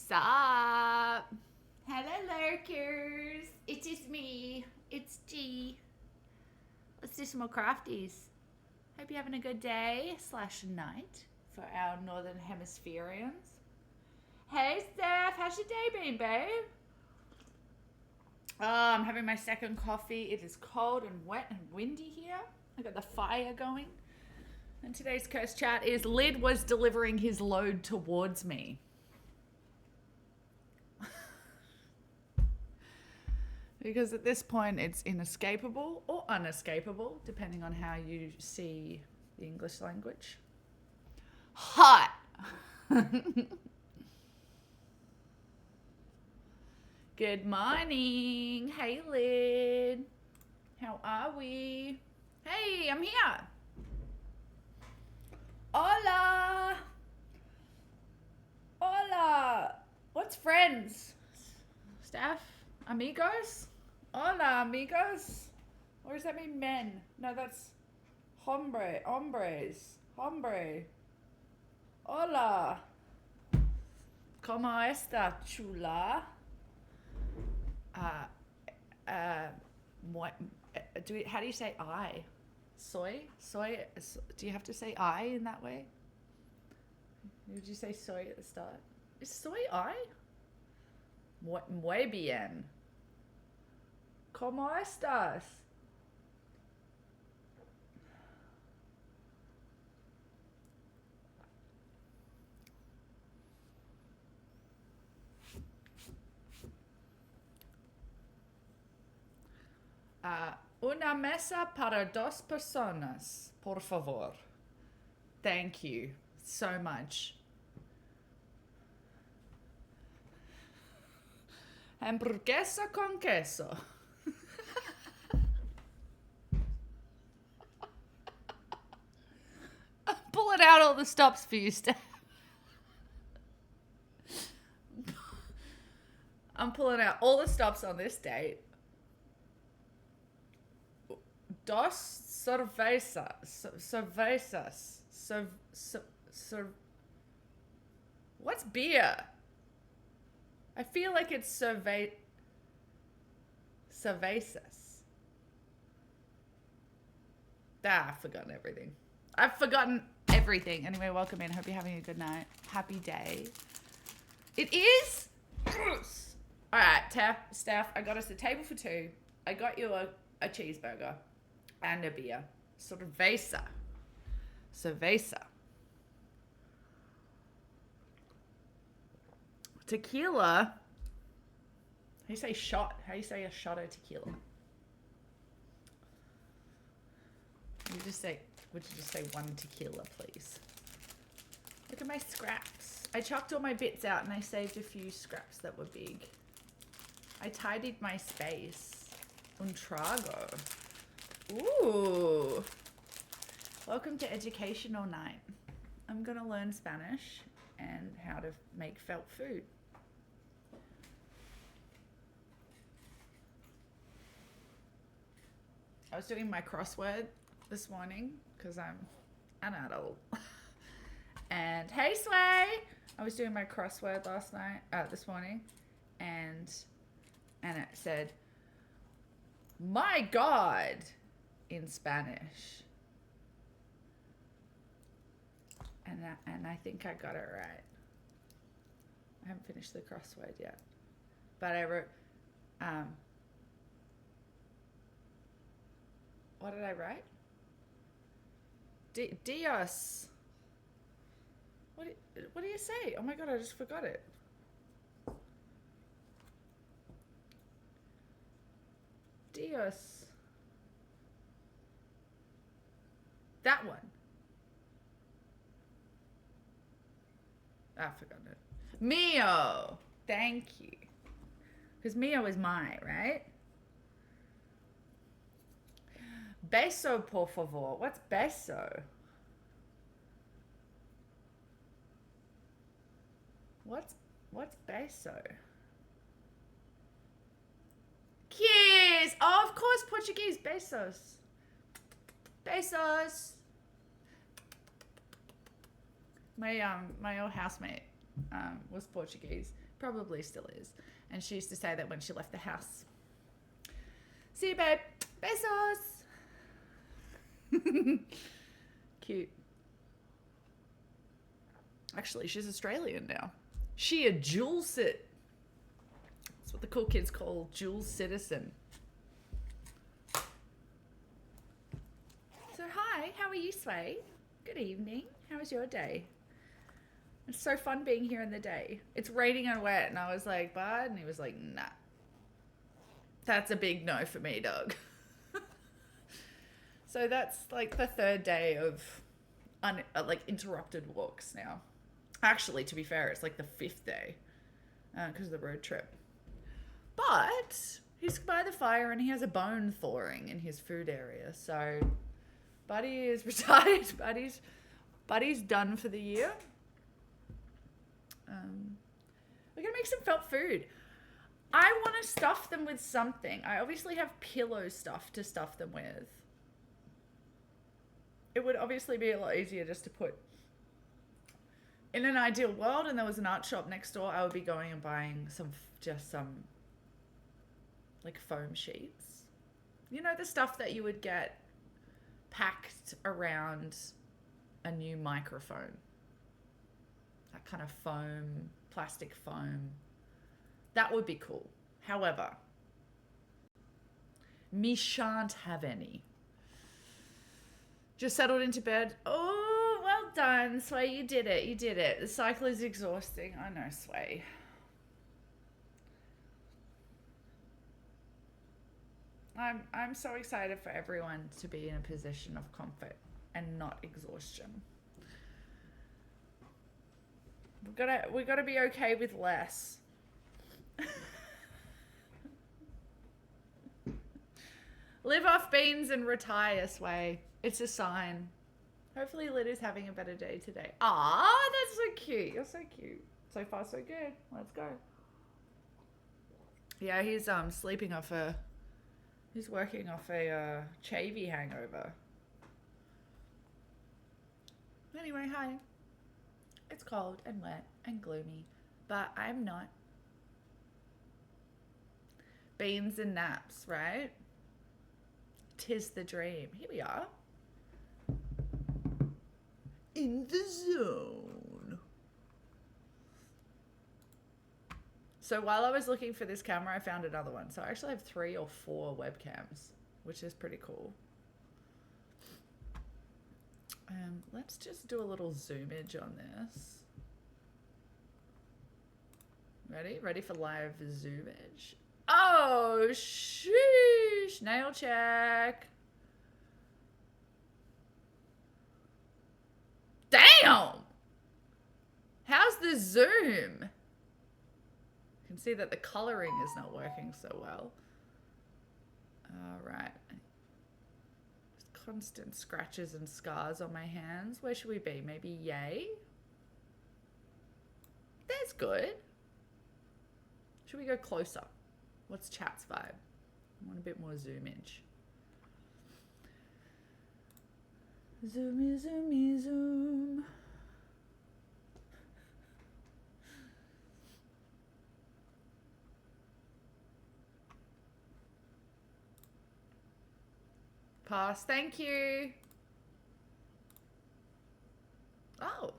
Sup? Hello, lurkers. It is me. It's G. Let's do some more crafties. Hope you're having a good day / night for our northern hemispherians. Hey, Steph. How's your day been, babe? Oh, I'm having my second coffee. It is cold and wet and windy here. I got the fire going. And today's curse chat is Lid was delivering his load towards me. Because at this point it's inescapable or unescapable, depending on how you see the English language. Hot! Good morning. Hey, Lid. How are we? Hey, I'm here. Hola! Hola! What's friends? Staff? Amigos? Hola, amigos? Or does that mean men? No, that's hombre, hombres, hombre. Hola. ¿Cómo está, chula? How do you say I? Soy? Do you have to say I in that way? Did you say soy at the start? Is soy I? Muy bien. ¿Cómo estás? Una mesa para dos personas, por favor. Thank you so much. Hamburguesa con queso. I'm pulling out all the stops for you, Steph. I'm pulling out all the stops on this date. Dos cervezas. What's beer? I feel like it's cervezas. I've forgotten everything. Anyway, welcome in. Hope you're having a good night. Happy day. It is. All right, Steph, I got us a table for two. I got you a cheeseburger and a beer. Cerveza. Tequila. How do you say shot? How do you say a shot of tequila? Would you just say one tequila, please? Look at my scraps. I chucked all my bits out and I saved a few scraps that were big. I tidied my space. Un trago. Ooh. Welcome to Educational Night. I'm gonna learn Spanish and how to make felt food. I was doing my crossword this morning because I'm an adult. And hey, Sway! I was doing my crossword this morning, and it said, "My God," in Spanish. And I think I got it right. I haven't finished the crossword yet, but I wrote, what did I write? Dios. What do you say? Oh my God, I just forgot it. Dios. That one. I've forgotten it. Mio. Thank you. Because Mio is my, right? Beso, por favor. What's beso? What's beso? Kiss! Oh, of course, Portuguese. Besos. Besos. My old housemate was Portuguese, probably still is. And she used to say that when she left the house. See you, babe. Besos. Cute. Actually, she's Australian now. She a dual sit. That's what the cool kids call dual citizen. So hi, how are you, Sway? Good evening. How was your day? It's so fun being here in the day. It's raining and wet, and I was like, bud, and he was like, nah. That's a big no for me, dog. So that's like the third day of interrupted walks now. Actually, to be fair, it's like the fifth day because of the road trip. But he's by the fire and he has a bone thawing in his food area. So Buddy is retired. Buddy's done for the year. We're going to make some felt food. I want to stuff them with something. I obviously have pillow stuff to stuff them with. It would obviously be a lot easier just to put... In an ideal world, and there was an art shop next door, I would be going and buying some like foam sheets. You know, the stuff that you would get packed around a new microphone. That kind of foam, plastic foam. That would be cool. However, me shan't have any. Just settled into bed. Oh, well done, Sway. You did it. You did it. The cycle is exhausting. I know, Sway. I'm so excited for everyone to be in a position of comfort and not exhaustion. We gotta be okay with less. Live off beans and retire, Sway. It's a sign. Hopefully Lydia's having a better day today. Ah, that's so cute. You're so cute. So far, so good. Let's go. Yeah, he's sleeping off a... He's working off a chavy hangover. Anyway, hi. It's cold and wet and gloomy, but I'm not. Beans and naps, right? 'Tis the dream. Here we are. In the zone. So while I was looking for this camera, I found another one. So I actually have 3 or 4 webcams, which is pretty cool. Let's just do a little zoomage on this. Ready? Ready for live zoomage? Oh, sheesh. Nail check. Damn! How's the zoom? You can see that the coloring is not working so well. All right. Constant scratches and scars on my hands. Where should we be? Maybe yay? That's good. Should we go closer? What's chat's vibe? I want a bit more zoomage. Zoomy, zoomy, zoom. Pass, thank you. Oh.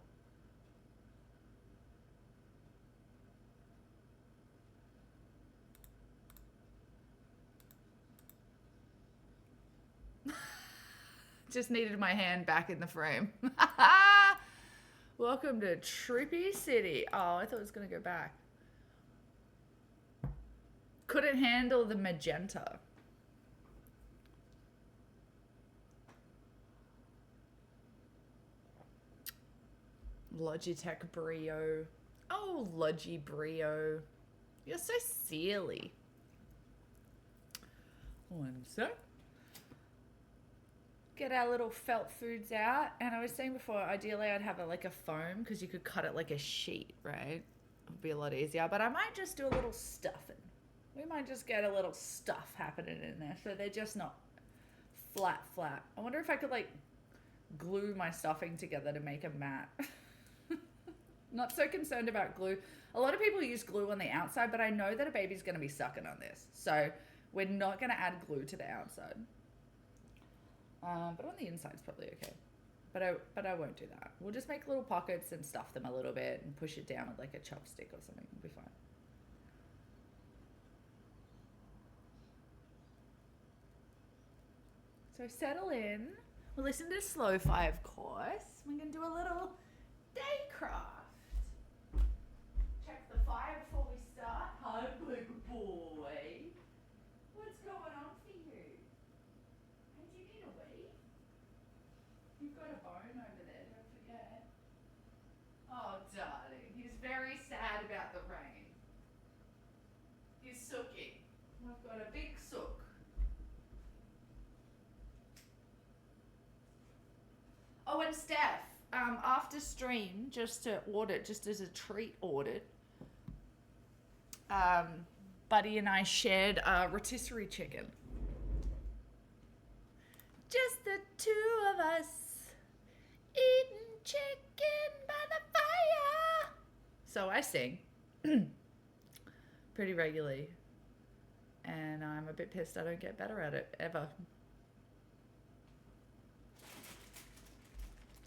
Just needed my hand back in the frame. Welcome to Trippy City. Oh, I thought it was going to go back. Couldn't handle the magenta. Logitech Brio. Oh, Logi Brio. You're so silly. One sec. Get our little felt foods out. And I was saying before, ideally I'd have like a foam because you could cut it like a sheet, right? It would be a lot easier. But I might just do a little stuffing. We might just get a little stuff happening in there so they're just not flat. I wonder if I could like glue my stuffing together to make a mat. Not so concerned about glue. A lot of people use glue on the outside, but I know that a baby's going to be sucking on this. So we're not going to add glue to the outside. But on the inside it's probably okay. But I won't do that. We'll just make little pockets and stuff them a little bit and push it down with like a chopstick or something. It'll be fine. So settle in. We'll listen to Slow 5 course. We're going to do a little day craft. Check the fire before we start. Hi, big boy. What's going on for you? Hey, do you need a wee? You've got a bone over there, don't forget. Oh, darling. He's very sad about the rain. He's sooking. I've got a big sook. Oh, and Steph, after stream, just as a treat ordered, Buddy and I shared a rotisserie chicken. Just the two of us eating chicken by the fire. So I sing pretty regularly, and I'm a bit pissed I don't get better at it ever.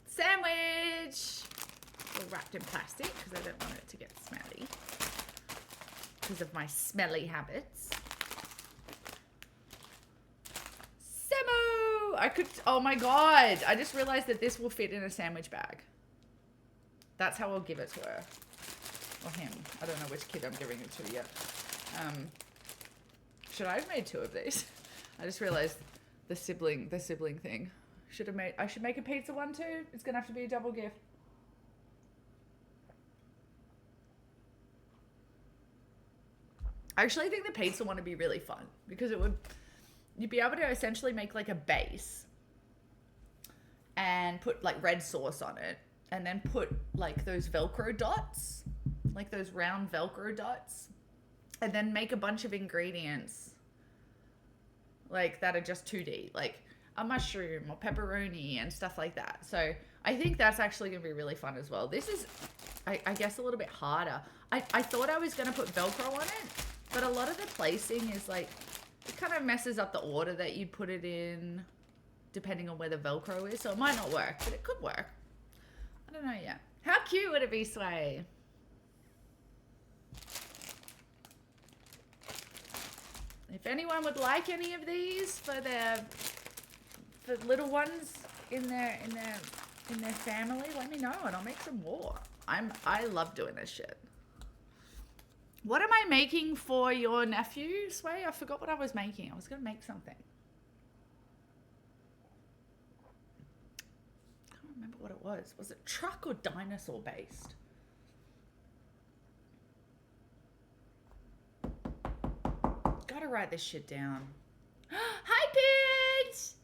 Sandwich! All wrapped in plastic because I don't want it to get smelly because of my smelly habits. Samo! Oh my god, I just realized that this will fit in a sandwich bag. That's how I'll give it to her. Or him. I don't know which kid I'm giving it to yet. Should I have made 2 of these? I just realized the sibling thing. I should make a pizza one too. It's gonna have to be a double gift. I actually think the pizza one would be really fun because you'd be able to essentially make like a base and put like red sauce on it and then put like those Velcro dots, like those round Velcro dots, and then make a bunch of ingredients like that are just 2D, like a mushroom or pepperoni and stuff like that. So I think that's actually going to be really fun as well. This is, I guess, a little bit harder. I thought I was going to put Velcro on it, but a lot of the placing is like, it kind of messes up the order that you'd put it in depending on where the Velcro is. So it might not work, but it could work. I don't know yet. How cute would it be, Sway? If anyone would like any of these for little ones in their family, let me know and I'll make some more. I love doing this shit. What am I making for your nephew, Sway? I forgot what I was making. I was gonna make something. I can't remember what it was. Was it truck or dinosaur based? Gotta write this shit down. Hi, Pete!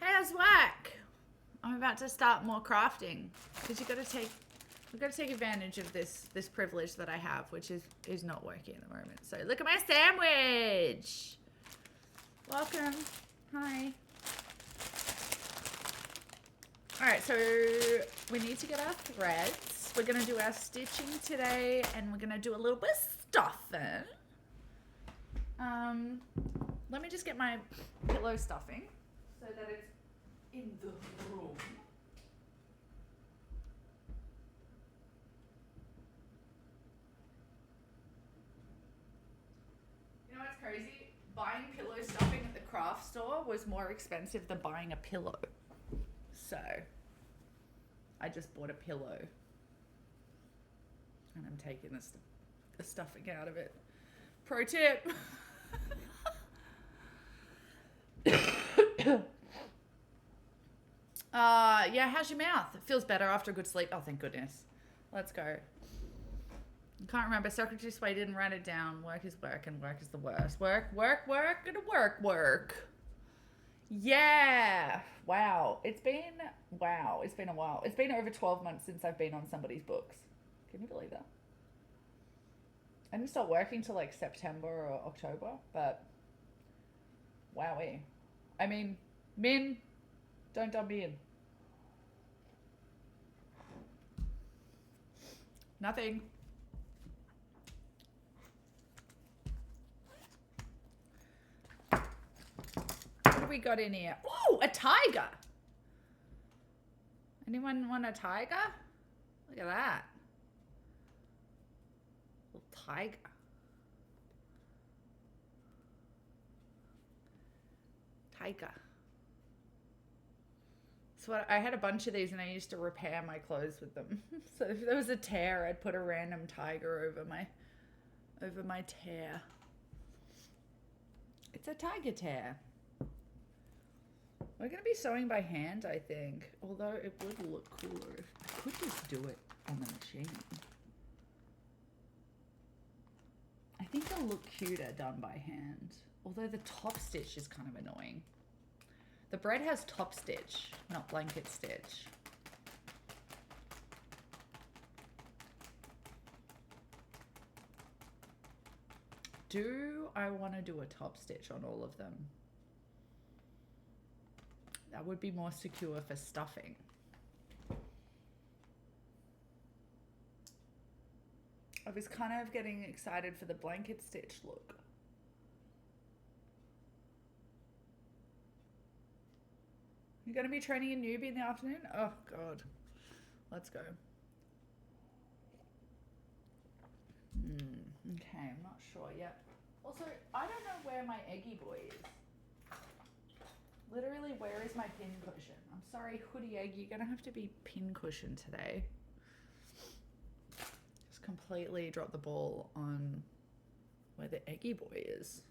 How's work? I'm about to start more crafting because we've got to take advantage of this privilege that I have, which is not working at the moment. So look at my sandwich. Welcome. Hi. All right, so we need to get our threads. We're gonna do our stitching today, and we're gonna do a little bit of stuffing. Let me just get my pillow stuffing so that it's in the room. You know what's crazy? Buying pillow stuffing at the craft store was more expensive than buying a pillow. So, I just bought a pillow. And I'm taking the stuffing out of it. Pro tip. Yeah, how's your mouth? It feels better after a good sleep. Oh, thank goodness. Let's go. I can't remember. Secretary Sway didn't write it down. Work is work and work is the worst. Work, gonna work. Yeah. Wow. It's been a while. It's been over 12 months since I've been on somebody's books. Can you believe that? I didn't start working till like September or October, but wowee. I mean, Min, don't dump me in. Nothing. What do we got in here? Oh, a tiger. Anyone want a tiger? Look at that. Little tiger. Tiger. So I had a bunch of these and I used to repair my clothes with them. So if there was a tear, I'd put a random tiger over my tear. It's a tiger tear. We're going to be sewing by hand, I think. Although it would look cooler if I could just do it on the machine. I think it'll look cuter done by hand. Although the top stitch is kind of annoying. The bread has top stitch, not blanket stitch. Do I want to do a top stitch on all of them? That would be more secure for stuffing. I was kind of getting excited for the blanket stitch look. You're going to be training a newbie in the afternoon? Oh, God. Let's go. Okay, I'm not sure yet. Also, I don't know where my eggy boy is. Literally, where is my pin cushion? I'm sorry, Hoodie Egg, you're going to have to be pin cushion today. Just completely dropped the ball on where the eggy boy is.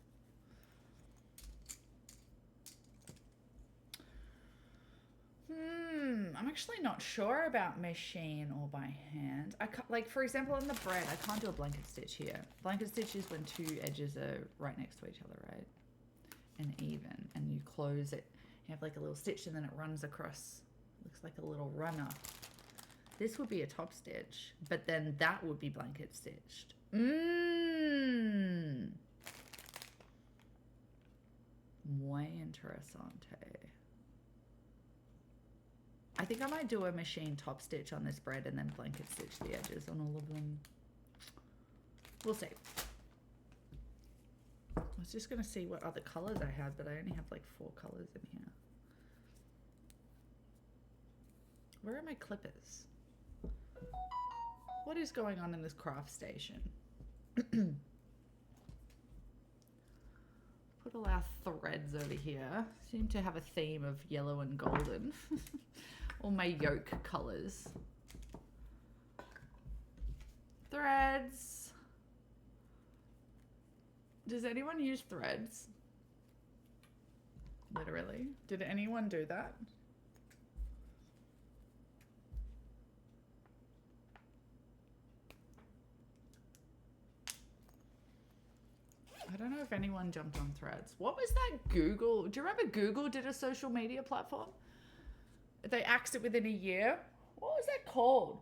I'm actually not sure about machine or by hand. I can't, like, for example, on the bread, I can't do a blanket stitch here. Blanket stitch is when two edges are right next to each other, right? And even, and you close it. You have like a little stitch and then it runs across. Looks like a little runner. This would be a top stitch, but then that would be blanket stitched. Muy interesante. I think I might do a machine top stitch on this bread and then blanket stitch the edges on all of them. We'll see. I was just going to see what other colors I had, but I only have like 4 colors in here. Where are my clippers? What is going on in this craft station? Put all our threads over here. Seem to have a theme of yellow and golden. All my yoke colors. Threads. Does anyone use threads? Literally. Did anyone do that? I don't know if anyone jumped on threads. What was that Google? Do you remember Google did a social media platform? They axed it within a year. What was that called?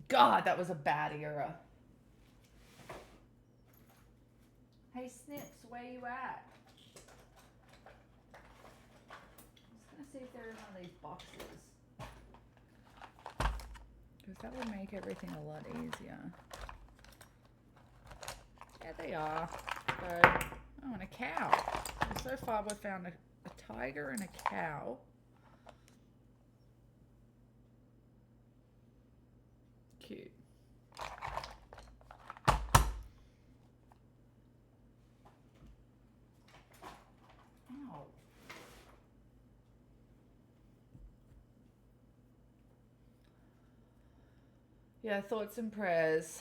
God, that was a bad era. Hey Snips, where you at? I'm just gonna see if they're in one of these boxes. Because that would make everything a lot easier. Yeah, they are. Good. Oh, and a cow. So far we've found a tiger and a cow. Cute. Ow. Yeah, thoughts and prayers.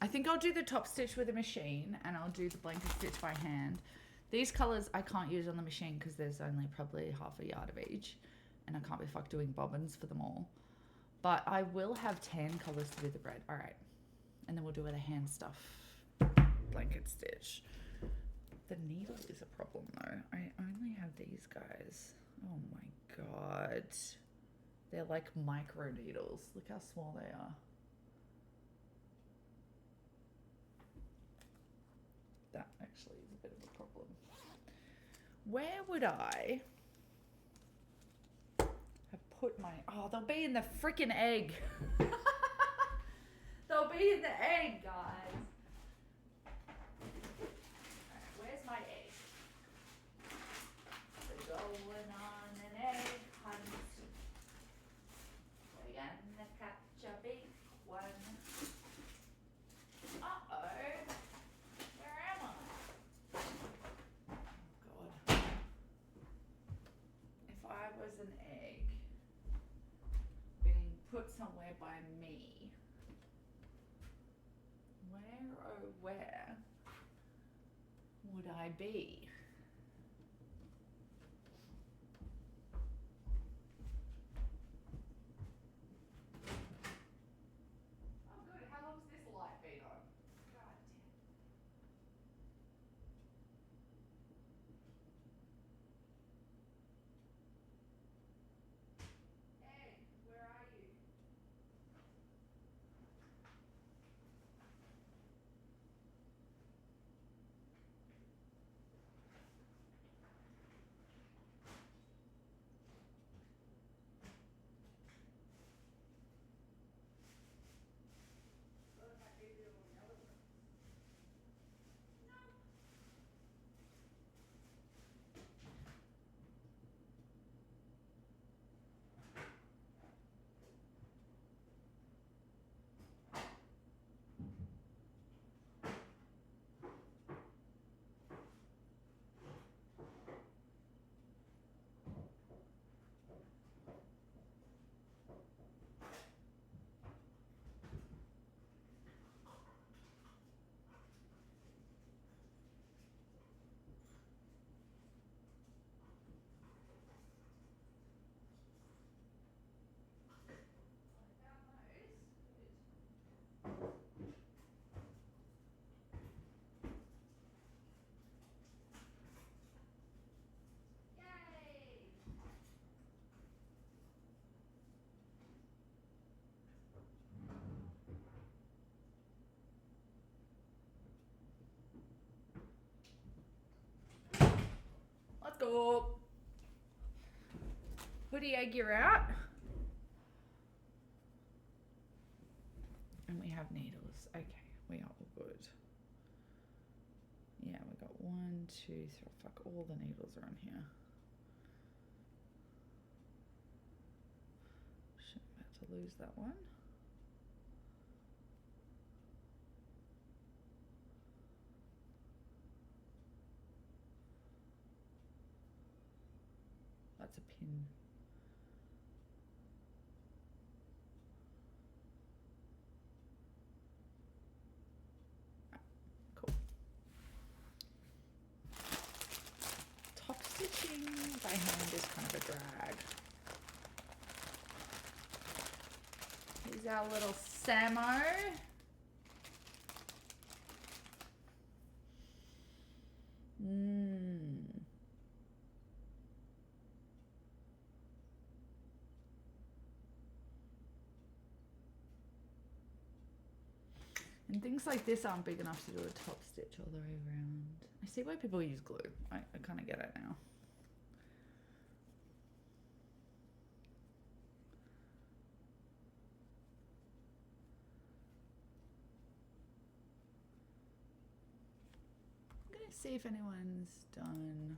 I think I'll do the top stitch with a machine and I'll do the blanket stitch by hand. These colors I can't use on the machine because there's only probably half a yard of each and I can't be fucked doing bobbins for them all. But I will have tan colours to do the red. All right. And then we'll do the hand stuff. Blanket stitch. The needle is a problem though. I only have these guys. Oh my god. They're like micro needles. Look how small they are. That actually is a bit of a problem. Where would I have put my... Oh, they'll be in the freaking egg. They'll be in the egg, guys. Alright, where's my egg? We're going on an egg hunt. We're gonna catch a big one. Uh-oh. Where am I? Oh, God. If I was an egg being put somewhere by me, where, oh where would I be? Oh good, how long's this light been on? God damn. Egg, where are you? Let's go. Hoodie egg, you're out. And we have needles. Okay, we are all good. Yeah, we got 1, 2, 3. Fuck, all the needles are on here. Shit, I'm about to lose that one. That's a pin. Cool. Top stitching by hand is kind of a drag. Here's our little Samo. And things like this aren't big enough to do a top stitch all the way around. I see why people use glue. I kind of get it now. I'm going to see if anyone's done...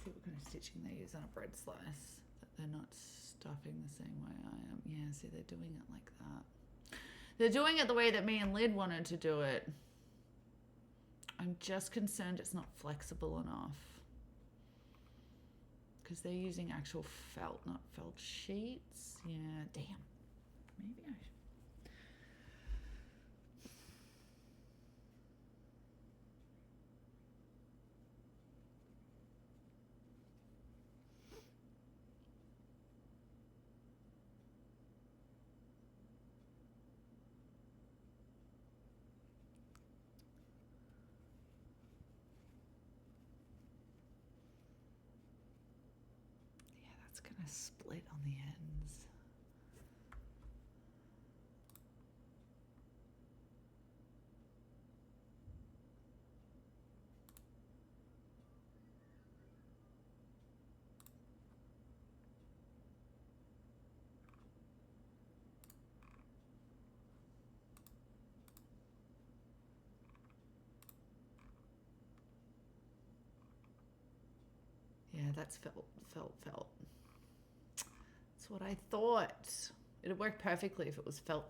See what kind of stitching they use on a bread slice. That they're not stuffing the same way I am. Yeah, see, they're doing it like that. They're doing it the way that me and Lyd wanted to do it. I'm just concerned it's not flexible enough. Because they're using actual felt, not felt sheets. Yeah, damn. Maybe I should. of split on the ends. Yeah, that's felt. That's what I thought. It'd work perfectly if it was felt.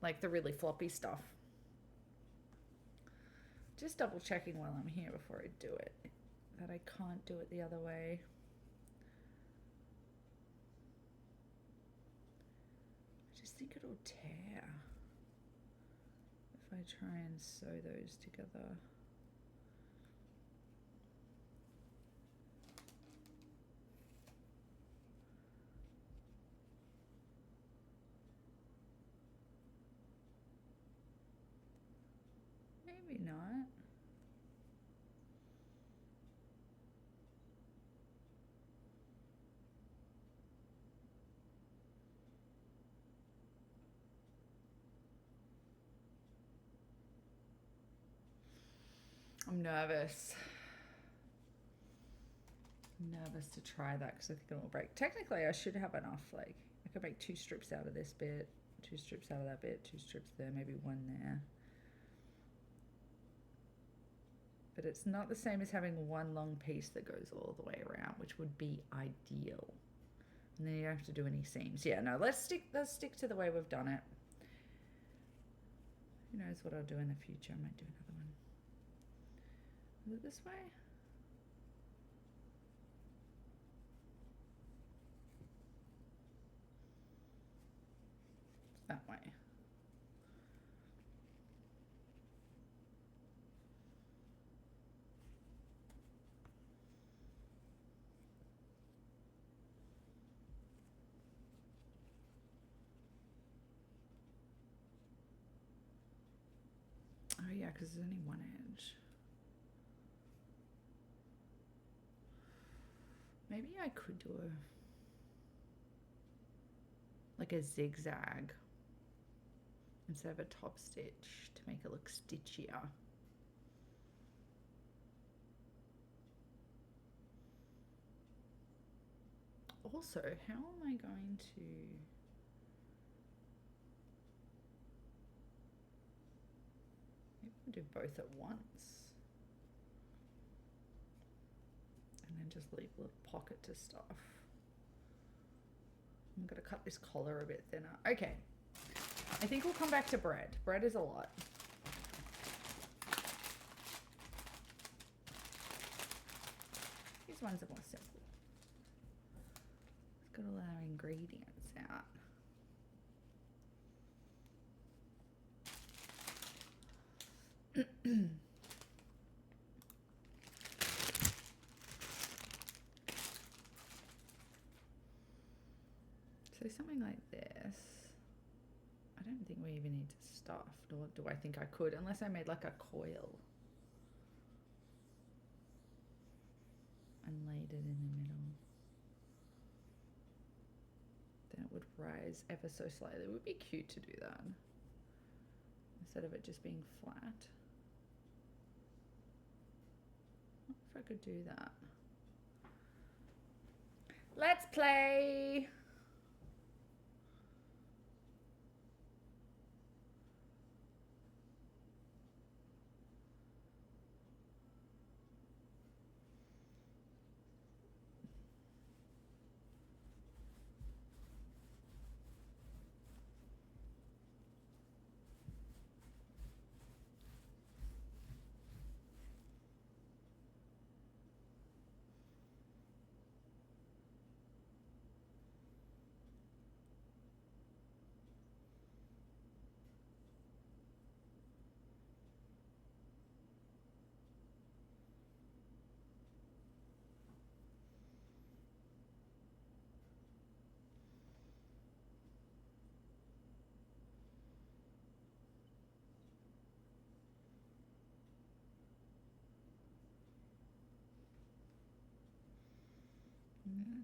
Like the really floppy stuff. Just double checking while I'm here before I do it. That I can't do it the other way. I just think it'll tear if I try and sew those together. Maybe not. I'm nervous. To try that because I think it will break. Technically, I should have enough. Like, I could make 2 strips out of this bit, 2 strips out of that bit, 2 strips there, maybe 1 there. But it's not the same as having 1 long piece that goes all the way around, which would be ideal. And then you don't have to do any seams. Yeah, no, let's stick to the way we've done it. Who knows what I'll do in the future? I might do another one. Is it this way? That way. Oh yeah, because there's only 1 edge. Maybe I could do a zigzag instead of a top stitch to make it look stitchier. Also, how am I going to... Maybe I'll do both at once. And then just leave a little pocket to stuff. I'm going to cut this collar a bit thinner. Okay. I think we'll come back to bread. Bread is a lot. These ones are more simple. Let's get all our ingredients out. So something like this. I don't think we even need to stuff, nor do I think I could, unless I made like a coil and laid it in the middle. Then it would rise ever so slightly. It would be cute to do that instead of it just being flat. I wonder if I could do that. Let's play.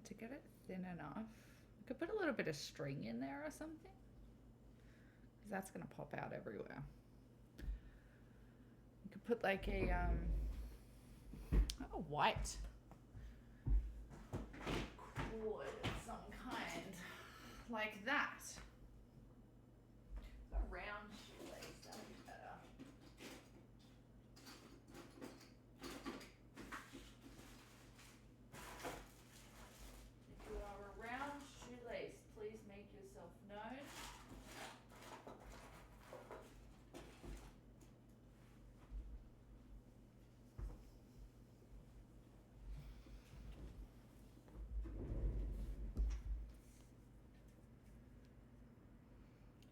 To get it thin enough. I could put a little bit of string in there or something, because that's going to pop out everywhere. You could put like a white cord of some kind, like that. A round shoelace, that would be better. If you are a round shoelace, please make yourself known.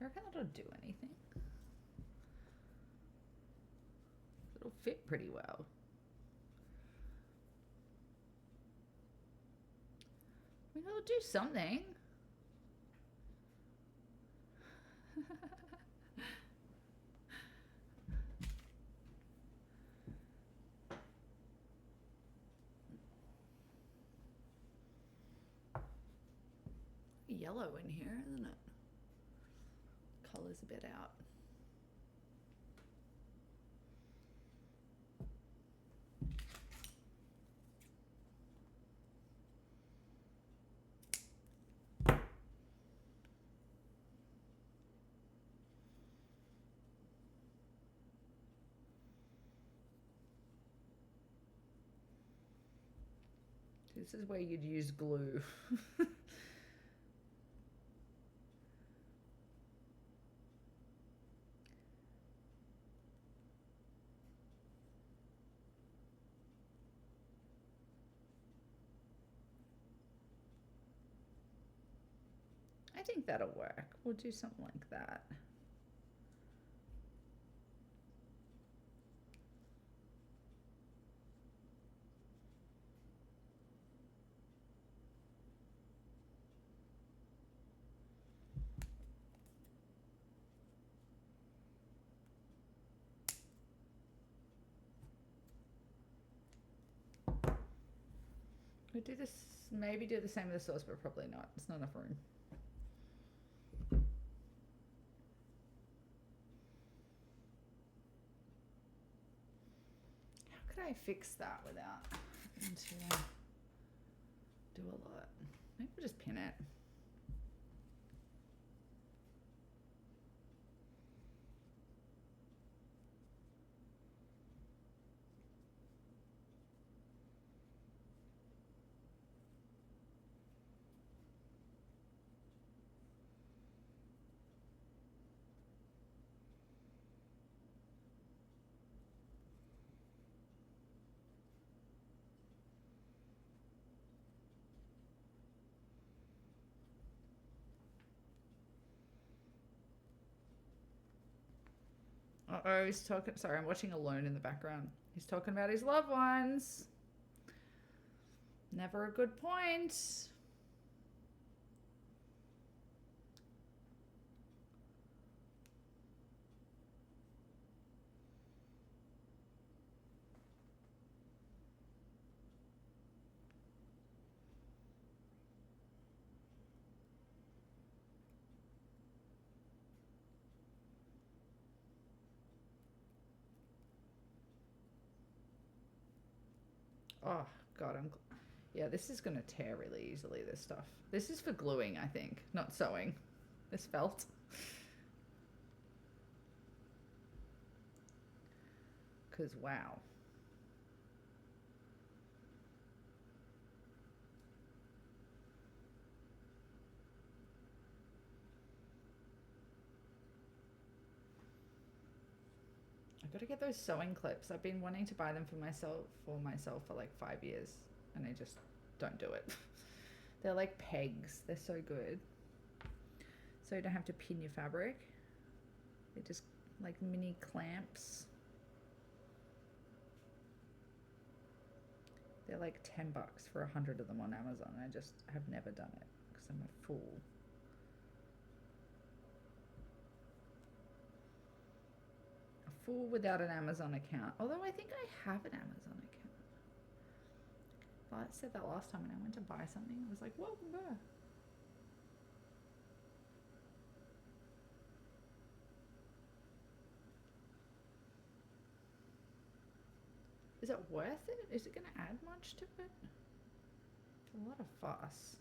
I reckon that'll do anything. It'll fit pretty well. I mean, it'll do something. Yellow in here, isn't it? Color's a bit out. This is where you'd use glue. I think that'll work. We'll do something like that. We'll do this, maybe do the same with the sauce, but probably not. It's not enough room. How could I fix that without having to do a lot? Maybe we'll just pin it. Uh-oh, he's talking. Sorry, I'm watching Alone in the background. He's talking about his loved ones. Never a good point. Oh, God, yeah, this is going to tear really easily, this stuff. This is for gluing, I think, not sewing. This felt. Because, wow. I've got to get those sewing clips. I've been wanting to buy them for myself for like 5 years, and I just don't do it. They're like pegs. They're so good. So you don't have to pin your fabric. They're just like mini clamps. They're like $10 for 100 of them on Amazon. I just have never done it because I'm a fool. Without an Amazon account, although I think I have an Amazon account. I said that last time when I went to buy something. It was like, welcome back. Is it worth it? Is it going to add much to it? It's a lot of fuss.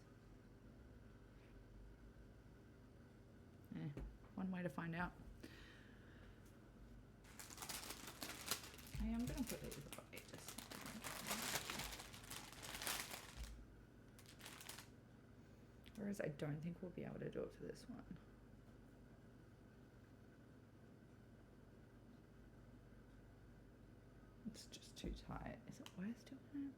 One way to find out. I am going to put these away. Whereas I don't think we'll be able to do it for this one. It's just too tight. Is it worth doing it?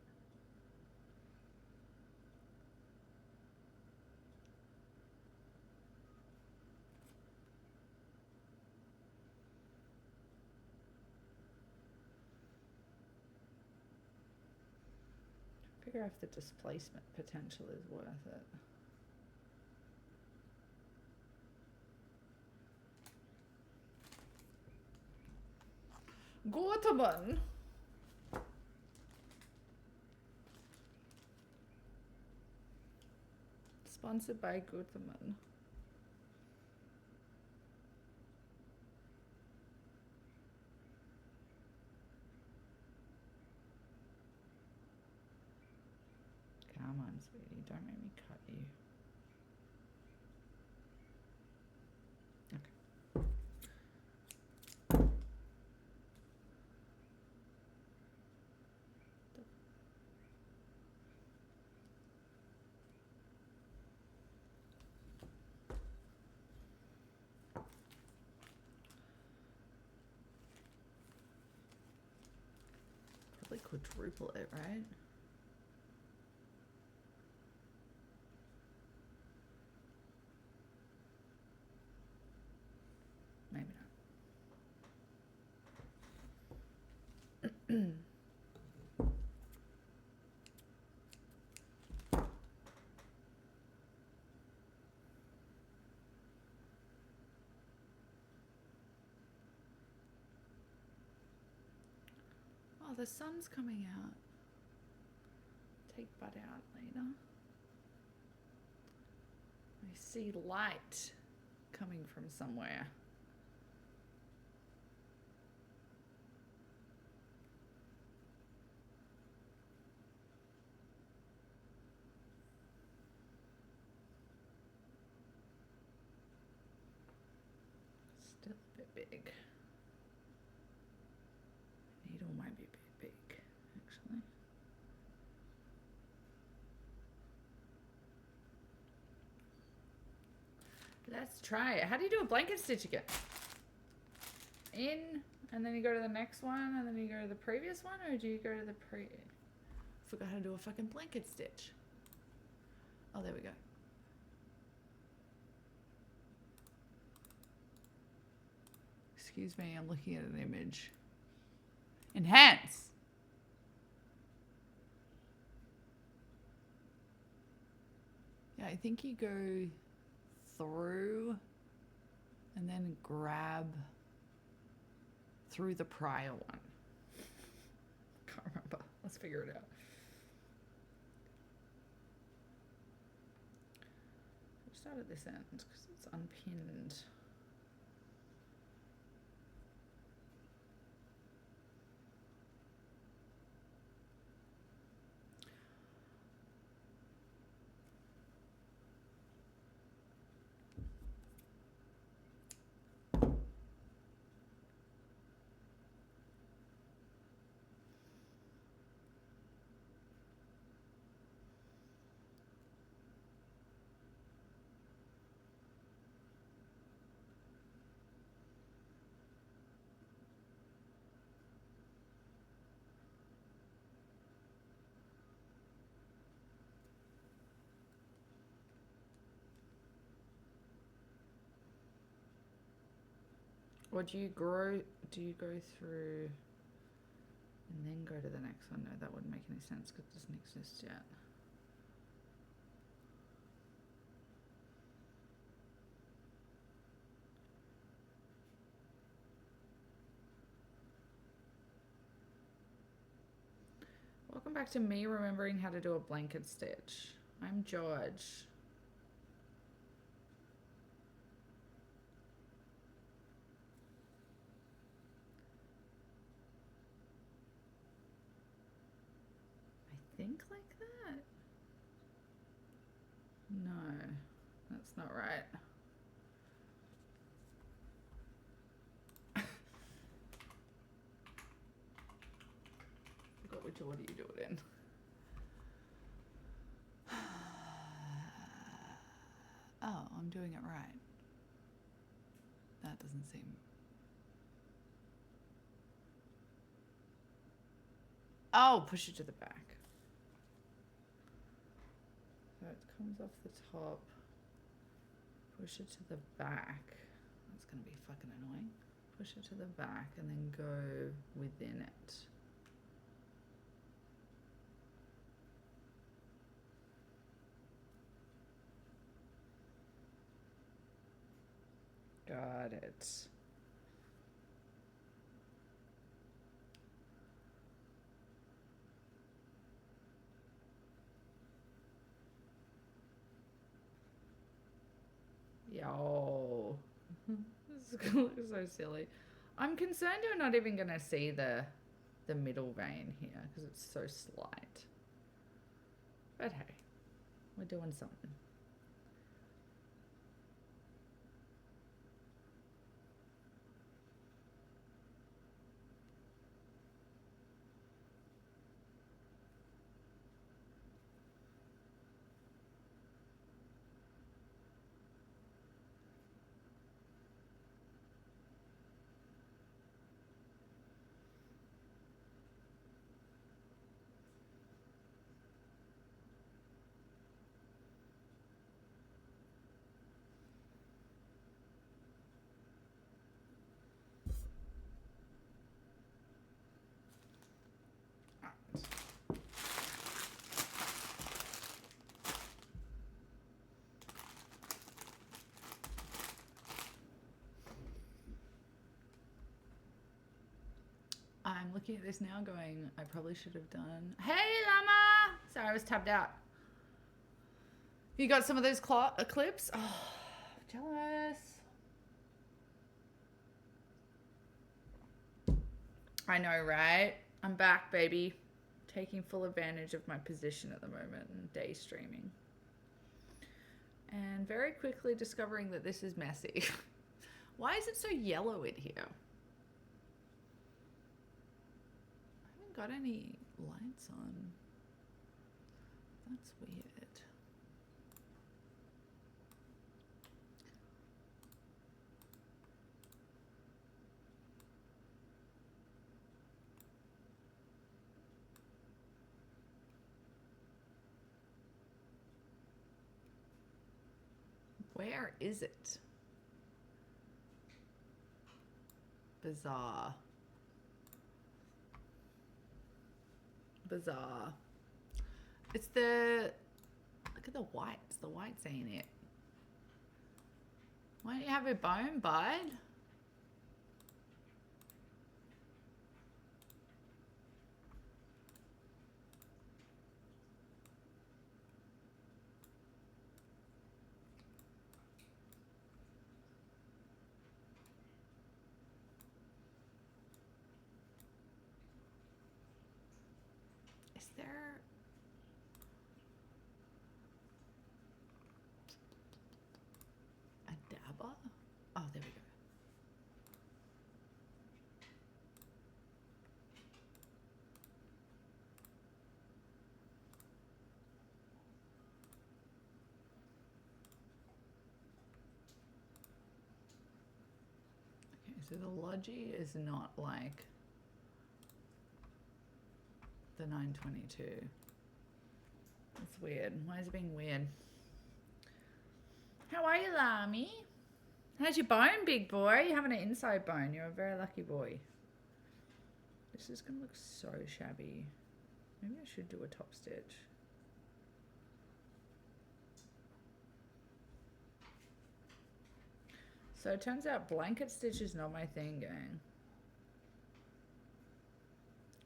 Figure if the displacement potential is worth it. Guatemala. Sponsored by Guatemala. Come on, sweetie, don't make me cut you. Probably quadruple it, right? Maybe not. Oh, the sun's coming out. Take butt out later. I see light coming from somewhere. Still a bit big. Needle might be a bit big, actually. Let's try it. How do you do a blanket stitch again? In, and then you go to the next one, and then you go to the previous one, or do you go to the Forgot how to do a fucking blanket stitch. Oh, there we go. Excuse me, I'm looking at an image. Enhance. Yeah, I think you go through and then grab through the prior one. Can't remember. Let's figure it out. We'll start at this end because it's unpinned. Or do you go through and then go to the next one? No, that wouldn't make any sense because it doesn't exist yet. Welcome back to me remembering how to do a blanket stitch. I'm George. I think like that. No, that's not right. Forgot which order you do it in. Oh, I'm doing it right. That doesn't seem... Oh, push it to the back. So it comes off the top. Push it to the back. That's going to be fucking annoying. Push it to the back and then go within it. Got it. Yo. This is gonna look so silly. I'm concerned you're not even gonna see the middle vein here because it's so slight. But hey, we're doing something. I'm looking at this now going, I probably should have done... Hey, Llama! Sorry, I was tabbed out. You got some of those clips? Oh, jealous. I know, right? I'm back, baby. Taking full advantage of my position at the moment and day streaming. And very quickly discovering that this is messy. Why is it so yellow in here? Got any lights on? That's weird. Where is it? Bizarre. Bizarre. It's the... Look at the whites. The whites ain't it. Why don't you have a bone, bud? Is there... a dabber? Oh, there we go. Okay, so the Logi is not like the 922. That's weird. Why is it being weird? How are you, Lami? How's your bone, big boy? You're having an inside bone. You're a very lucky boy. This is gonna look so shabby. Maybe I should do a top stitch. So it turns out blanket stitch is not my thing, gang.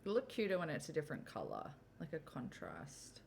It'll look cuter when it's a different color. like a contrast.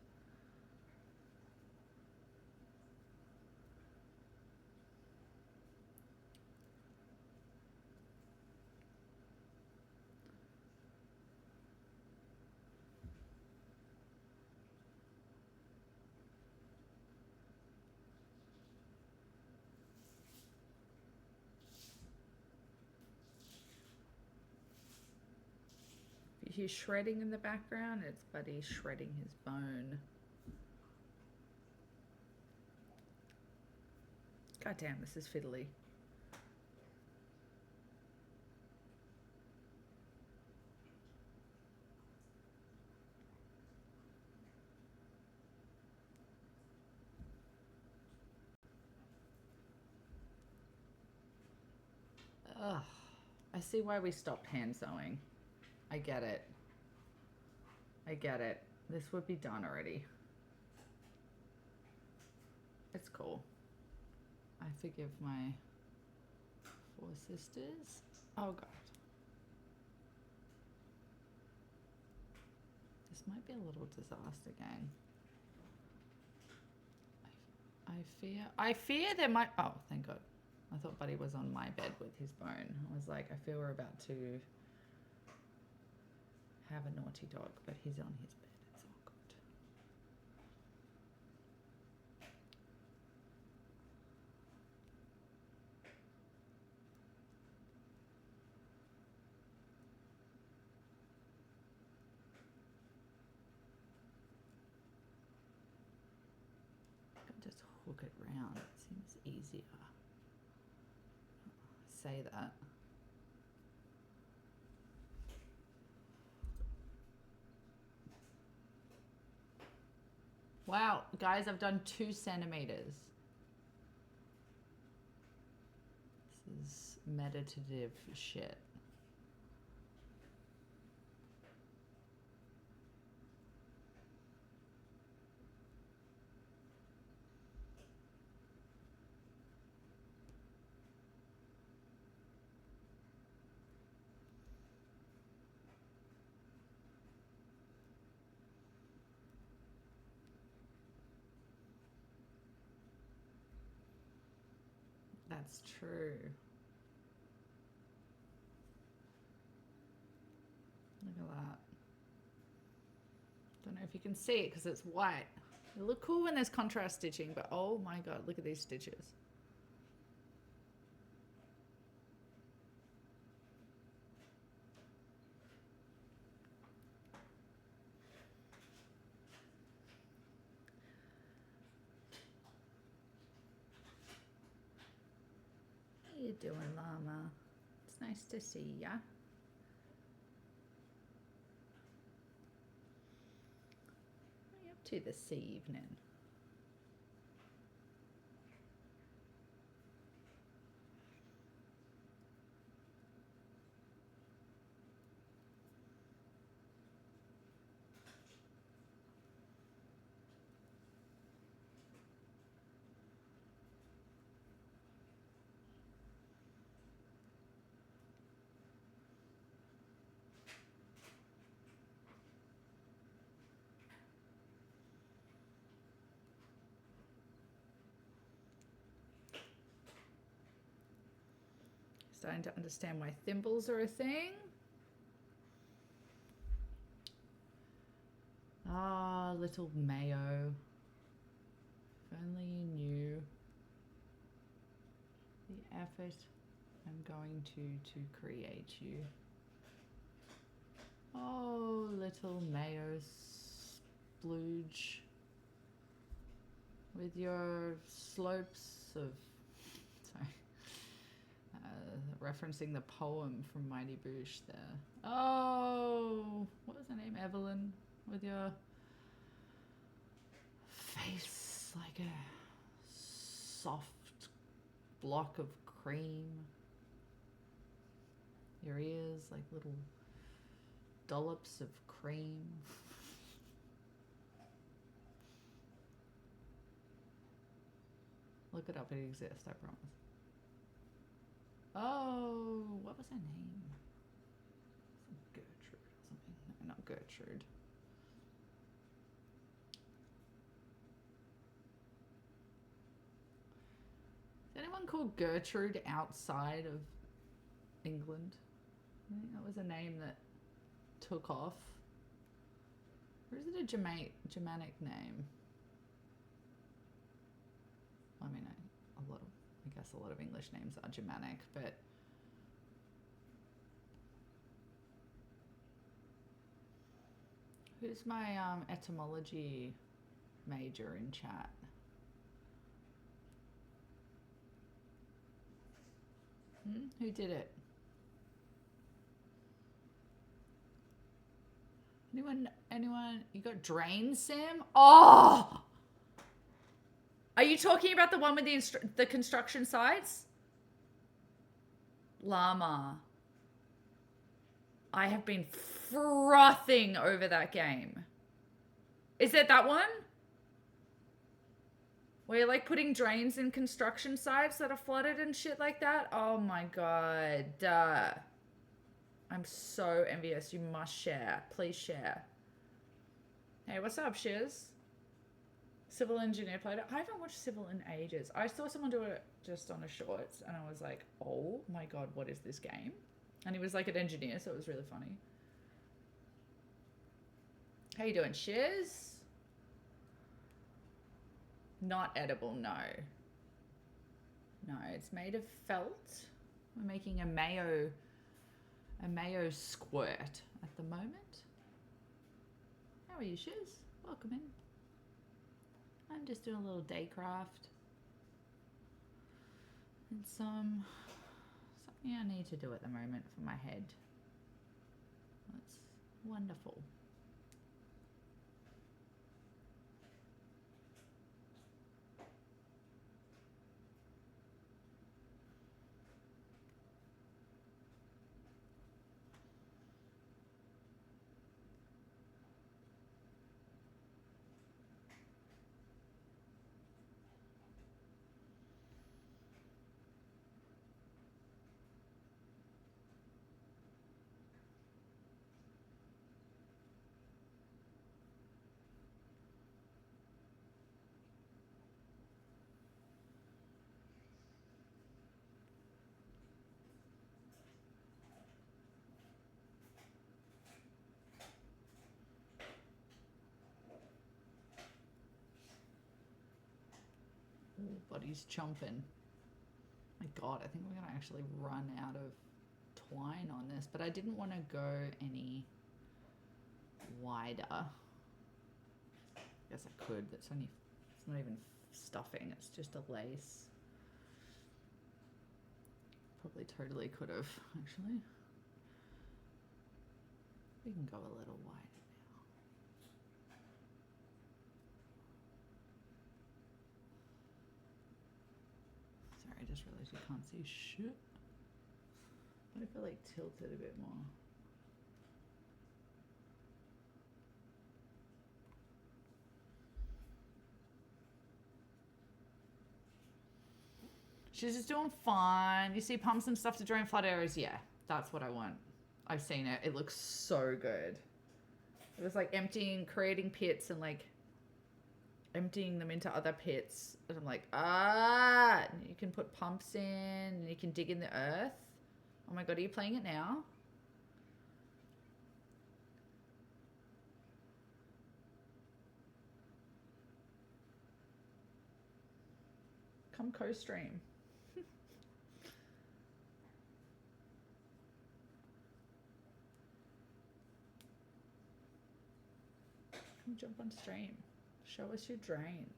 If you hear shredding in the background, it's Buddy shredding his bone. God damn, this is fiddly. Ugh. I see why we stopped hand sewing. I get it. I get it. This would be done already. It's cool. I forgive my 4 sisters. Oh god. This might be a little disaster gang. I fear there might, oh thank god. I thought Buddy was on my bed with his bone. I was like, I feel we're about to have a naughty dog, but he's on his bed. It's all good. Just hook it round. It seems easier. Say that. Wow, guys, I've done 2 centimeters. This is meditative shit. That's true. Look at that. Don't know if you can see it because it's white. It look cool when there's contrast stitching, but oh my god, look at these stitches. How you doing, Llama? It's nice to see ya. What are you up to this evening? Starting to understand why thimbles are a thing. Ah, little Mayo. If only you knew the effort I'm going to create you. Oh, little Mayo splooge. With your slopes of, sorry, referencing the poem from Mighty Boosh there. Oh, what was her name? Evelyn, with your face like a soft block of cream. Your ears like little dollops of cream. Look it up, it exists, I promise. Oh, what was her name? Gertrude or something. No, not Gertrude. one called Gertrude outside of England? I think that was a name that took off. Or is it a Germanic name? I mean, I guess a lot of English names are Germanic, but who's my etymology major in chat? Who did it? Anyone? You got Drain Sim? Oh! Are you talking about the one with the construction sites? Llama. I have been frothing over that game. Is it that one? Where you're like putting drains in construction sites that are flooded and shit like that? Oh my god. I'm so envious. You must share. Please share. Hey, what's up, Shiz? Civil Engineer played it. I haven't watched Civil in ages. I saw someone do it just on a shorts and I was like, oh my god, what is this game? And he was like an engineer, so it was really funny. How you doing, Shiz? Not edible, no. No, it's made of felt. We're making a mayo squirt at the moment. How are you, Shiz? Welcome in. I'm just doing a little day craft. And something I need to do at the moment for my head. That's wonderful. Body's chomping. My god, I think we're gonna actually run out of twine on this, but I didn't want to go any wider. I guess I could, but it's not even stuffing, it's just a lace. Probably totally could have, actually. We can go a little wider. I just realized you can't see shit. What if I like tilt it a bit more? She's just doing fine. You see pumps and stuff to drain flood areas? Yeah, that's what I want. I've seen it. It looks so good. It was like creating pits and like emptying them into other pits. And I'm like, and you can put pumps in and you can dig in the earth. Oh my god, are you playing it now? Come co-stream. Come jump on stream. Show us your drains.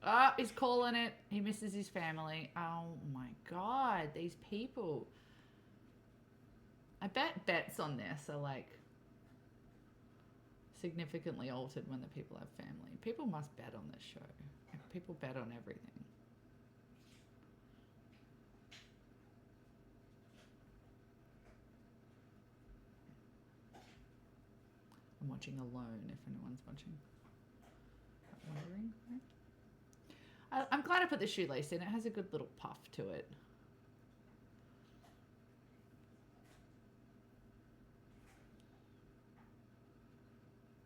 Ah, he's calling it. He misses his family. Oh my god, these people. I bet bets on this are like significantly altered when the people have family. People must bet on this show. People bet on everything. I'm watching alone if anyone's watching. Wondering. Right? I'm glad I put the shoelace in. It has a good little puff to it.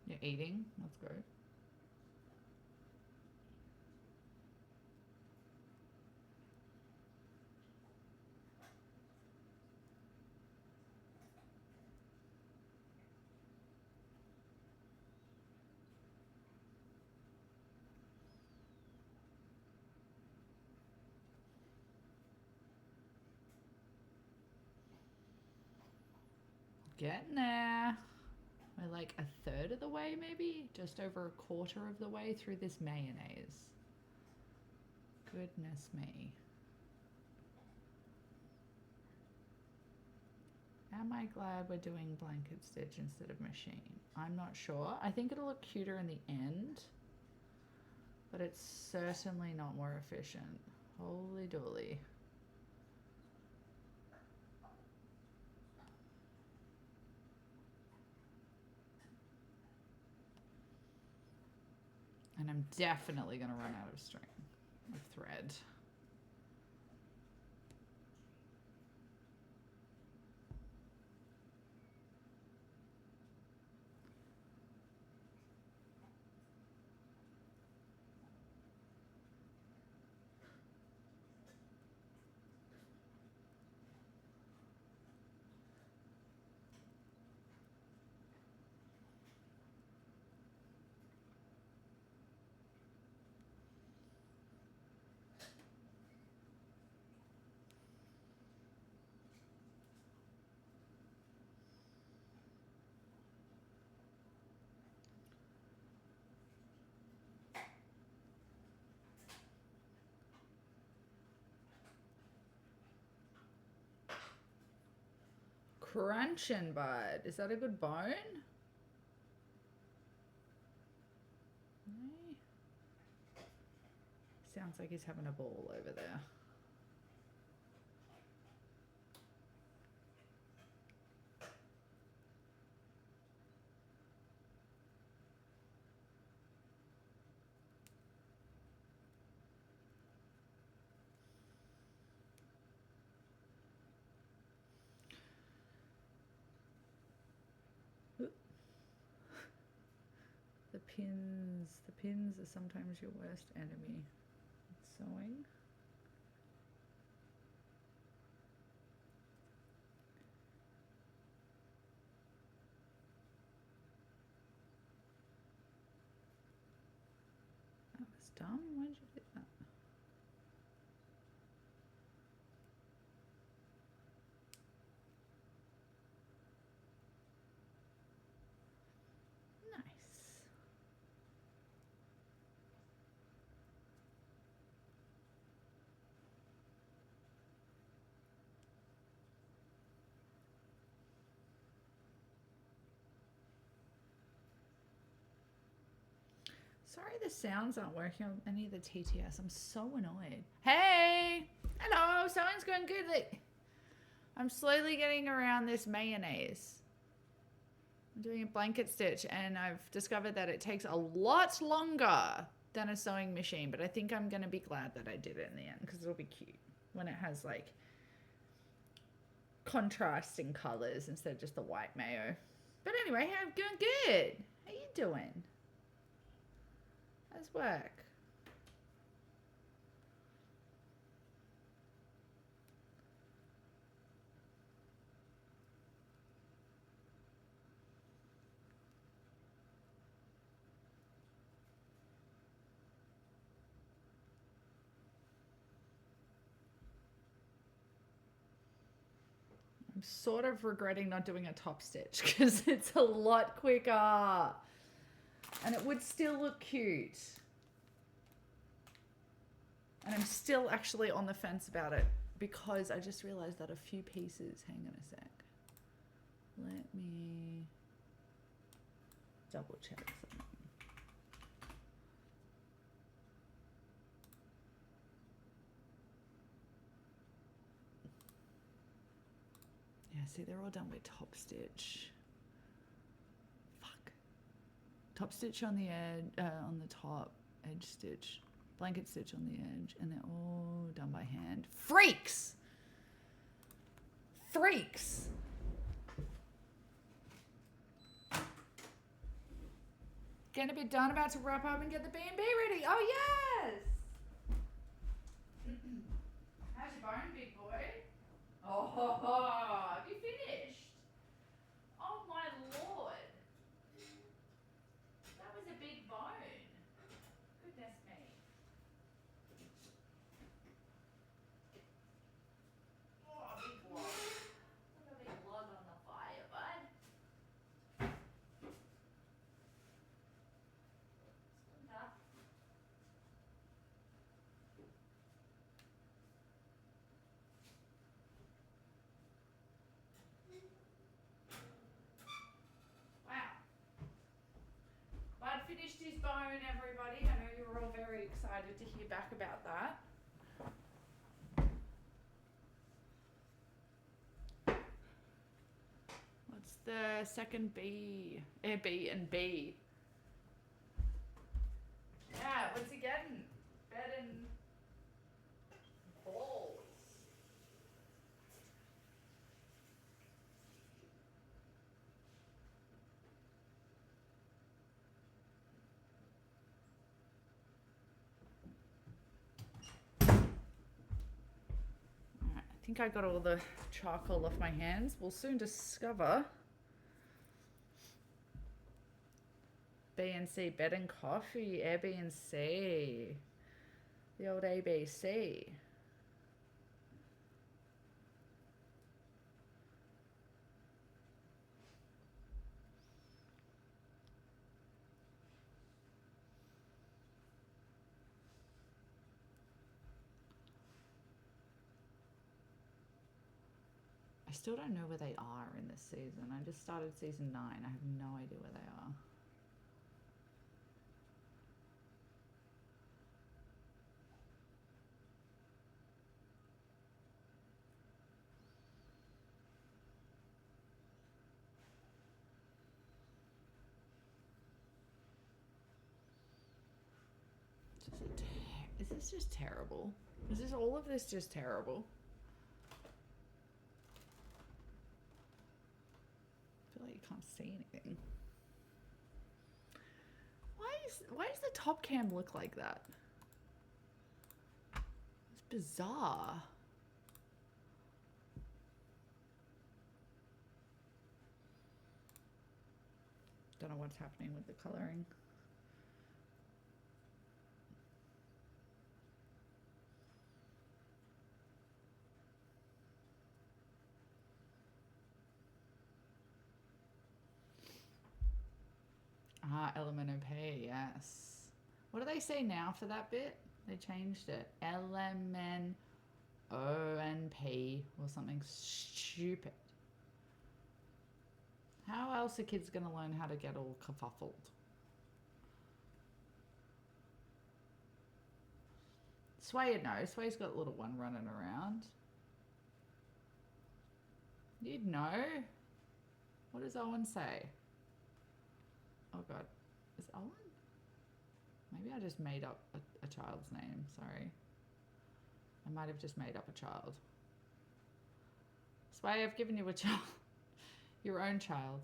You're eating? That's good. Getting there. We're like a third of the way, maybe? Just over a quarter of the way through this mayonnaise. Goodness me. Am I glad we're doing blanket stitch instead of machine? I'm not sure. I think it'll look cuter in the end, but it's certainly not more efficient. Holy dooly. And I'm definitely going to run out of string, of thread. Crunchin' bud. Is that a good bone? Sounds like he's having a ball over there. The pins are sometimes your worst enemy. Sewing. That was dumb. Why did you do that? Nice. Sorry the sounds aren't working on any of the TTS. I'm so annoyed. Hey! Hello! Sewing's going good. I'm slowly getting around this mayonnaise. I'm doing a blanket stitch and I've discovered that it takes a lot longer than a sewing machine, but I think I'm going to be glad that I did it in the end because it'll be cute when it has like contrasting colors instead of just the white mayo. But anyway, I'm doing good. How you doing? How's work? I'm sort of regretting not doing a top stitch because it's a lot quicker and it would still look cute. And I'm still actually on the fence about it because I just realized that a few pieces, hang on a sec. Let me double check something. Yeah, see, they're all done with top stitch. Fuck. Top stitch on the edge, on the top, edge stitch Blanket stitch on the edge, and they're all done by hand. Freaks! Freaks! Getting a bit done, about to wrap up and get the B&B ready. Oh, yes! How's your bone, big boy? Oh, have you finished? Oh, my Lord. That was a big bone. Goodness me. Oh, big log. Look at a big log on the fire, bud. Splinter. Wow. Bud finished his bone, everybody. I know you were all very excited to hear back about that. What's the second B? B and B. Yeah, what's he getting? Bed and balls. Alright, I think I got all the charcoal off my hands. We'll soon discover. B and C, bed and coffee, Air B and C. The old ABC. I still don't know where they are in this season. I just started season 9. I have no idea where they are. Is this just terrible? Is this all of this just terrible? I feel like you can't see anything. Why does the top cam look like that? It's bizarre. Don't know what's happening with the coloring. Ah, LMNOP, yes. What do they say now for that bit? They changed it. LMNONP or something stupid. How else are kids going to learn how to get all kerfuffled? Sway would know. Sway's got a little one running around. You'd know. What does Owen say? Oh God, is Owen? Maybe I just made up a child's name, sorry. I might have just made up a child. Sway, I've given you a child. Your own child.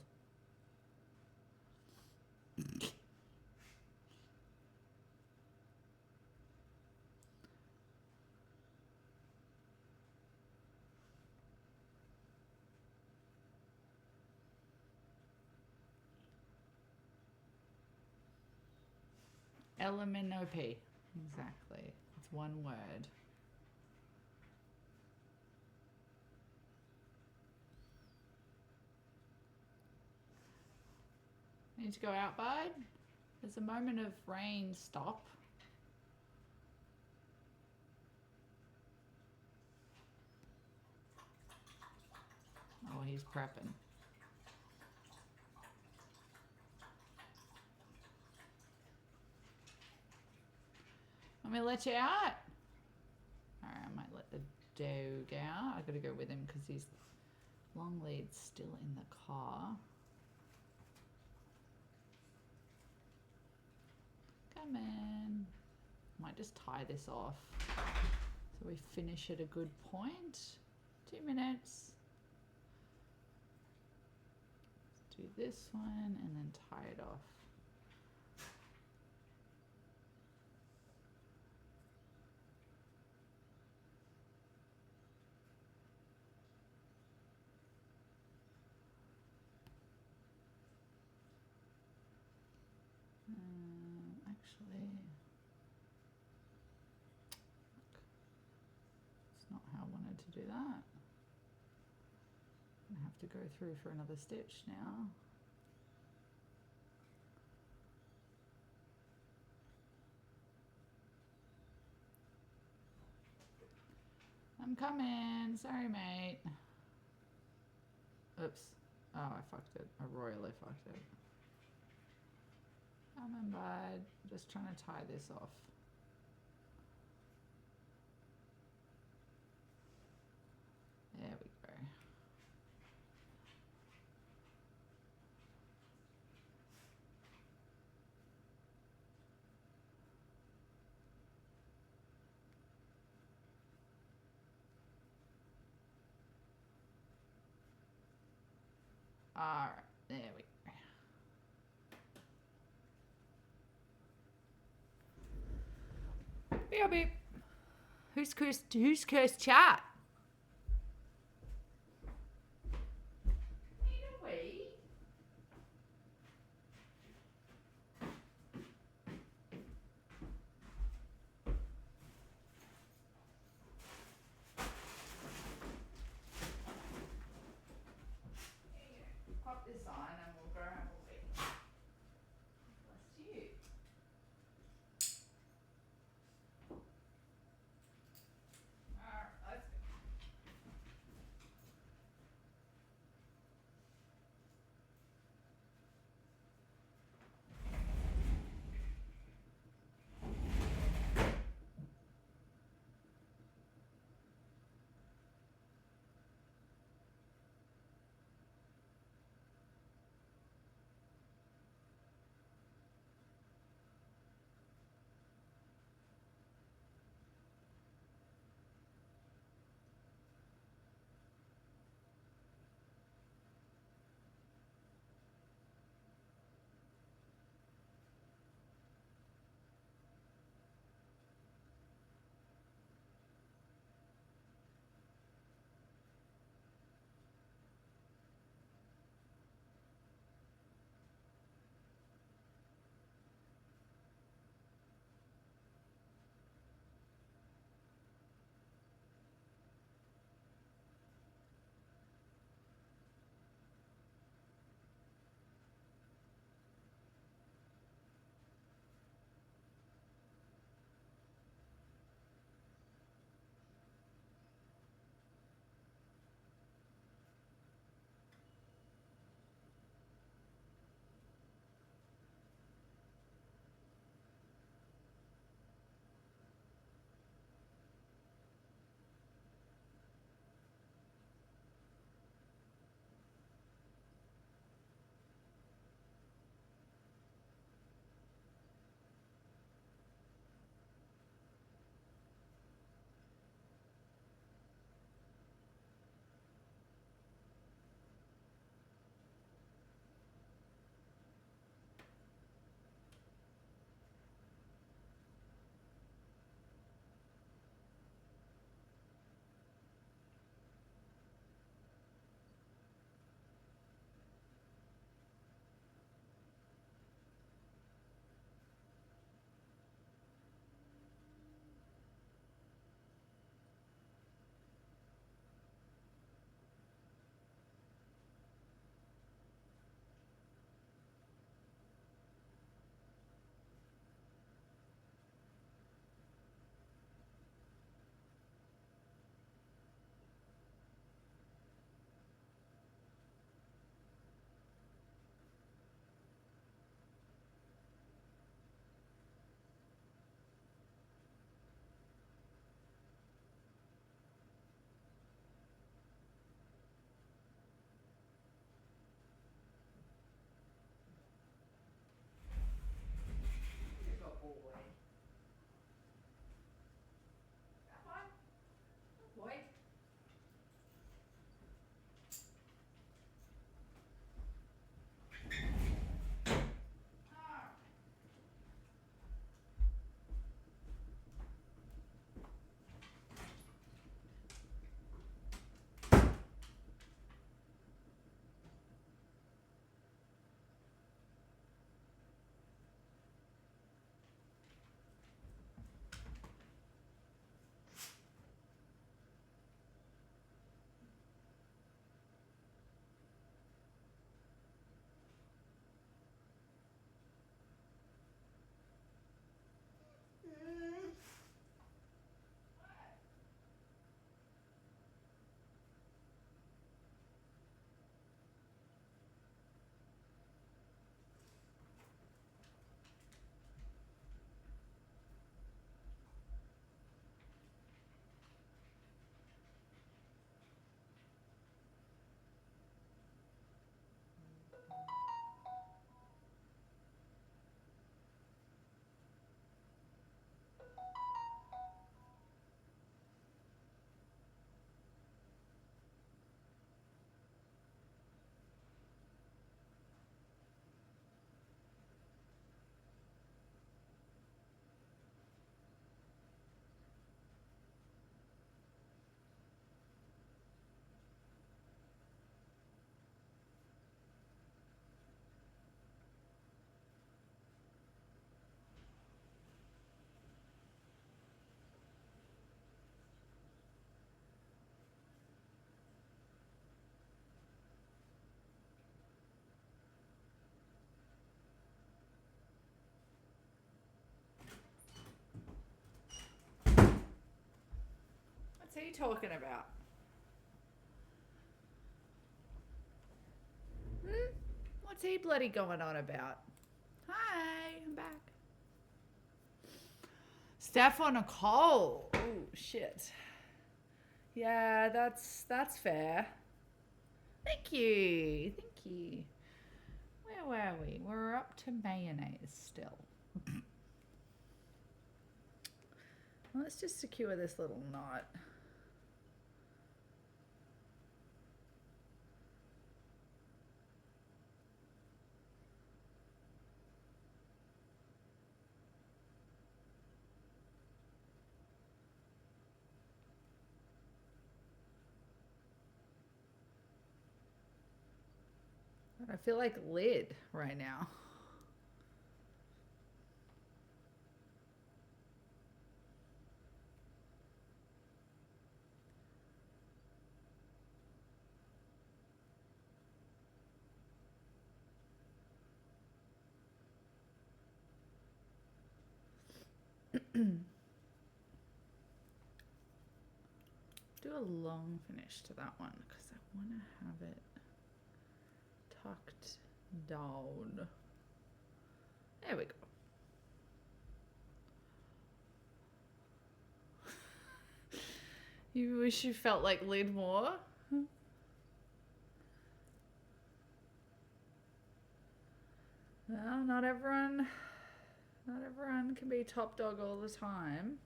LMNOP. Exactly. It's one word. Need to go out, bud? There's a moment of rain stop. Oh, he's prepping. Want me to let you out? Alright, I might let the dog out. I gotta go with him because his long lead's still in the car. Come in. Might might just tie this off so we finish at a good point. 2 minutes. Let's do this one and then tie it off. Actually, it's not how I wanted to do that. I'm gonna have to go through for another stitch now. I'm coming. Sorry, mate. Oops. Oh, I fucked it. I royally fucked it. Come on, bud. Just trying to tie this off. There we go. All right, there we go. Beep, beep. Who's cursed chat? Pop this on and we'll go and we'll wait. Bless you. Alright, let's go. he talking about? What's he bloody going on about? Hi, I'm back. Steph on a Nicole. Oh shit. Yeah, that's fair. Thank you. Thank you. Where were we? We're up to mayonnaise still. Let's just secure this little knot. I feel like lid right now. Do a long finish to that one because I want to have it tucked down. There we go. You wish you felt like lid more? Well, not everyone can be top dog all the time.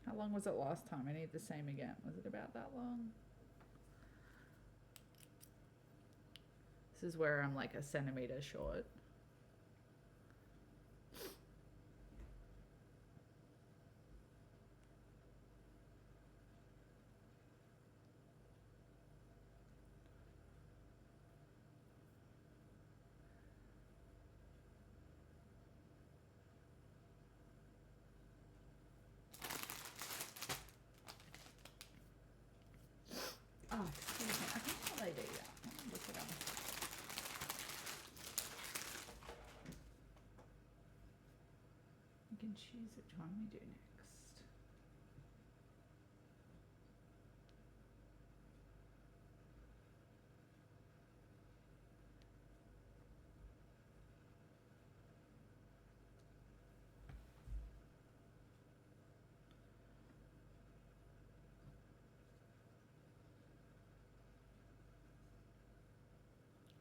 How long was it last time? I need the same again. Was it about that long? This is where I'm like a centimeter short. Oh, excuse me. I think I'll do that. Look it up. You can choose which one we do next.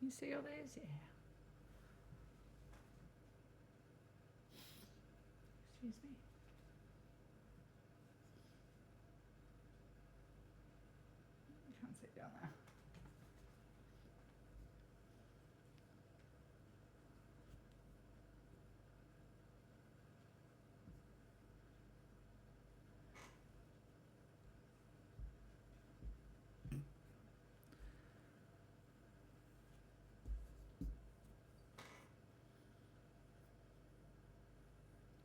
You see all these? Yeah. Excuse me. You can't sit down there.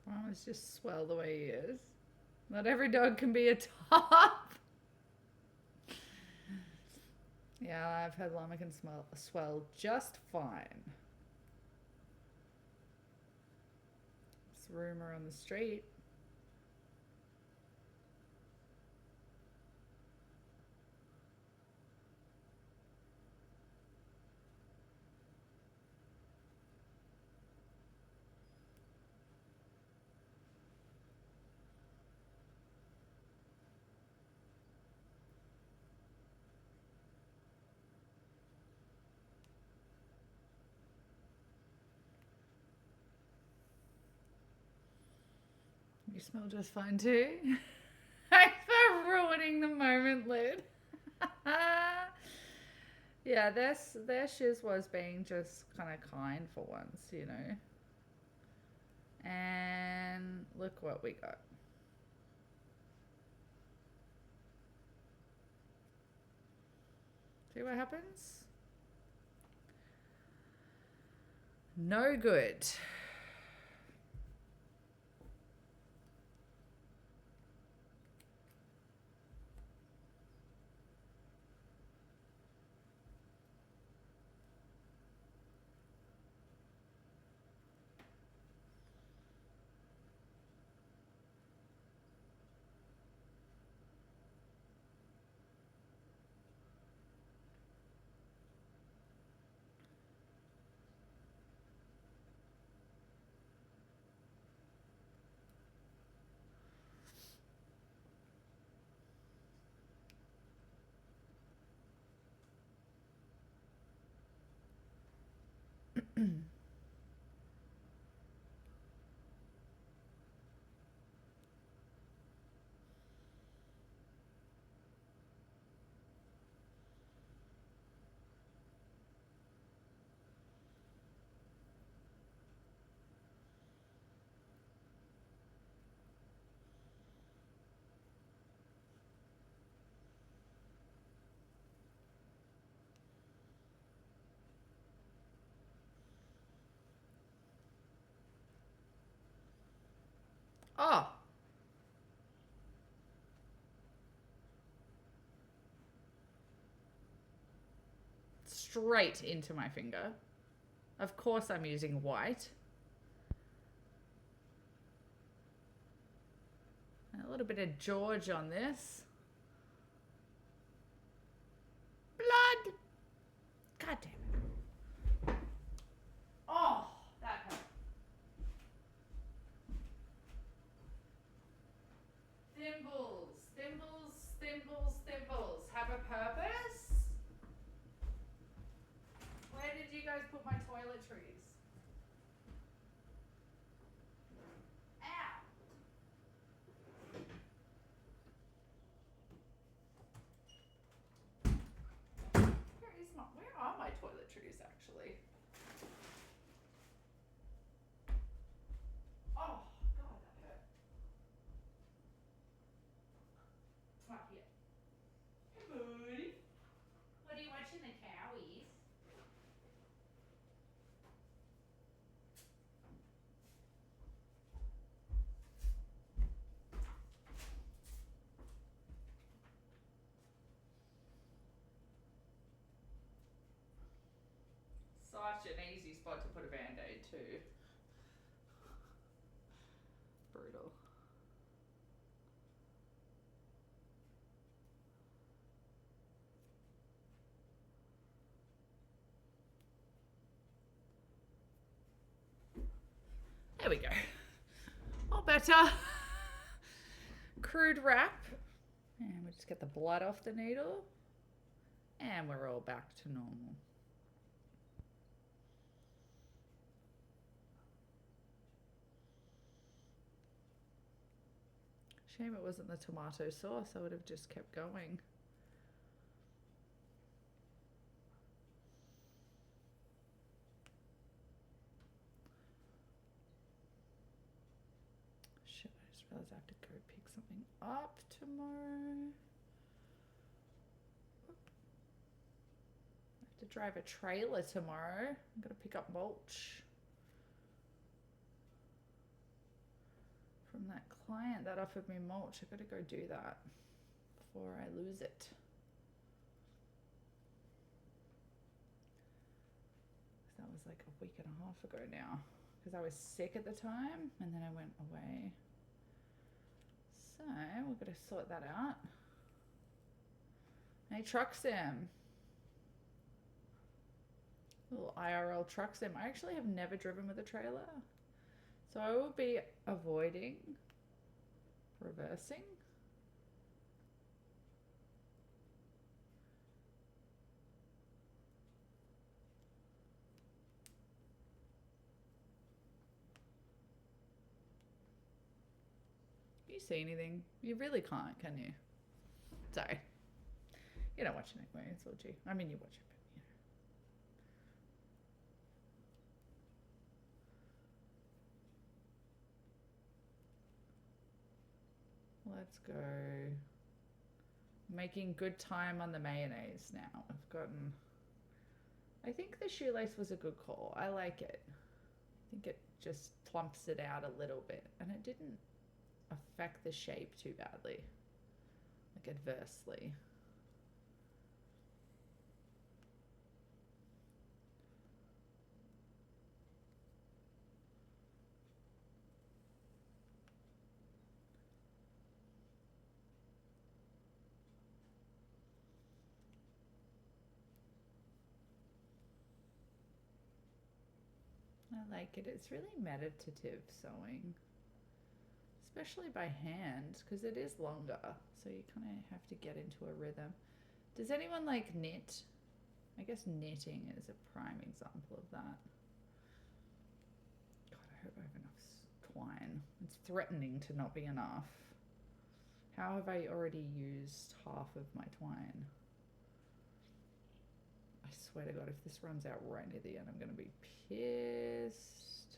Well, it's just swell the way he is. Not every dog can be a top. Yeah, I've had llamakin swell just fine. It's a rumor on the street. You smell just fine too. Thanks for ruining the moment, Lid. Yeah, their shiz was being just kind of kind for once, you know. And look what we got. See what happens? No good. Oh, straight into my finger. Of course I'm using white. A little bit of George on this. Blood! God damn it. Oh, that hurt. Thimbles, thimbles, thimbles, thimbles. Have a purpose? Where did you guys put my toiletries? Ow! Where are my toiletries actually? Oh, God, that hurt. Right here. Hey, buddy. What are you watching, the cowies? Such an easy spot to put a band-aid too. Brutal. There we go. All better. Crude wrap. And we just get the blood off the needle. And we're all back to normal. Shame it wasn't the tomato sauce. I would have just kept going. Shit, I just realized I have to go pick something up tomorrow. I have to drive a trailer tomorrow. I'm going to pick up mulch from that client that offered me mulch. I've got to go do that before I lose it. That was like a week and a half ago now, because I was sick at the time and then I went away. So we've got to sort that out. Hey, truck sim. Little IRL truck sim. I actually have never driven with a trailer, so I will be avoiding reversing. You see anything? You really can't, can you? Sorry. You don't watch it anyway, it's all G. I mean, you watch it, but you know. Let's go. Making good time on the mayonnaise now. I've gotten... I think the shoelace was a good call. I like it. I think it just plumps it out a little bit. And it didn't affect the shape too badly. Like adversely. I like it. It's really meditative sewing, especially by hand, because it is longer, so you kind of have to get into a rhythm. Does anyone like knit? I guess knitting is a prime example of that. threatening to not be enough. How have I already used half of my twine? I swear to God, if this runs out right near the end, I'm going to be pissed.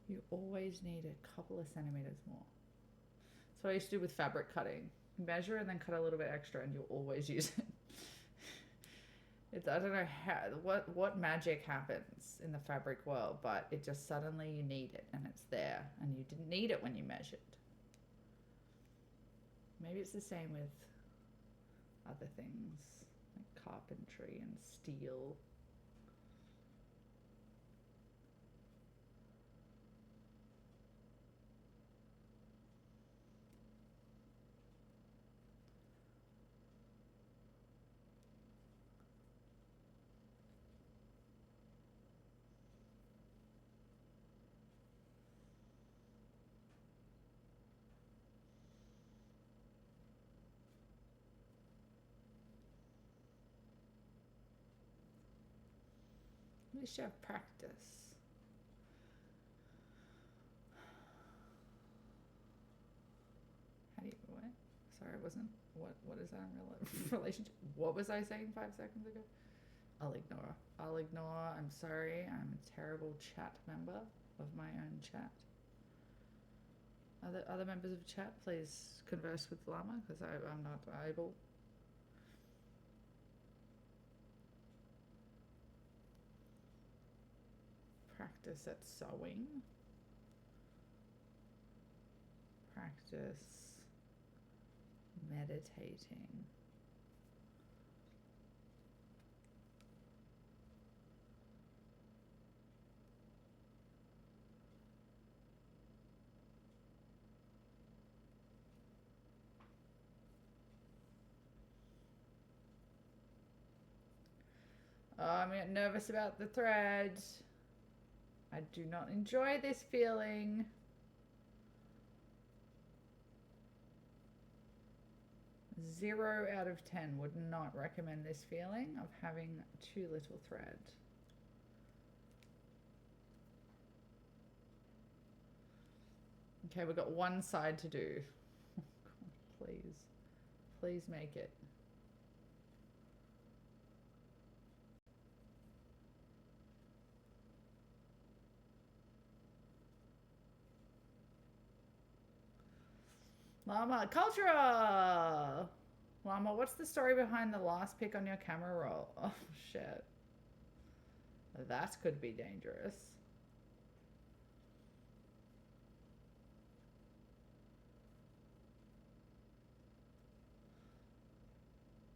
You always need a couple of centimeters more. That's what I used to do with fabric cutting. Measure and then cut a little bit extra and you'll always use it. I don't know what magic happens in the fabric world, but it just suddenly you need it and it's there and you didn't need it when you measured. Maybe it's the same with other things like carpentry and steel. At least you have practice. How do you, what? Sorry, I wasn't, what is that in relationship? What was I saying 5 seconds ago? I'll ignore. I'm sorry. I'm a terrible chat member of my own chat. Other members of chat, please converse with Llama because I'm not able. Practice at sewing. Practice meditating. Oh, I'm nervous about the thread. I do not enjoy this feeling. Zero out of 10 would not recommend this feeling of having too little thread. Okay, we've got one side to do. Please make it. Llama, culture! Llama, what's the story behind the last pic on your camera roll? Oh, shit. That could be dangerous.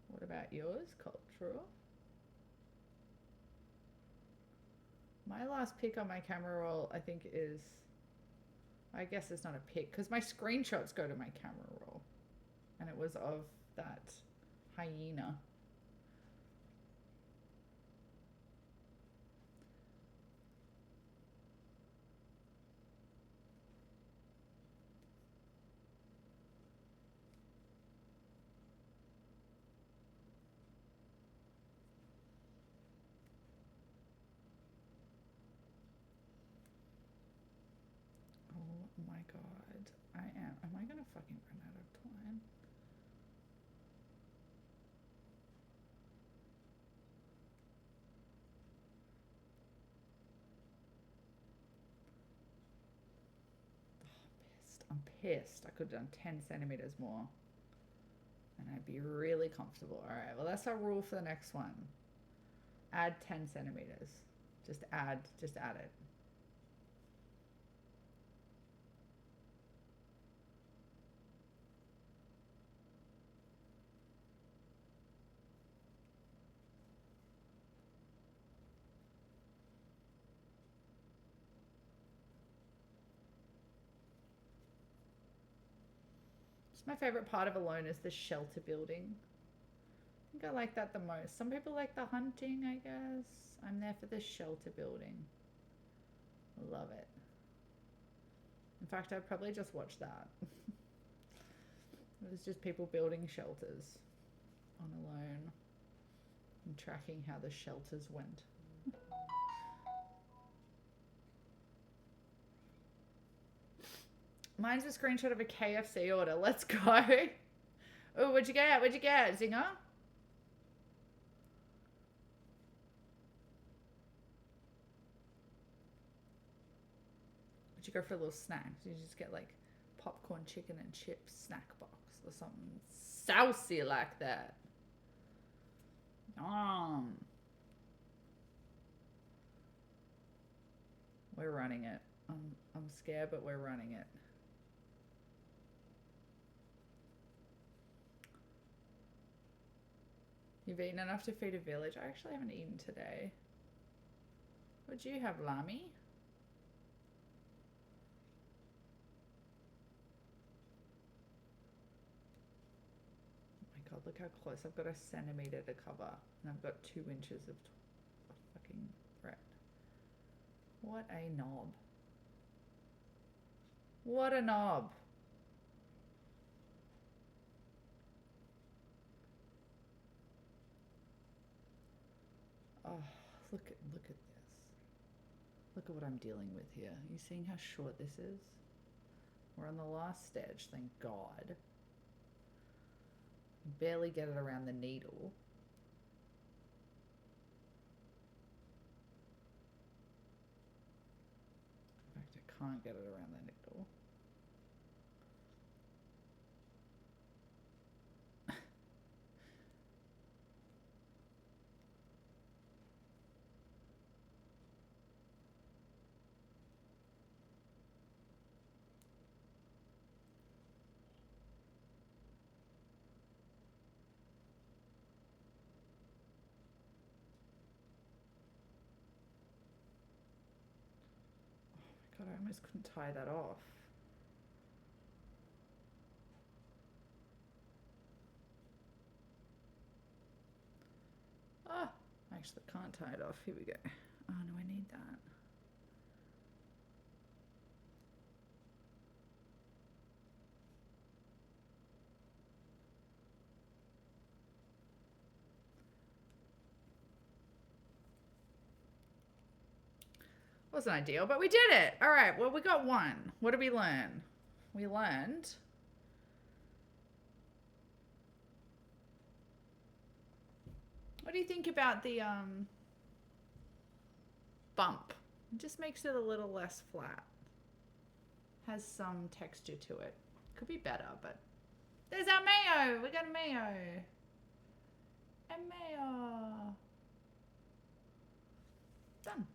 What about yours, cultural? My last pic on my camera roll, I think is... I guess it's not a pic, because my screenshots go to my camera roll. And it was of that hyena. Oh my god. Am I gonna fucking run out of twine? I'm pissed. I could have done 10 centimeters more. And I'd be really comfortable. All right, well, that's our rule for the next one. Add 10 centimeters. Just add it. My favorite part of Alone is the shelter building. I think I like that the most. Some people like the hunting, I guess. I'm there for the shelter building. Love it. In fact, I'd probably just watch that. It was just people building shelters on Alone and tracking how the shelters went. Mine's a screenshot of a KFC order. Let's go. Oh, what'd you get? What'd you get, Zinger? Would you go for a little snack? Did you just get like popcorn, chicken, and chips snack box or something saucy like that? We're running it. I'm scared, but we're running it. You've eaten enough to feed a village. I actually haven't eaten today. What'd you have, Lami? Oh my god, look how close. I've got a centimetre to cover. And I've got 2 inches of fucking thread. What a knob. What a knob. Oh, look at this. Look at what I'm dealing with here. Are you seeing how short this is? We're on the last stitch, thank God. Barely get it around the needle. In fact, I can't get it around the needle. God, I almost couldn't tie that off. Ah, I actually can't tie it off. Here we go. Oh no, I need that. Wasn't ideal, but we did it. All right, well, we got 1. What did we learn? We learned what do you think about the bump? It just makes it a little less flat. Has some texture to it. Could be better, but there's our mayo. We got a mayo. A mayo. Done.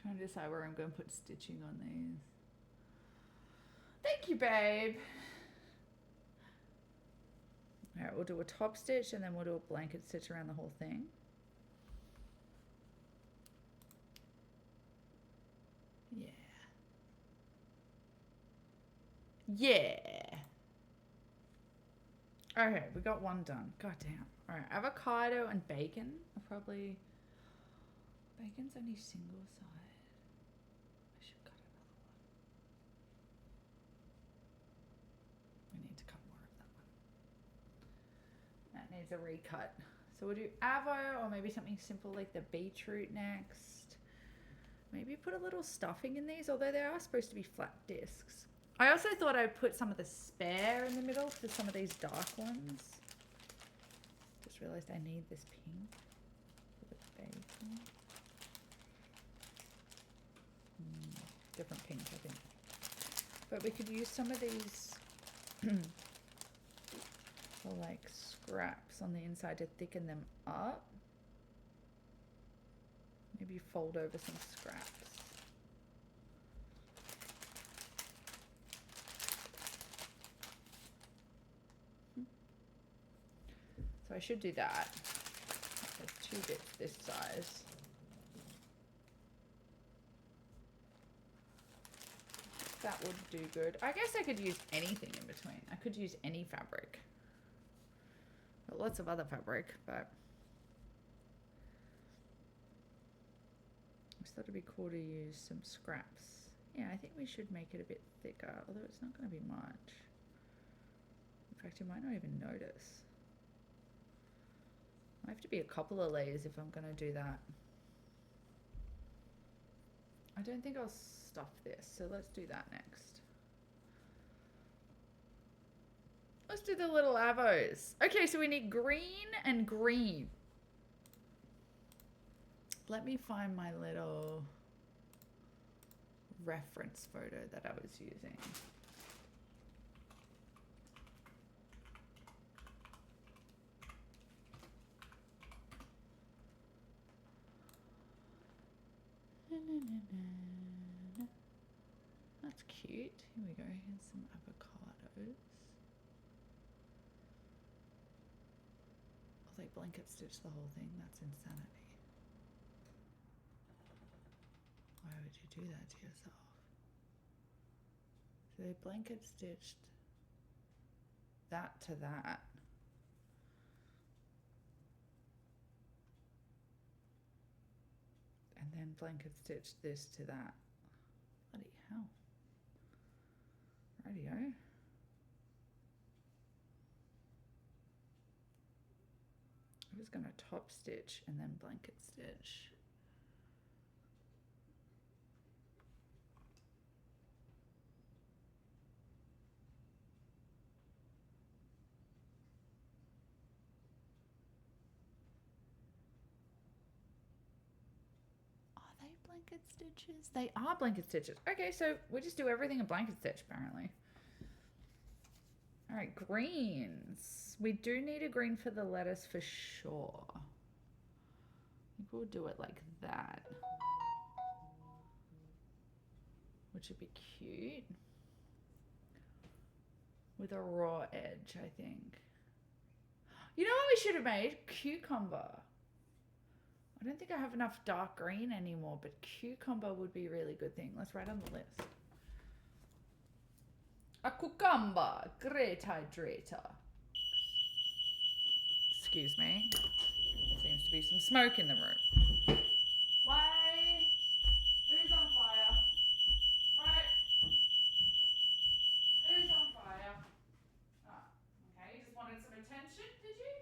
Trying to decide where I'm going to put stitching on these. Thank you, babe. All right, we'll do a top stitch and then we'll do a blanket stitch around the whole thing. Yeah. Yeah. Okay, we got 1 done. God damn. All right, avocado and bacon are probably... Bacon's only single side. I should cut another one. We need to cut more of that one. That needs a recut. So we'll do avo or maybe something simple like the beetroot next. Maybe put a little stuffing in these, although they are supposed to be flat discs. I also thought I'd put some of the spare in the middle for some of these dark ones. Just realized I need this pink for the bacon. Different pink, I think. But we could use some of these for like scraps on the inside to thicken them up. Maybe fold over some scraps. So I should do that. There's 2 bits this size. That would do good. I guess I could use anything in between. I could use any fabric. got lots of other fabric, but I just thought it'd be cool to use some scraps. Yeah, I think we should make it a bit thicker, although it's not going to be much. In fact, you might not even notice. I have to be a couple of layers if I'm going to do that. I don't think I'll stuff this, so let's do that next. Let's do the little avos. Okay, so we need green and green. Let me find my little reference photo that I was using. That's cute. Here we go. Here's some avocados. Oh, they blanket stitched the whole thing. That's insanity. Why would you do that to yourself? So they blanket stitched that to that. And then blanket stitched this to that. Bloody hell. Radio. I was going to top stitch and then blanket stitch. Blanket stitches? They are blanket stitches. Okay, so we just do everything in blanket stitch apparently. All right, greens. We do need a green for the lettuce for sure. I think we'll do it like that, which would be cute with a raw edge, I think. You know what we should have made? Cucumber. I don't think I have enough dark green anymore, but cucumber would be a really good thing. Let's write on the list. A cucumber, great hydrator. Excuse me. Seems to be some smoke in the room. Why? Who's on fire? Right. Who's on fire? Ah, okay. You just wanted some attention, did you?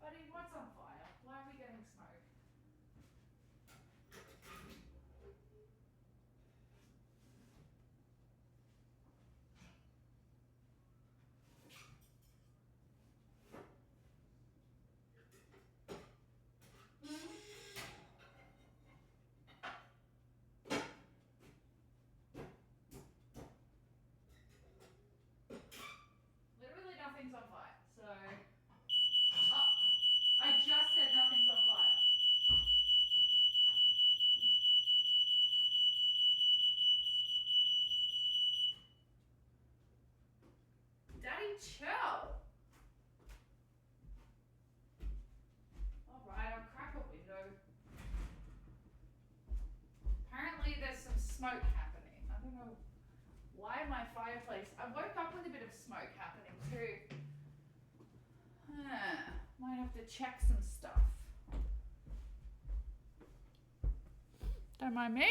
Buddy, what's on fire? Why are we getting smoke? Literally nothing's on fire, so... Oh, I just said nothing's on fire. Daddy, chill. Alright, I'll crack a window. Apparently there's some smoke happening. I don't know why my fireplace... I woke up with a bit of smoke happening too. Might have to check some stuff. Don't mind me.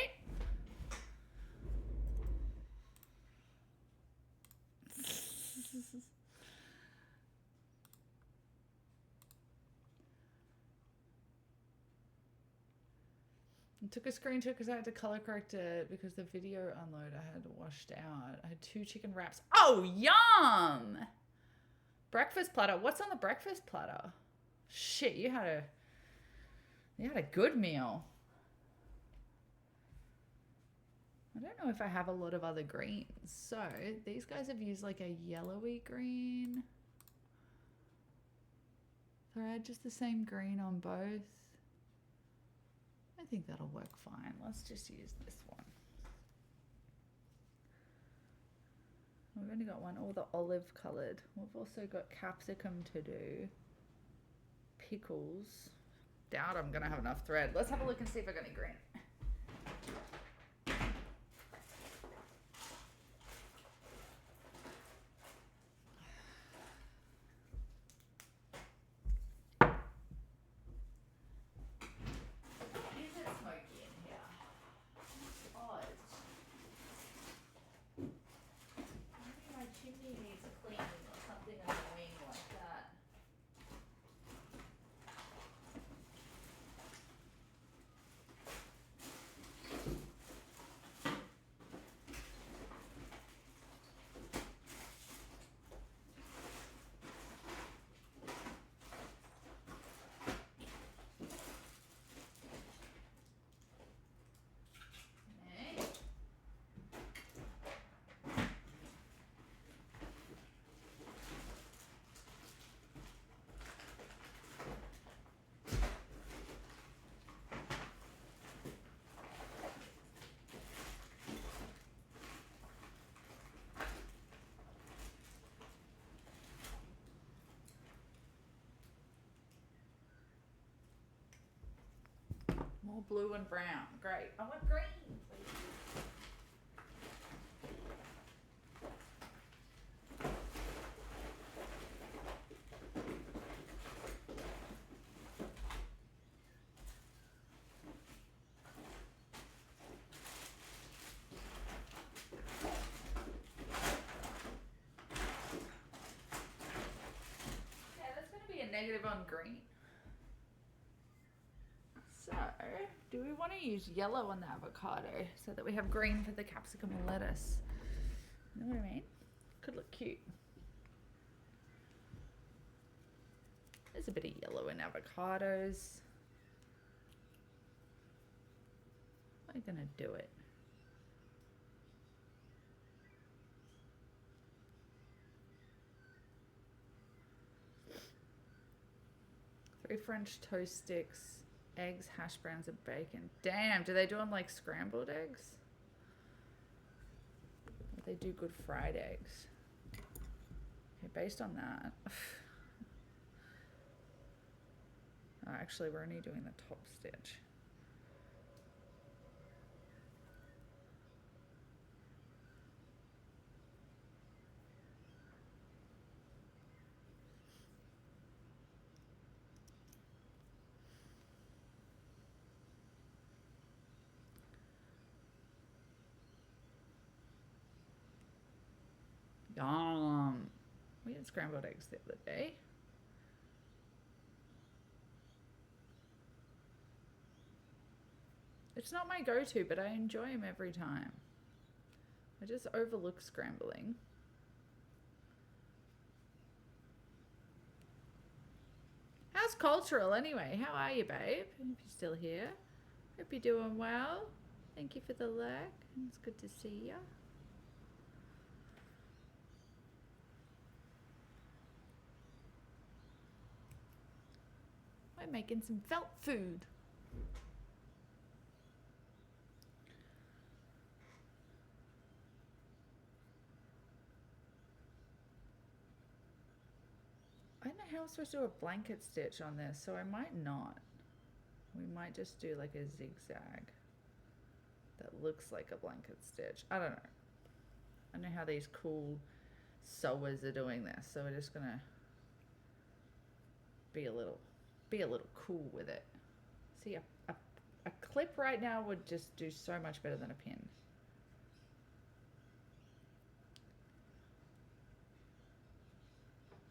I took a screenshot because I had to color correct it because the video unload I had washed out. I had 2 chicken wraps. Oh, yum! Breakfast platter. What's on the breakfast platter? Shit, you had a good meal. I don't know if I have a lot of other greens. So these guys have used like a yellowy green. So I had just the same green on both. I think that'll work fine. Let's just use this one. We've only got one. Oh, the olive colored. We've also got capsicum to do. Pickles. Doubt I'm gonna have enough thread. Let's have a look and see if I got any green. More blue and brown. Great. I want green, please. Yeah, that's going to be a negative on green. So, do we want to use yellow on the avocado so that we have green for the capsicum and lettuce? You know what I mean? Could look cute. There's a bit of yellow in avocados. I'm gonna do it. Three French toast sticks, eggs, hash browns, and bacon. Damn, do they do them like scrambled eggs? Or they do good fried eggs? Okay, based on that. Oh, actually, we're only doing the top stitch. Yum. We had scrambled eggs the other day. It's not my go-to, but I enjoy them every time. I just overlook scrambling. How's cultural anyway? How are you, babe? If you're still here. Hope you're doing well. Thank you for the like. It's good to see you. We're making some felt food. I don't know how I'm supposed to do a blanket stitch on this, so I might not. We might just do like a zigzag that looks like a blanket stitch. I don't know. I don't know how these cool sewers are doing this, so we're just gonna be a little cool with it. See, a clip right now would just do so much better than a pin.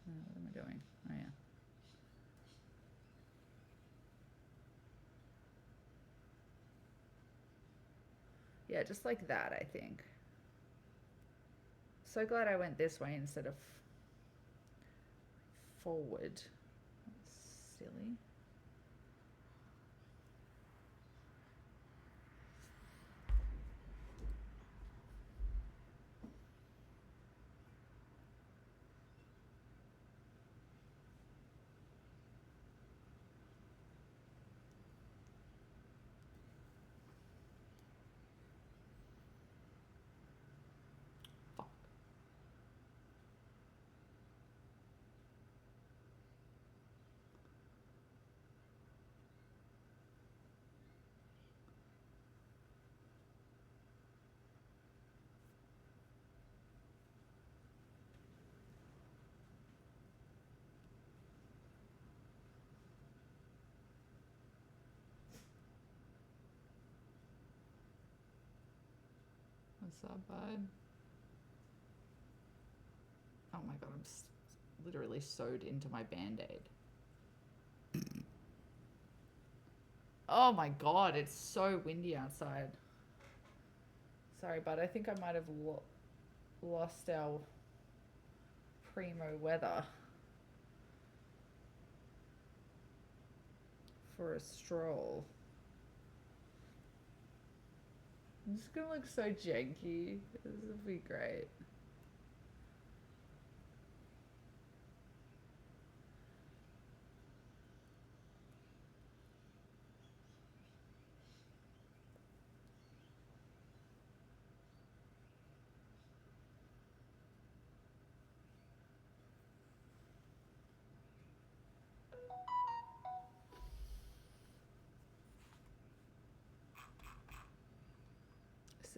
What am I doing? Oh yeah. Yeah, just like that, I think. So glad I went this way instead of forward. That's silly. What's up, bud? Oh my god, I'm literally sewed into my band-aid. Oh my god, it's so windy outside. Sorry, bud, I think I might have lost our primo weather for a stroll. This is gonna look so janky. This will be great.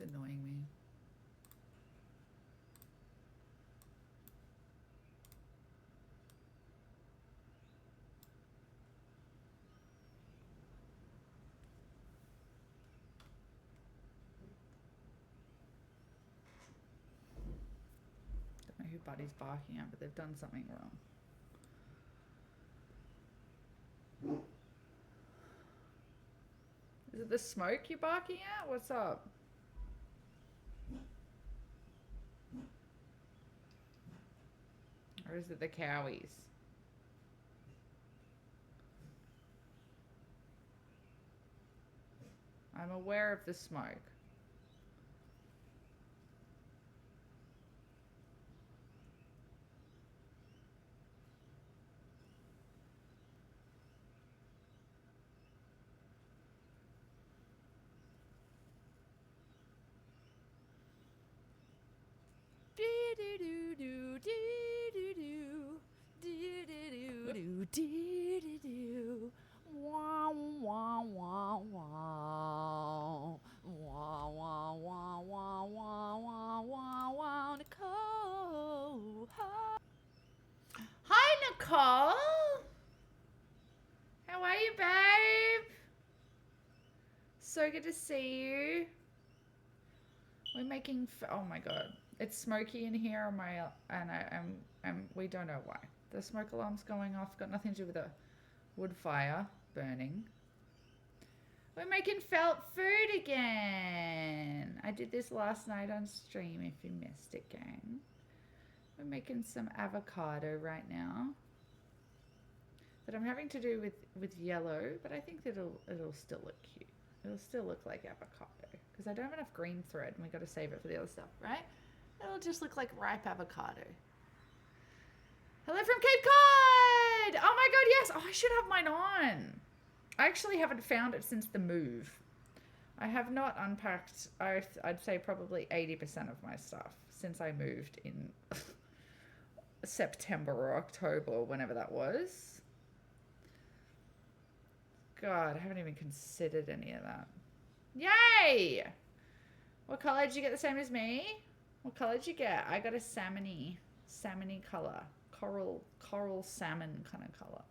annoying me. Don't know who Buddy's barking at, but they've done something wrong. Is it the smoke you're barking at? What's up? Or is it the cowies? I'm aware of the smoke. Hi, Nicole. How are you, babe? So good to see you. We're making. Oh my god, it's smoky in here on my and we don't know why. The smoke alarm's going off. Got nothing to do with the wood fire burning. We're making felt food again. I did this last night on stream. If you missed it, gang. We're making some avocado right now that I'm having to do with yellow, but I think that it'll still look cute. It'll still look like avocado because I don't have enough green thread and we got to save it for the other stuff, right? It'll just look like ripe avocado. Hello from Cape Cod! Oh my god, yes! Oh, I should have mine on. I actually haven't found it since the move. I have not unpacked, I'd say probably 80% of my stuff since I moved in September or October, whenever that was. God, I haven't even considered any of that. Yay! What color did you get the same as me? What color did you get? I got a salmony color. Coral salmon kind of color.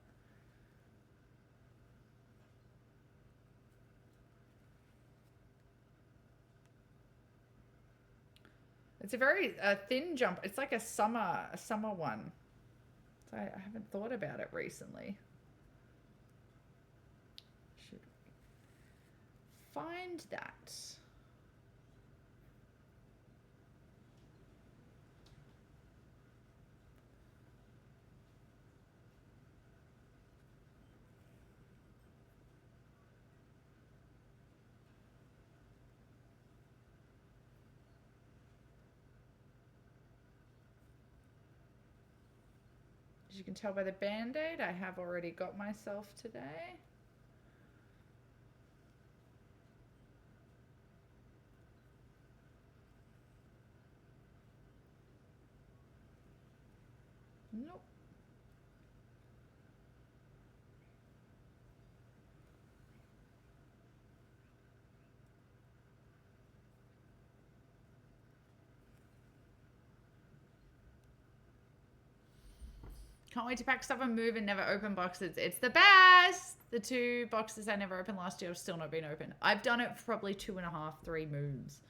It's a very thin jump. It's like a summer one. So I haven't thought about it recently. Should find that. As you can tell by the band-aid, I have already got myself today. Nope. Can't wait to pack stuff and move and never open boxes. It's the best! The 2 boxes I never opened last year have still not been opened. I've done it for probably 2.5, 3 moves.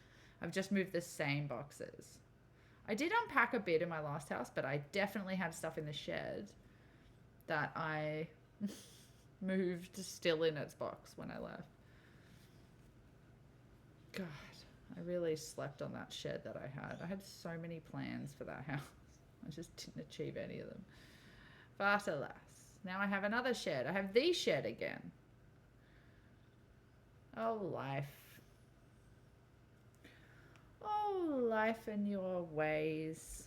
I've just moved the same boxes. I did unpack a bit in my last house, but I definitely had stuff in the shed that I moved still in its box when I left. God, I really slept on that shed that I had. I had so many plans for that house. I just didn't achieve any of them. But alas, now I have another shed. I have the shed again. Oh, life. Oh, life and your ways.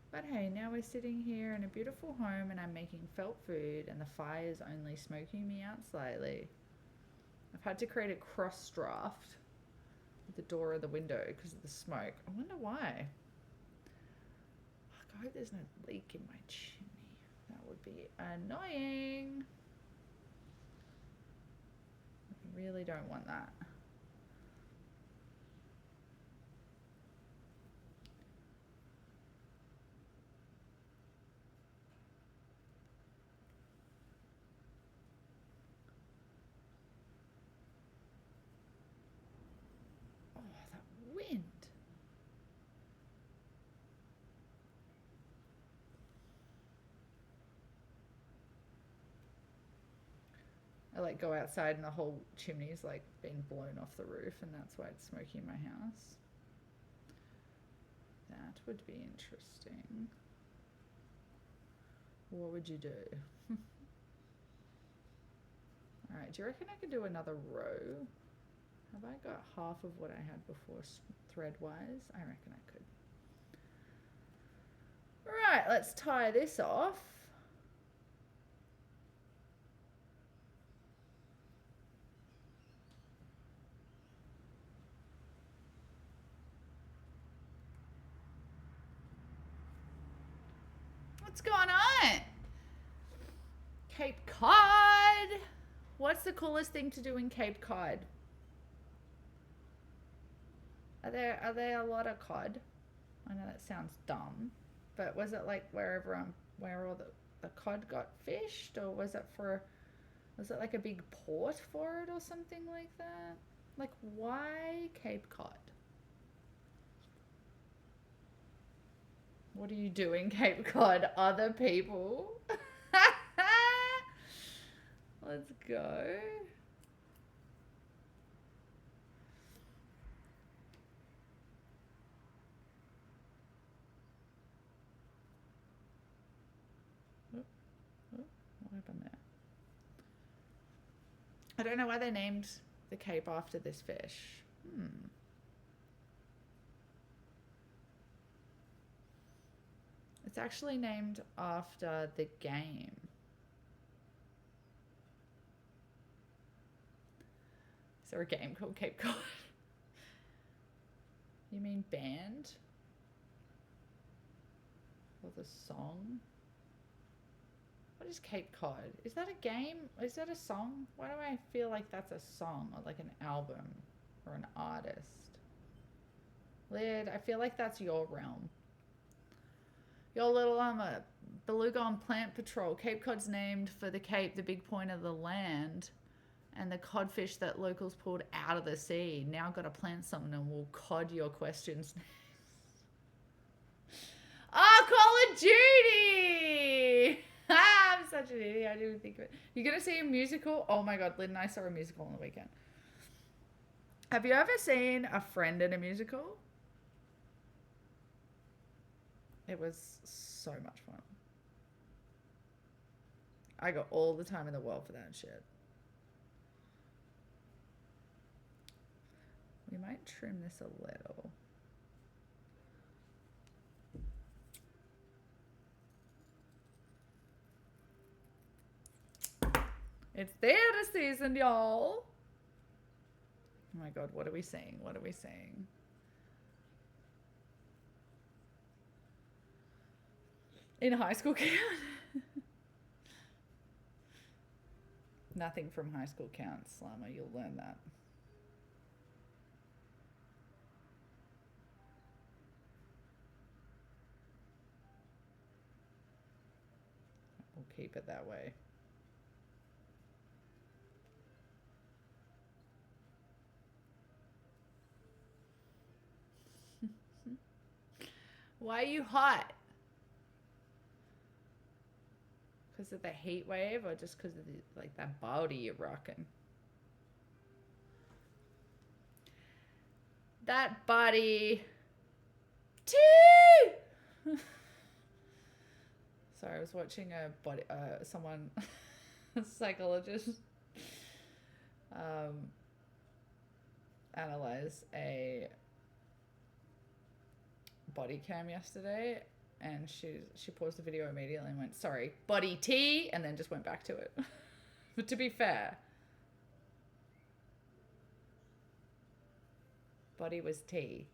But hey, now we're sitting here in a beautiful home and I'm making felt food and the fire's only smoking me out slightly. I've had to create a cross draft with the door and the window because of the smoke. I wonder why. I hope there's no leak in my chimney. That would be annoying. I really don't want that. Oh, that wind. I like go outside and the whole chimney's like been blown off the roof, and that's why it's smoky in my house. That would be interesting. What would you do? Alright, do you reckon I could do another row? Have I got half of what I had before thread-wise? I reckon I could. Right, let's tie this off. What's going on? Cape Cod. What's the coolest thing to do in Cape Cod? Are there a lot of cod? I know that sounds dumb, but was it like where all the cod got fished, or was it like a big port for it or something like that? Like, why Cape Cod? What are you doing, Cape Cod? Other people? Let's go. What happened there? I don't know why they named the cape after this fish. It's actually named after the game. Is there a game called Cape Cod? You mean band? Or the song? What is Cape Cod? Is that a game? Is that a song? Why do I feel like that's a song or like an album or an artist? Lid, I feel like that's your realm. Your little beluga on Plant Patrol. Cape Cod's named for the cape, the big point of the land, and the codfish that locals pulled out of the sea. Now got to plant something and we'll cod your questions next. Oh, Call of Duty! I'm such an idiot. I didn't even think of it. You're going to see a musical? Oh my God, Lynn and I saw a musical on the weekend. Have you ever seen a friend in a musical? It was so much fun. I got all the time in the world for that shit. We might trim this a little. It's theater season, y'all. Oh my God, what are we saying? What are we saying? In high school count? Nothing from high school counts, Slama. You'll learn that. We'll keep it that way. Why are you hot? Because of the heat wave, or just because of the, like, that body you're rocking? That body. Tea! Sorry, I was watching a body, someone, a psychologist, analyze a body cam yesterday, and she paused the video immediately and went, sorry, body tea, and then just went back to it. But to be fair, body was tea.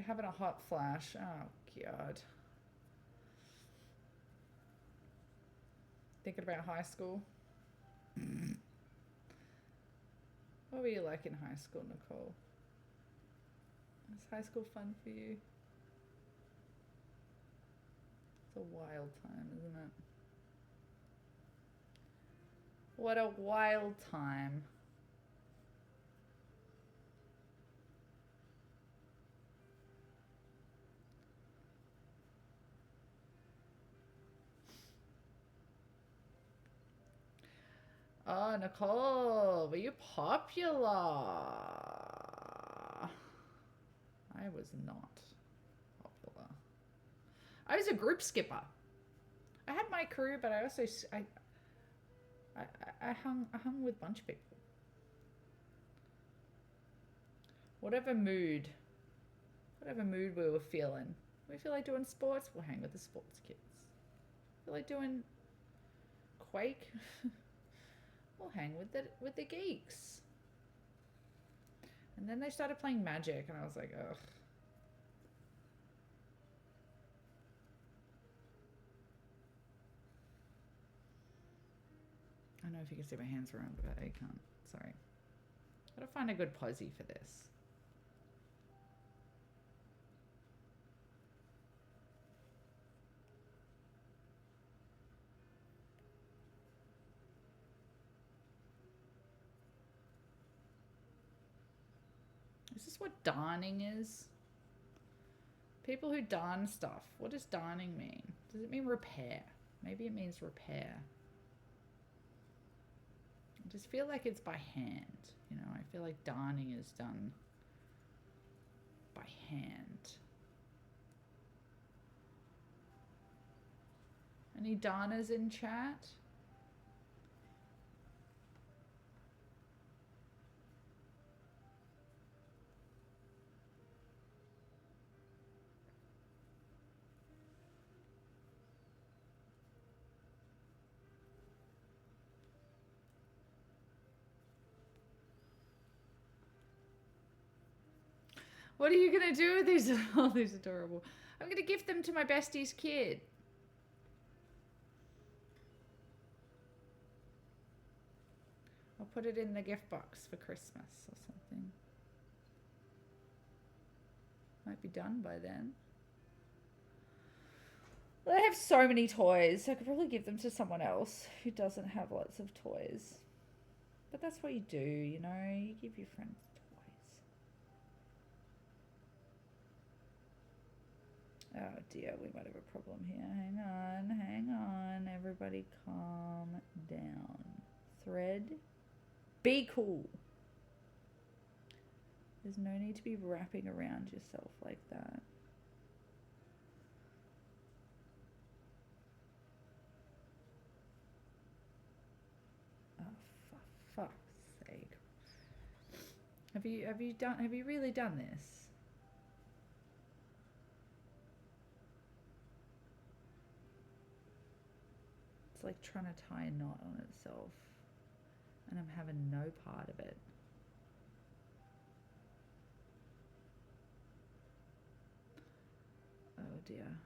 having a hot flash. Oh, God. Thinking about high school. What were you like in high school, Nicole? Was high school fun for you? It's a wild time, isn't it? What a wild time. Oh, Nicole, were you popular? I was not popular. I was a group skipper. I had my crew, but I also I hung with a bunch of people. Whatever mood we were feeling. We feel like doing sports, we'll hang with the sports kids. Feel like doing Quake, we'll hang with the geeks. And then they started playing Magic, and I was like, ugh. I don't know if you can see my hands around, but I can't. Sorry. Gotta find a good posy for this. Is this what darning is? People who darn stuff. What does darning mean? Does it mean repair? Maybe it means repair. I just feel like it's by hand. You know, I feel like darning is done by hand. Any darners in chat? What are you going to do with these? Oh, these are adorable. I'm going to gift them to my bestie's kid. I'll put it in the gift box for Christmas or something. Might be done by then. Well, I have so many toys. I could probably give them to someone else who doesn't have lots of toys. But that's what you do, you know? You give your friends toys. Oh dear, we might have a problem here. Hang on. Everybody calm down. Thread. Be cool. There's no need to be wrapping around yourself like that. Oh, for fuck's sake. Have you really done this? It's like trying to tie a knot on itself, and I'm having no part of it. Oh dear.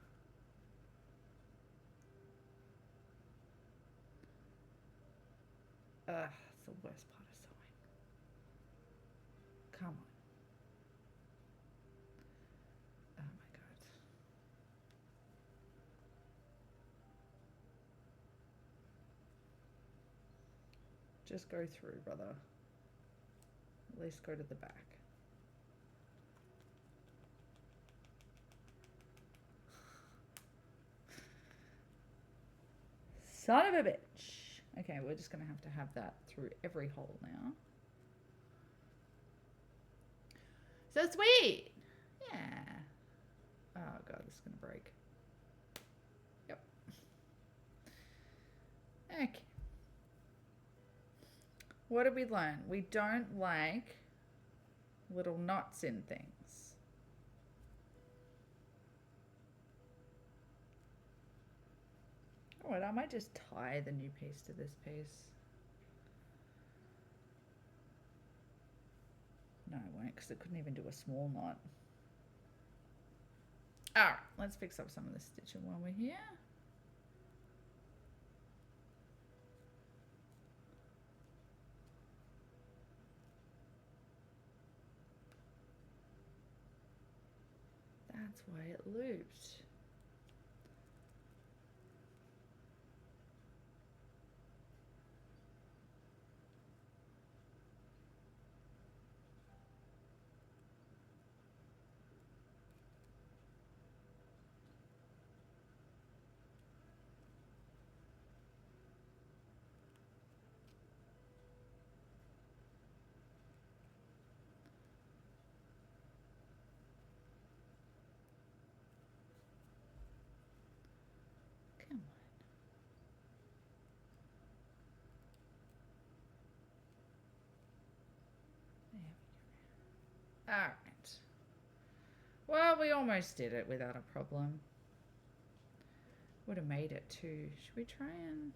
Ugh, it's the worst part of sewing. Come on. Oh my god. Just go through, brother. At least go to the back. Son of a bitch. Okay, we're just going to have that through every hole now. So sweet. Yeah. Oh god, this is going to break. Yep. Okay. What did we learn? We don't like little knots in things. Alright, I might just tie the new piece to this piece. No, I won't, because it couldn't even do a small knot. All right, let's fix up some of the stitching while we're here. That's why it looped. Come on. There we go. All right. Well, we almost did it without a problem. Would have made it too. Should we try and...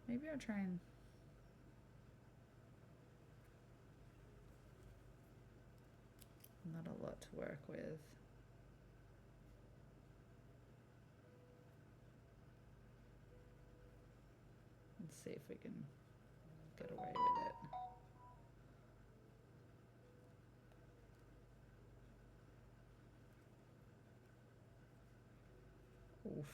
Maybe I'll try and... Not a lot to work with. Let's see if we can get away with it. Oof.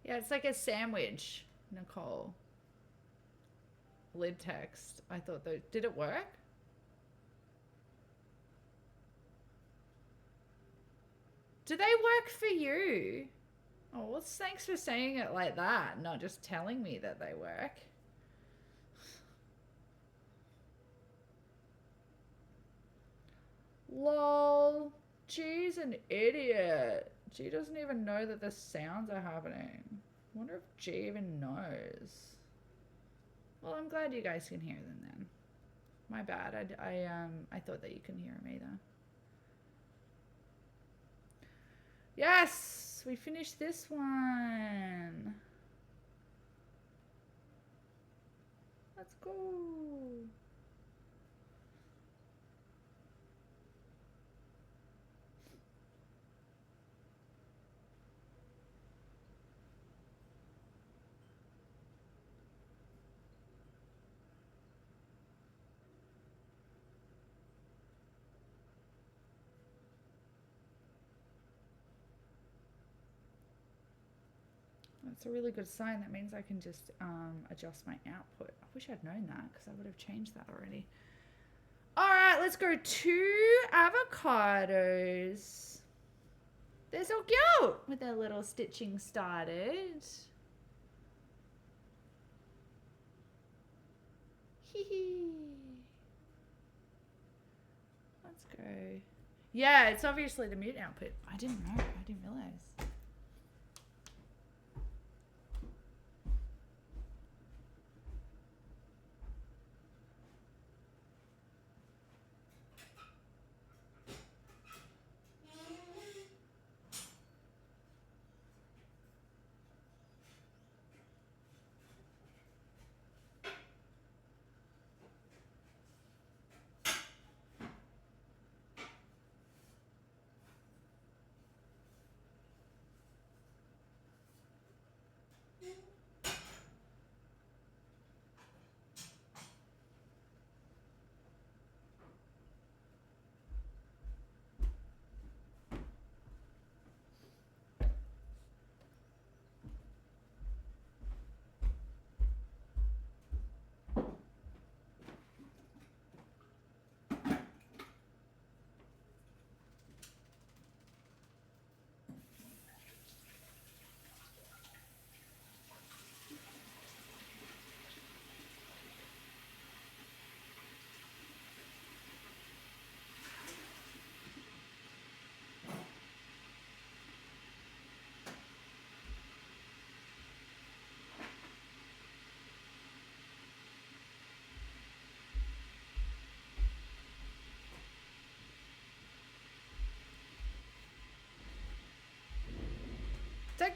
Yeah, it's like a sandwich, Nicole. Lid text. I thought that... Did it work? Do they work for you? Oh, well, thanks for saying it like that, not just telling me that they work. Lol. G's an idiot. G doesn't even know that the sounds are happening. I wonder if G even knows. Well, I'm glad you guys can hear them then. My bad. I thought that you couldn't hear them either. Yes, we finished this one. Let's go. That's a really good sign. That means I can just adjust my output. I wish I'd known that because I would have changed that already. All right, let's go 2 avocados. They're so cute with their little stitching started. Hee. Let's go. Yeah, it's obviously the mute output. I didn't know. I didn't realize.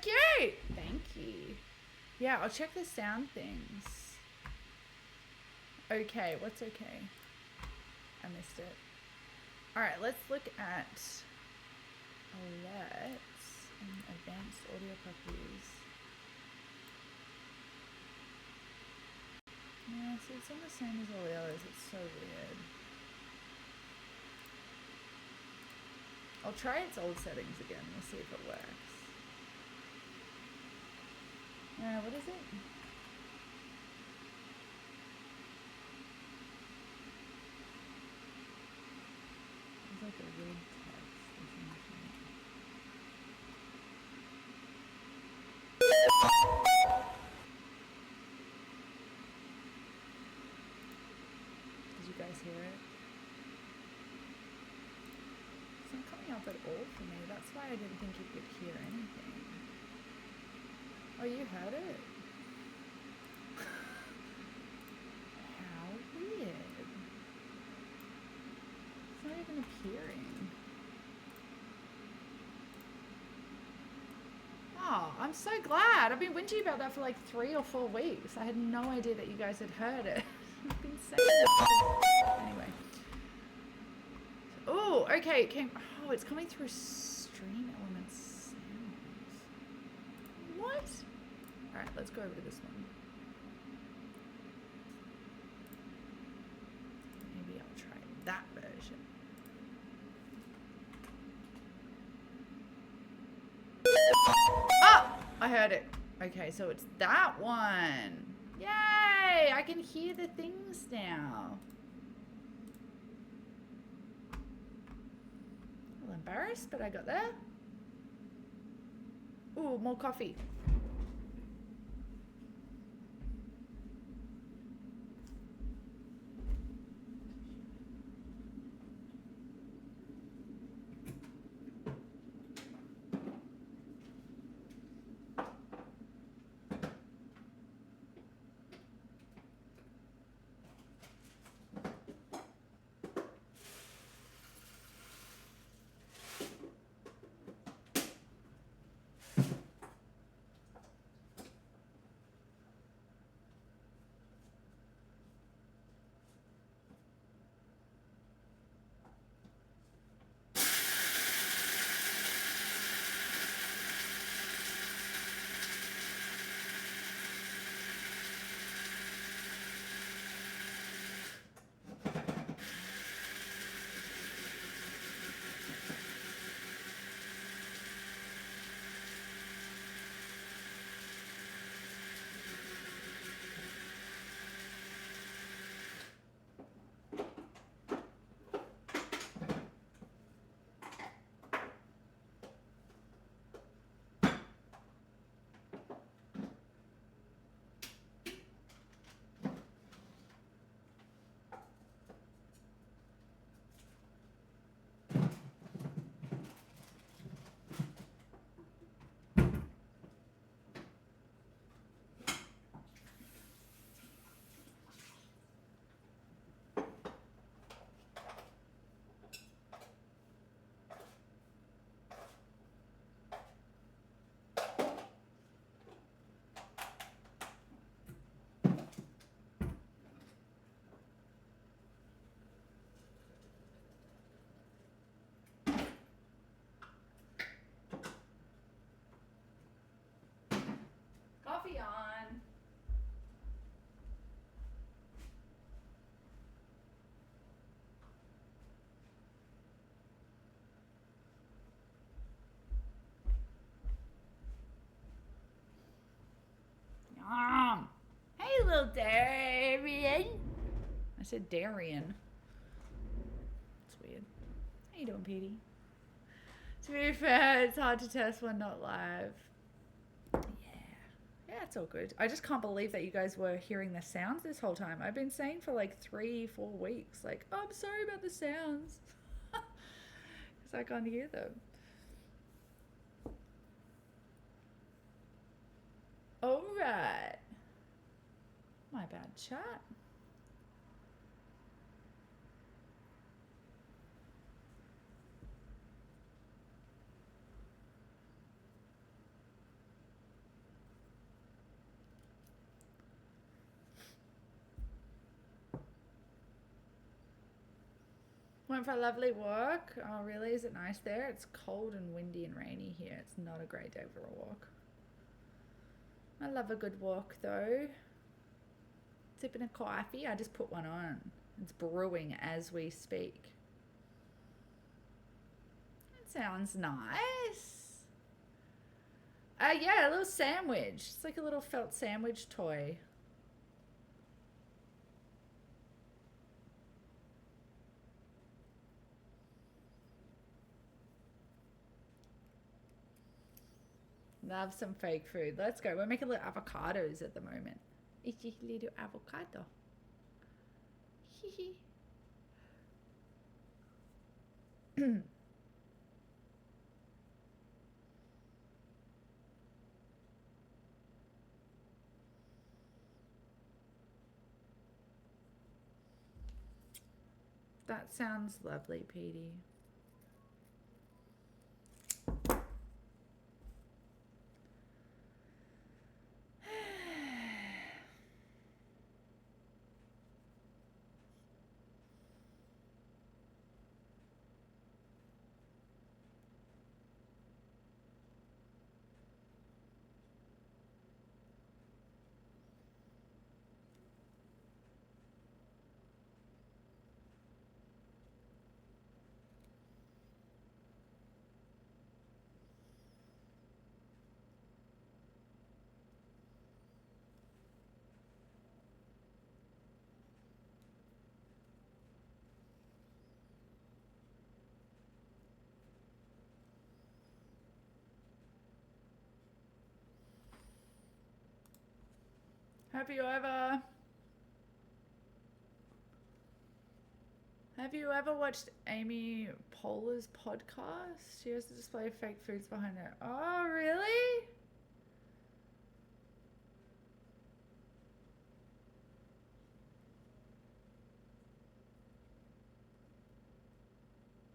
cute. Thank you. Yeah, I'll check the sound things. Okay, what's okay? I missed it. All right, let's look at alerts and advanced audio properties. Yeah, see, it's not the same as all the others. It's so weird. I'll try its old settings again. We'll see if it works. What is it? It's like a weird text or something. Did you guys hear it? It's not coming up at all for me. That's why I didn't think you could hear anything. Oh, you heard it? How weird. It's not even appearing. Oh, I'm so glad. I've been whinging about that for like 3 or 4 weeks. I had no idea that you guys had heard it. I've been saying it. Anyway. Oh, okay. It came. Oh, it's coming through Stream Elements sounds. What? All right, let's go over to this one. Maybe I'll try that version. Oh, I heard it. Okay, so it's that one. Yay! I can hear the things now. A little embarrassed, but I got there. Ooh, more coffee. Coffee on. Yum. Hey, little Darian. I said Darian. It's weird. How you doing, Petey? To be fair, it's hard to test when not live. Yeah, it's all good. I just can't believe that you guys were hearing the sounds this whole time. I've been saying for like 3-4 weeks, like, oh, I'm sorry about the sounds. Because I can't hear them. All right. My bad, chat. Went for a lovely walk. Oh, really? Is it nice there? It's cold and windy and rainy here. It's not a great day for a walk. I love a good walk, though. Sipping a coffee. I just put one on. It's brewing as we speak. That sounds nice. Yeah, a little sandwich. It's like a little felt sandwich toy. Love some fake food. Let's go. We're making little avocados at the moment. Itchy little avocado. That sounds lovely, Petey. Have you ever watched Amy Poehler's podcast? She has to display fake foods behind her. Oh, really?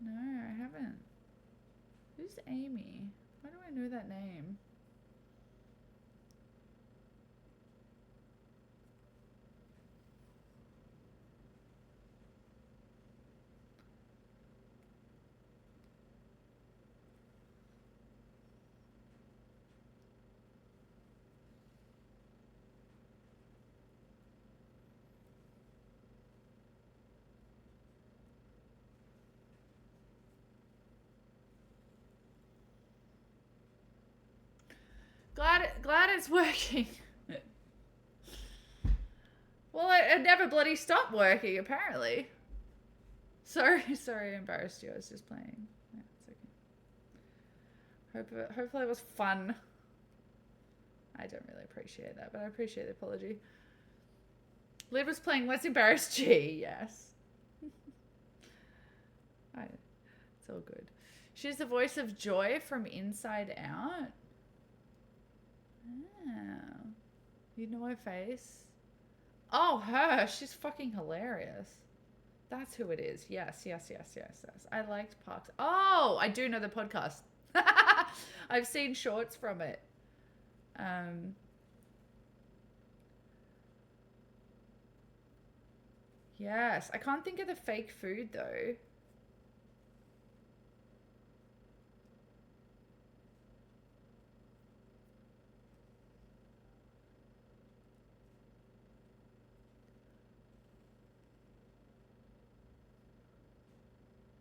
No, I haven't. Who's Amy? Why do I know that name? Glad it's working. Well, it never bloody stopped working, apparently. Sorry, I embarrassed you. I was just playing. Yeah, it's okay. Hopefully it was fun. I don't really appreciate that, but I appreciate the apology. Liv was playing Let's Embarrass G, yes. It's all good. She's the voice of Joy from Inside Out. Oh. You know her face? Oh, her. She's fucking hilarious. That's who it is. Yes. I liked Parks. Oh, I do know the podcast. I've seen shorts from it. Yes. I can't think of the fake food, though.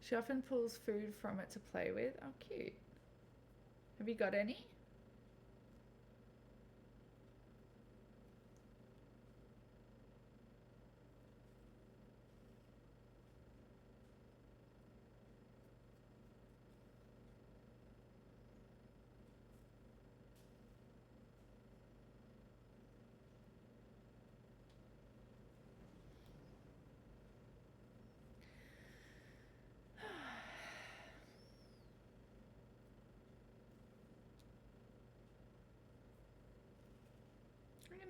She often pulls food from it to play with. Oh, cute. Have you got any?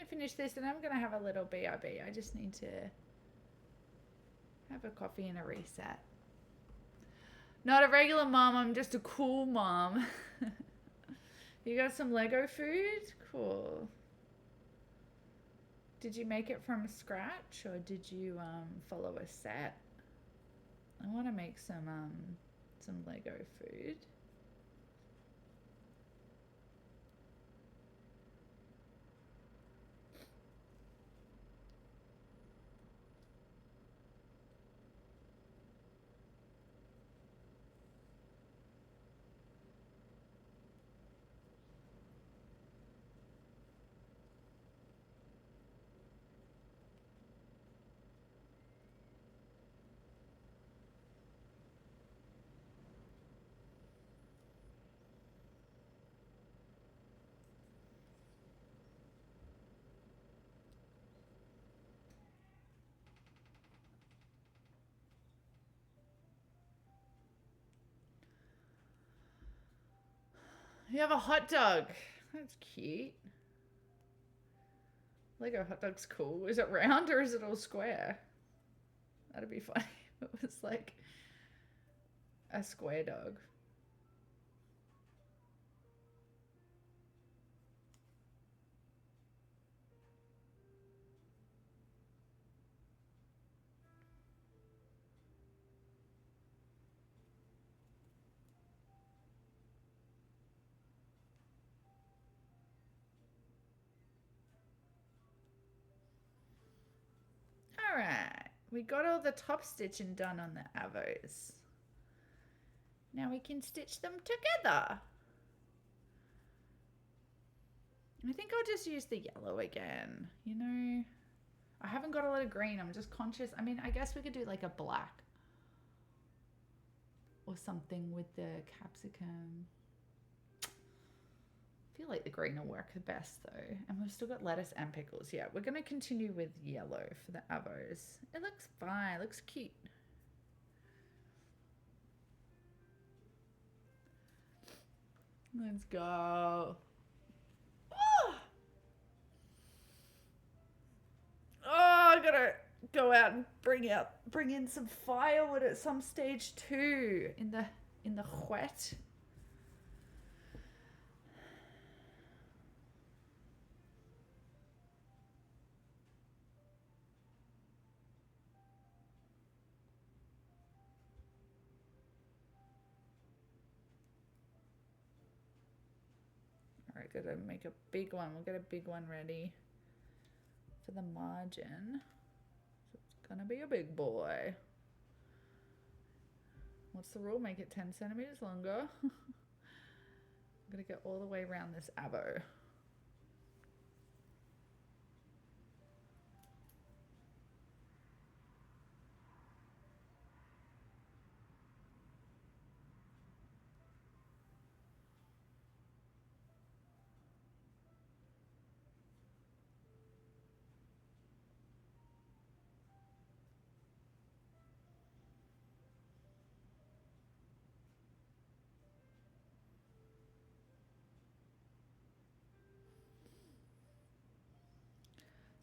Finish this and I'm gonna have a little BRB. I just need to have a coffee and a reset. Not a regular mom, I'm just a cool mom. You got some Lego food? Cool. Did you make it from scratch or did you follow a set? I want to make some Lego food. You have a hot dog. That's cute. Lego hot dog's cool. Is it round or is it all square? That'd be funny. It was like a square dog. All right, we got all the top stitching done on the avos. Now we can stitch them together. I think I'll just use the yellow again. You know, I haven't got a lot of green. I'm just conscious. I mean, I guess we could do like a black or something with the capsicum. I feel like the green will work the best though. And we've still got lettuce and pickles. Yeah, we're going to continue with yellow for the avos. It looks fine. It looks cute. Let's go. Oh, I gotta go out and bring in some firewood at some stage too in the wet. Alright, gotta make a big one. We'll get a big one ready for the margin. So it's gonna be a big boy. What's the rule? Make it 10 centimeters longer. I'm gonna go all the way around this avo.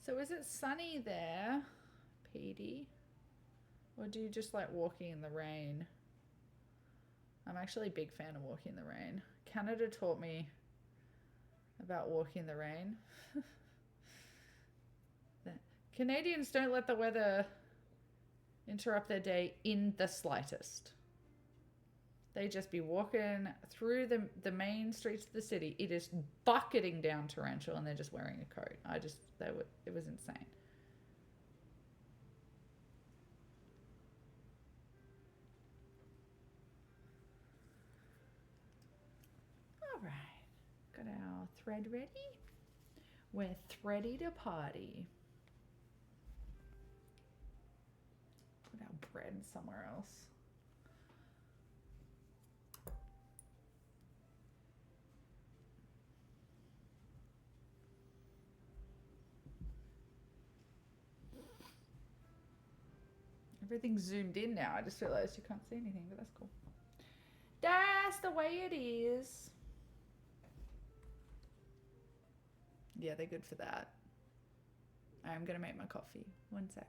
So is it sunny there, Petey? Or do you just like walking in the rain? I'm actually a big fan of walking in the rain. Canada taught me about walking in the rain. Canadians don't let the weather interrupt their day in the slightest. They just be walking through the main streets of the city. It is bucketing down torrential and they're just wearing a coat. It was insane. All right, got our thread ready. We're thready to party. Put our bread somewhere else. Everything's zoomed in now. I just realized you can't see anything, but that's cool. That's the way it is. Yeah, they're good for that. I'm gonna make my coffee. One sec.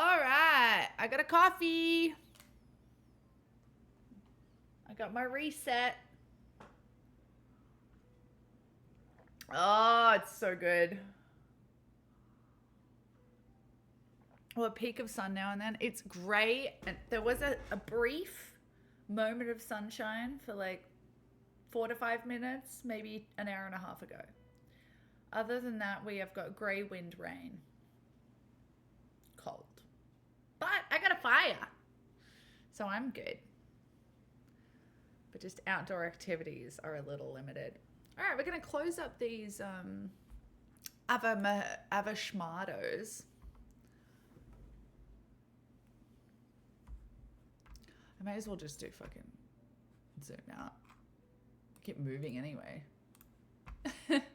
All right, I got a coffee. I got my reset. Oh, it's so good. Well, a peak of sun now and then. It's great. And there was a brief moment of sunshine for like 4 to 5 minutes, maybe an hour and a half ago. Other than that, we have got grey, wind, rain. Cold. But I got a fire. So I'm good. But just outdoor activities are a little limited. All right, we're going to close up these avashmados. I may as well just do fucking zoom out. Keep moving anyway. Thanks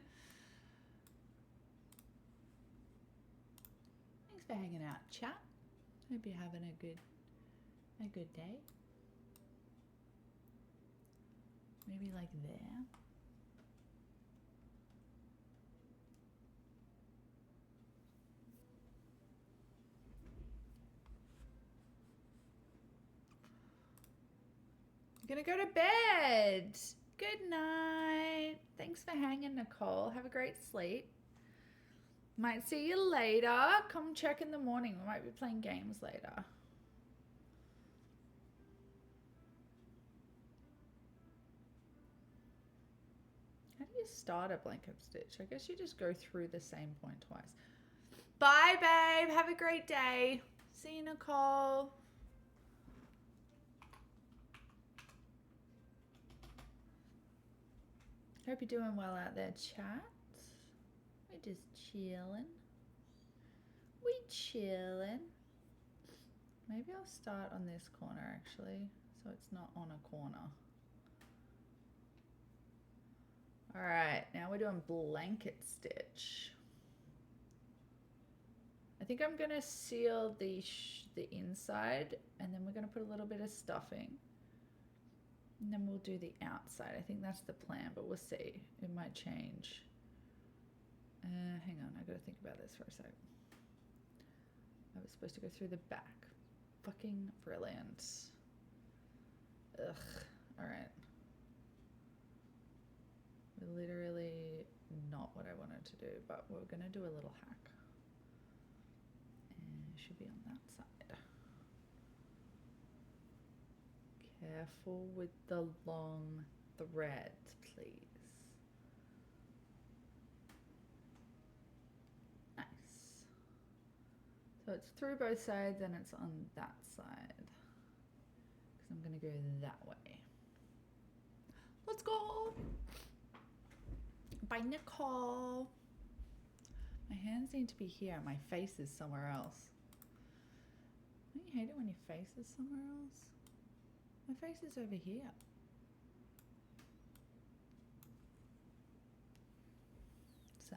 for hanging out, chat. Hope you're having a good day. Maybe like there. I'm gonna go to bed. Good night. Thanks for hanging, Nicole. Have a great sleep. Might see you later. Come check in the morning. We might be playing games later. How do you start a blanket stitch? I guess you just go through the same point twice. Bye, babe. Have a great day. See you, Nicole. Hope you're doing well out there, chat. We're just chilling. We chilling. Maybe I'll start on this corner actually, so it's not on a corner. All right, now we're doing blanket stitch. I think I'm gonna seal the inside, and then we're gonna put a little bit of stuffing. And then we'll do the outside. I think that's the plan, but we'll see. It might change. Hang on, I gotta think about this for a sec. I was supposed to go through the back. Fucking brilliant. Ugh. Alright. Literally not what I wanted to do, but we're gonna do a little hack. And it should be on that side. Careful with the long thread, please. Nice. So it's through both sides and it's on that side. Because I'm going to go that way. Let's go. Bye, Nicole. My hands need to be here. My face is somewhere else. Don't you hate it when your face is somewhere else? My face is over here. So.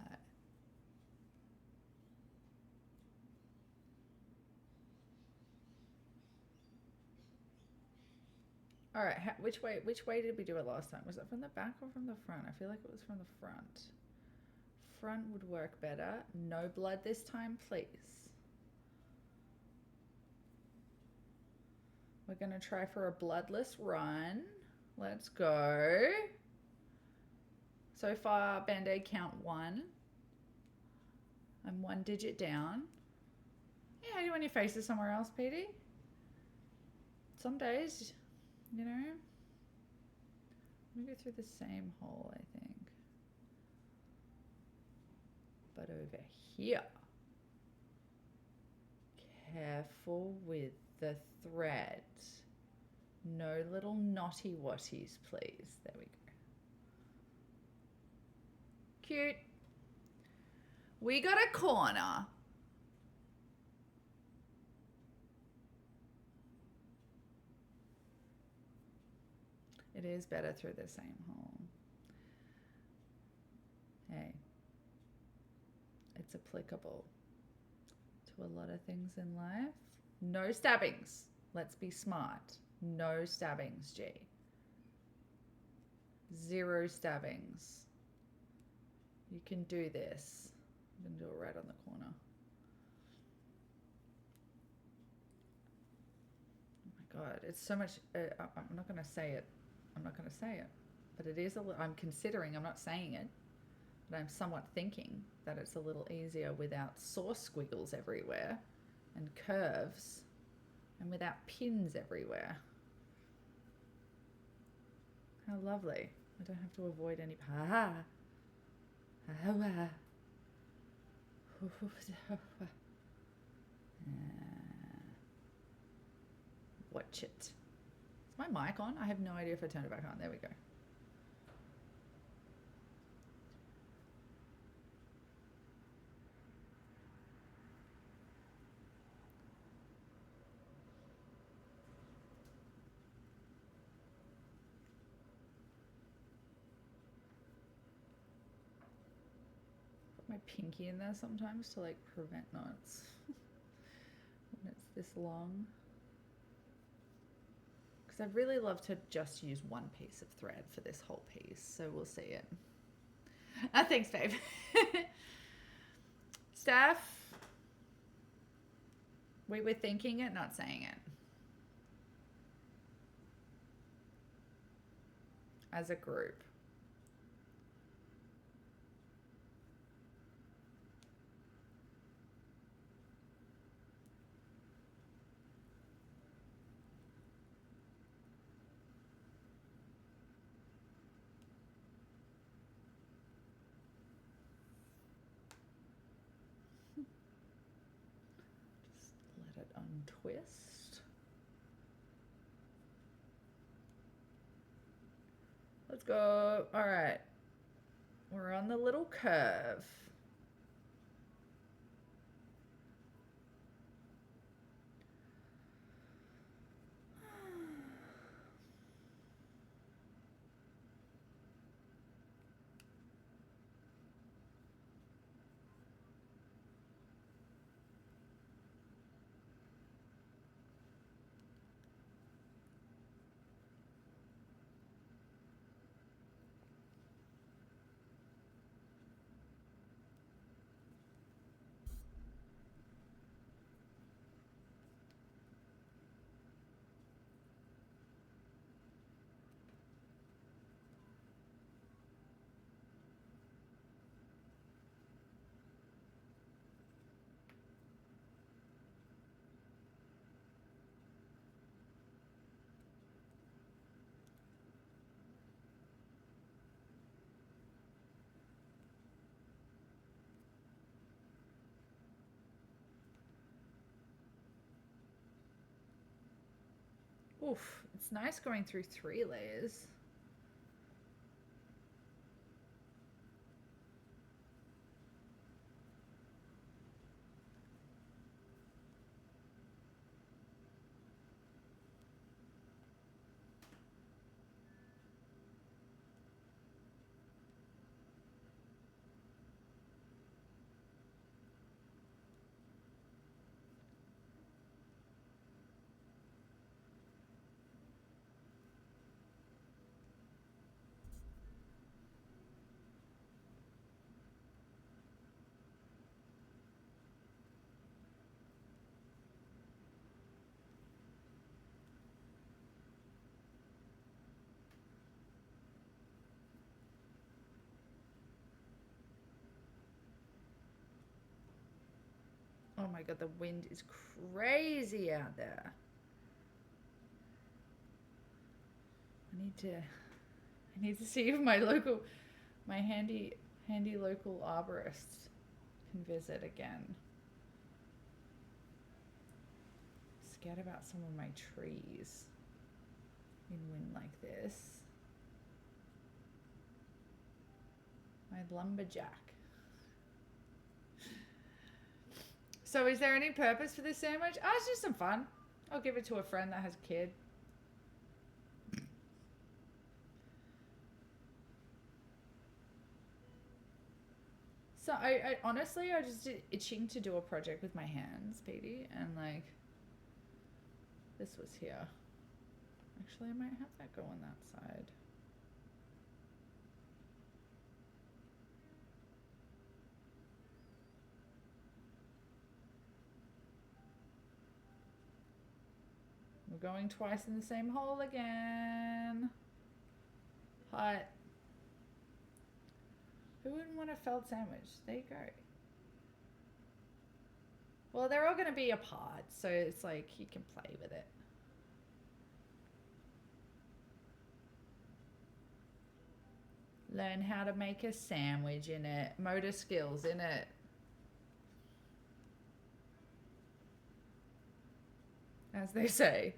All right, which way did we do it last time? Was it from the back or from the front? I feel like it was from the front. Front would work better. No blood this time, please. We're going to try for a bloodless run. Let's go. So far, Band-Aid count 1. I'm 1 digit down. Yeah, how do you want your faces somewhere else, Petey? Some days, you know. Let me go through the same hole, I think. But over here. Careful with the thread. No little knotty watties, please. There we go. Cute. We got a corner. It is better through the same hole. Hey, it's applicable to a lot of things in life. No stabbings. Let's be smart. No stabbings, G. 0 stabbings. You can do this. I'm going to do it right on the corner. God, it's so much. I'm not going to say it. I'm not going to say it. But it is I'm considering, I'm not saying it, but I'm somewhat thinking that it's a little easier without saw squiggles everywhere and curves and without pins everywhere. How lovely. I don't have to avoid any watch it. Is my mic on? I have no idea if I turned it back on. There we go. Put my pinky in there sometimes to like prevent knots when it's this long. Because I'd really love to just use one piece of thread for this whole piece, so we'll see it. Thanks, babe. Steph, we were thinking it, not saying it. As a group. Let it untwist. Let's go. All right. We're on the little curve. Oof, it's nice going through 3 layers. Oh my God, the wind is crazy out there. I need to see if my handy local arborist can visit again. Scared about some of my trees in wind like this. My lumberjack. So is there any purpose for this sandwich? Oh, it's just some fun. I'll give it to a friend that has a kid. So I honestly, I just did itching to do a project with my hands, Petey, and like, this was here. Actually, I might have that go on that side. We're going twice in the same hole again. Hot. Who wouldn't want a felt sandwich? There you go. Well, they're all going to be apart, so it's like you can play with it. Learn how to make a sandwich in it. Motor skills in it. As they say.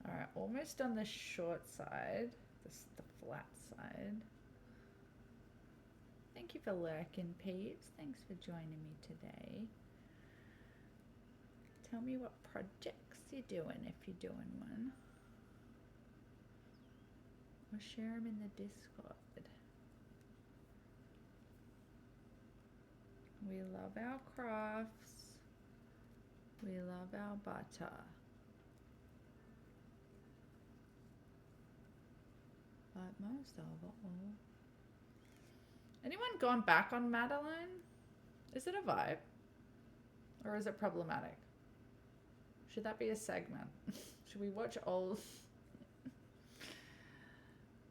Alright, almost on the short side. This is the flat side. Thank you for lurking, peeps. Thanks for joining me today. Tell me what projects you're doing if you're doing one. Or share them in the Discord. We love our crafts. We love our butter. But most of all. Anyone gone back on Madeline? Is it a vibe? Or is it problematic? Should that be a segment? Should we watch old...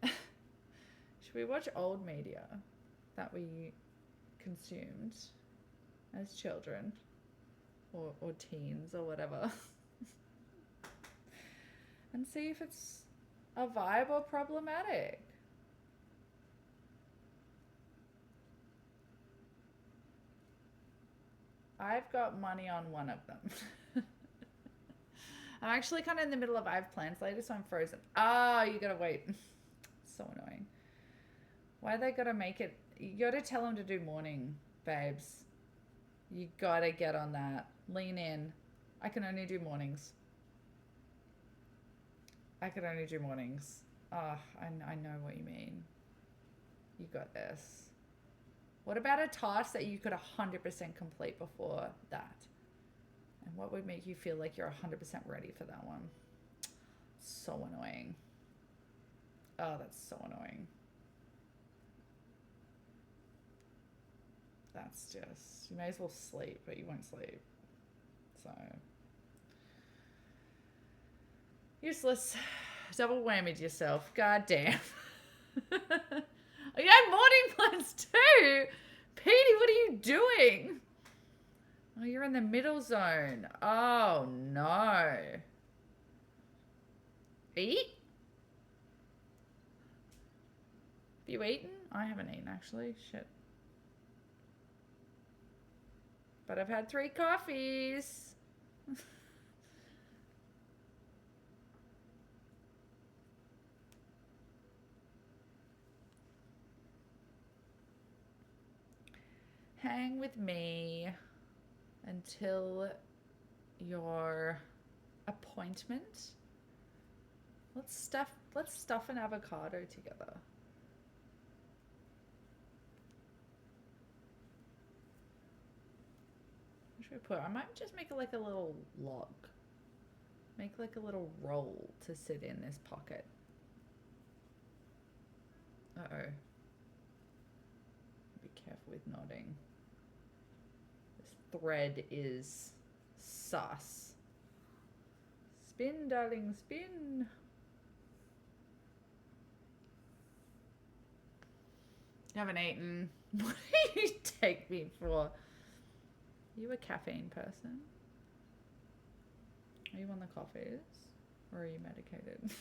Should we watch old media that we consumed as children? Or teens or whatever? And see if it's a vibe or problematic. I've got money on one of them. I'm actually kind of in the middle of I have plans later, so I'm frozen. Oh, you gotta wait. So annoying. Why they gotta make it? You gotta tell them to do morning, babes. You gotta get on that. Lean in. I can only do mornings. I could only do mornings. Oh, I know what you mean. You got this. What about a task that you could 100% complete before that? And what would make you feel like you're 100% ready for that one? So annoying. Oh, that's so annoying. That's just, you may as well sleep, but you won't sleep. So. Useless. Double whammied yourself. God damn. You had morning plans too. Petey, what are you doing? Oh, you're in the middle zone. Oh, no. Eat? Have you eaten? I haven't eaten, actually. Shit. But I've had 3 coffees. Hang with me until your appointment. Let's stuff an avocado together. What should we put? I might just make it like a little log. Make like a little roll to sit in this pocket. Uh-oh. Be careful with nodding. This thread is sus. Spin, darling, spin. You haven't eaten. What do you take me for? Are you a caffeine person? Are you on the coffees? Or are you medicated?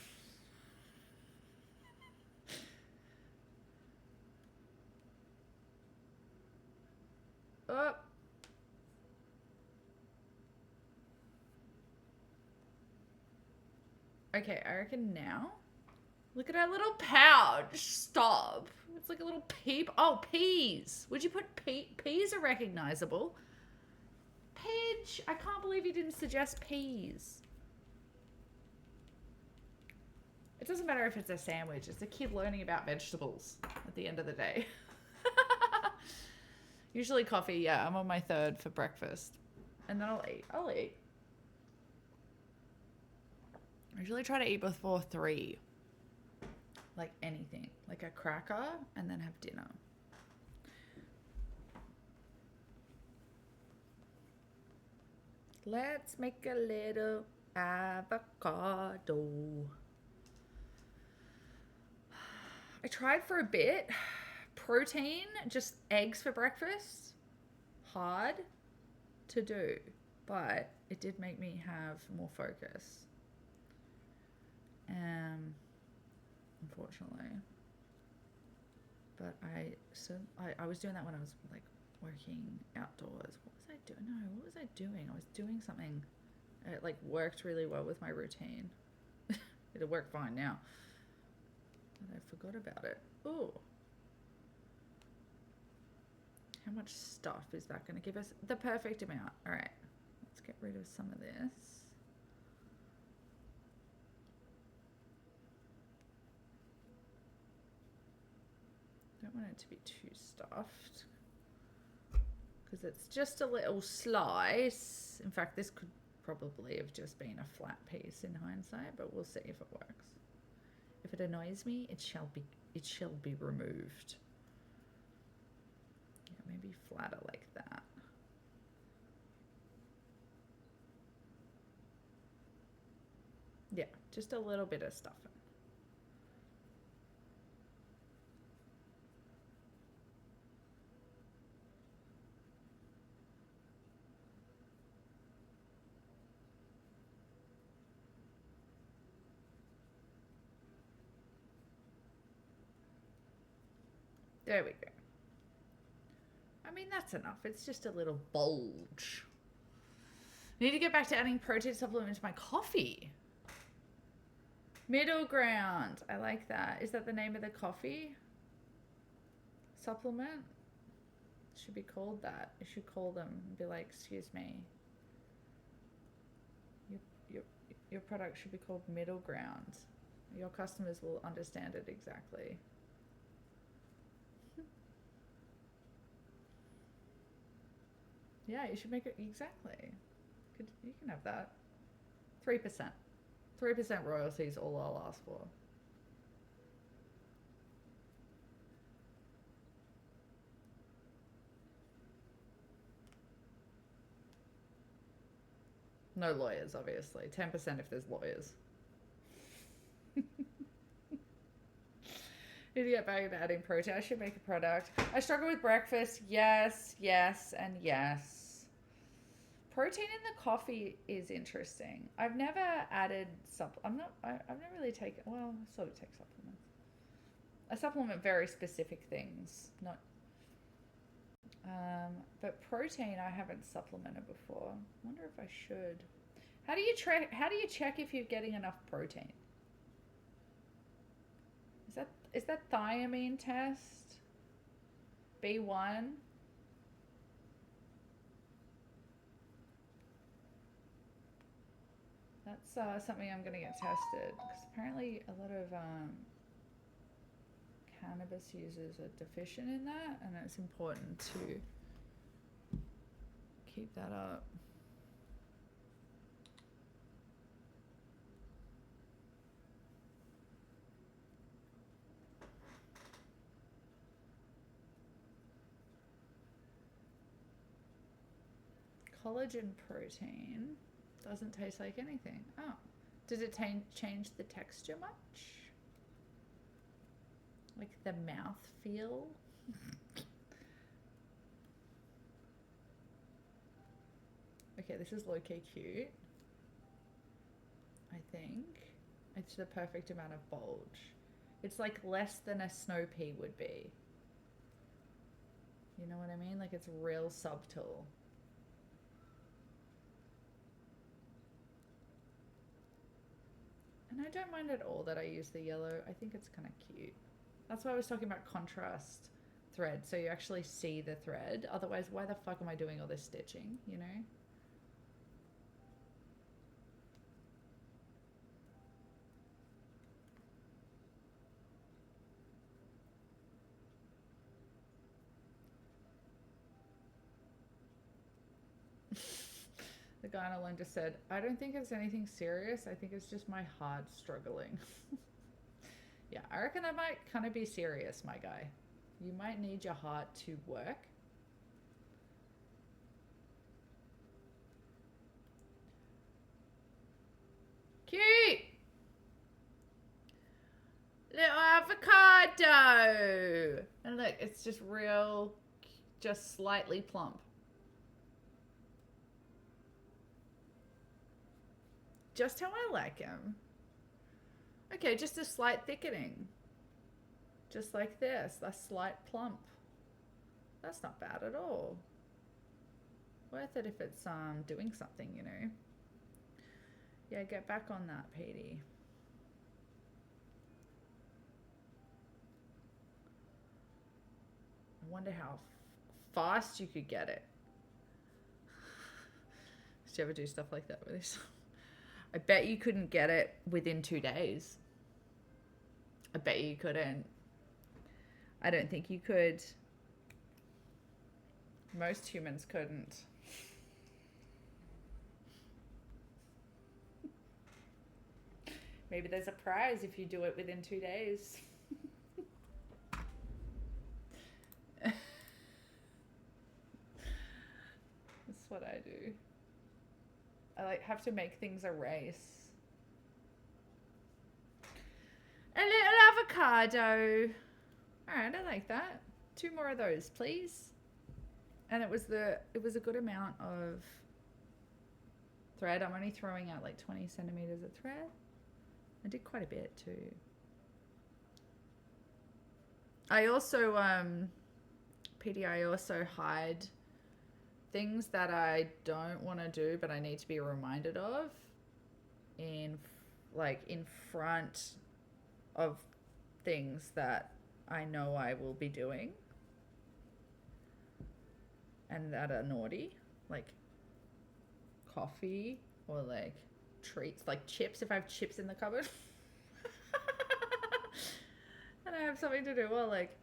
Oh. Okay, I reckon now. Look at our little pouch. Stop. It's like a little peep. Oh, peas. Would you put peas are recognizable? Pidge, I can't believe you didn't suggest peas. It doesn't matter if it's a sandwich. It's a kid learning about vegetables at the end of the day. Usually coffee, yeah. I'm on my third for breakfast. And then I'll eat. I usually try to eat before 3. Like anything. Like a cracker and then have dinner. Let's make a little avocado. I tried for a bit. Protein, just eggs for breakfast. Hard to do, but it did make me have more focus. Unfortunately. But I was doing that when I was like working outdoors. What was I doing? No, what was I doing? I was doing something. It like worked really well with my routine. It'll work fine now. But I forgot about it. Ooh. How much stuff is that going to give us? The perfect amount. All right. Let's get rid of some of this. Don't want it to be too stuffed because it's just a little slice. In fact, this could probably have just been a flat piece in hindsight, but we'll see if it works. If it annoys me, it shall be removed. Yeah, maybe flatter like that. Yeah, just a little bit of stuffing. There we go. I mean, that's enough. It's just a little bulge. I need to get back to adding protein supplement to my coffee. Middle ground. I like that. Is that the name of the coffee? Supplement? It should be called that. You should call them and be like, excuse me. Your product should be called Middle Ground. Your customers will understand it exactly. Yeah, you should make it exactly. You can have that. 3%. 3% royalties, all I'll ask for. No lawyers, obviously. 10% if there's lawyers. Need to get back into adding protein. I should make a product. I struggle with breakfast. Yes, yes, and yes. Protein in the coffee is interesting. I've never added I've never really taken, well, I sort of take supplements. I supplement very specific things, not but protein I haven't supplemented before. I wonder if I should. How do you check if you're getting enough protein? Is that thiamine test? B1? That's something I'm going to get tested because apparently a lot of cannabis users are deficient in that, and it's important to keep that up. Collagen protein doesn't taste like anything. Oh, does it change the texture much? Like the mouth feel? Okay, this is low-key cute. I think it's the perfect amount of bulge. It's like less than a snow pea would be. You know what I mean? Like it's real subtle. And I don't mind at all that I use the yellow. I think it's kind of cute. That's why I was talking about contrast thread, so you actually see the thread. Otherwise, why the fuck am I doing all this stitching, you know? gynecologist said, I don't think it's anything serious. I think it's just my heart struggling. Yeah, I reckon that might kind of be serious, my guy. You might need your heart to work. Cute! Little avocado! And look, it's just real, just slightly plump. Just how I like him. Okay, just a slight thickening. Just like this, a slight plump. That's not bad at all. Worth it if it's doing something, you know. Yeah, get back on that, Petey. I wonder how fast you could get it. Did you ever do stuff like that with this? I bet you couldn't get it within 2 days. I bet you couldn't. I don't think you could. Most humans couldn't. Maybe there's a prize if you do it within 2 days. That's what I do. I have to make things a race. A little avocado. Alright, I like that. 2 more of those, please. And it was a good amount of thread. I'm only throwing out like 20 centimeters of thread. I did quite a bit too. I also, PD, I also hide things that I don't want to do, but I need to be reminded of in front of things that I know I will be doing and that are naughty, like coffee or like treats, like chips, if I have chips in the cupboard and I have something to do, I'll like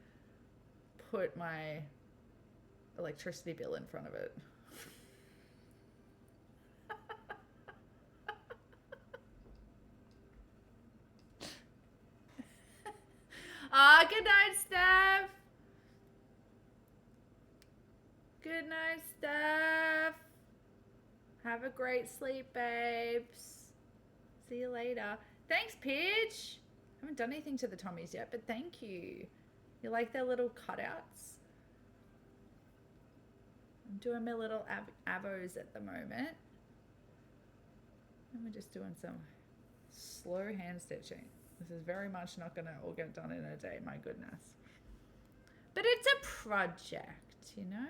put my electricity bill in front of it. Good night, Steph. Good night, Steph. Have a great sleep, babes. See you later. Thanks, Pidge. I haven't done anything to the tummies yet, but thank you. You like their little cutouts? I'm doing my little avos at the moment. And we're just doing some slow hand stitching. This is very much not going to all get done in a day, my goodness. But it's a project, you know?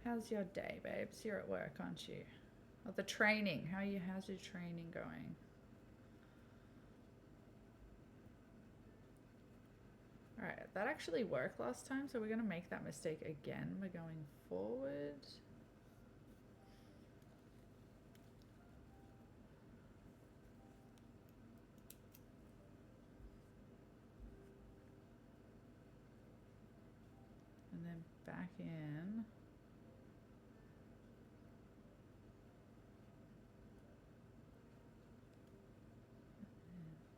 How's your day, babes? You're at work, aren't you? Oh, the training. How's your training going? All right, that actually worked last time, so we're going to make that mistake again. We're going forward. And then back in.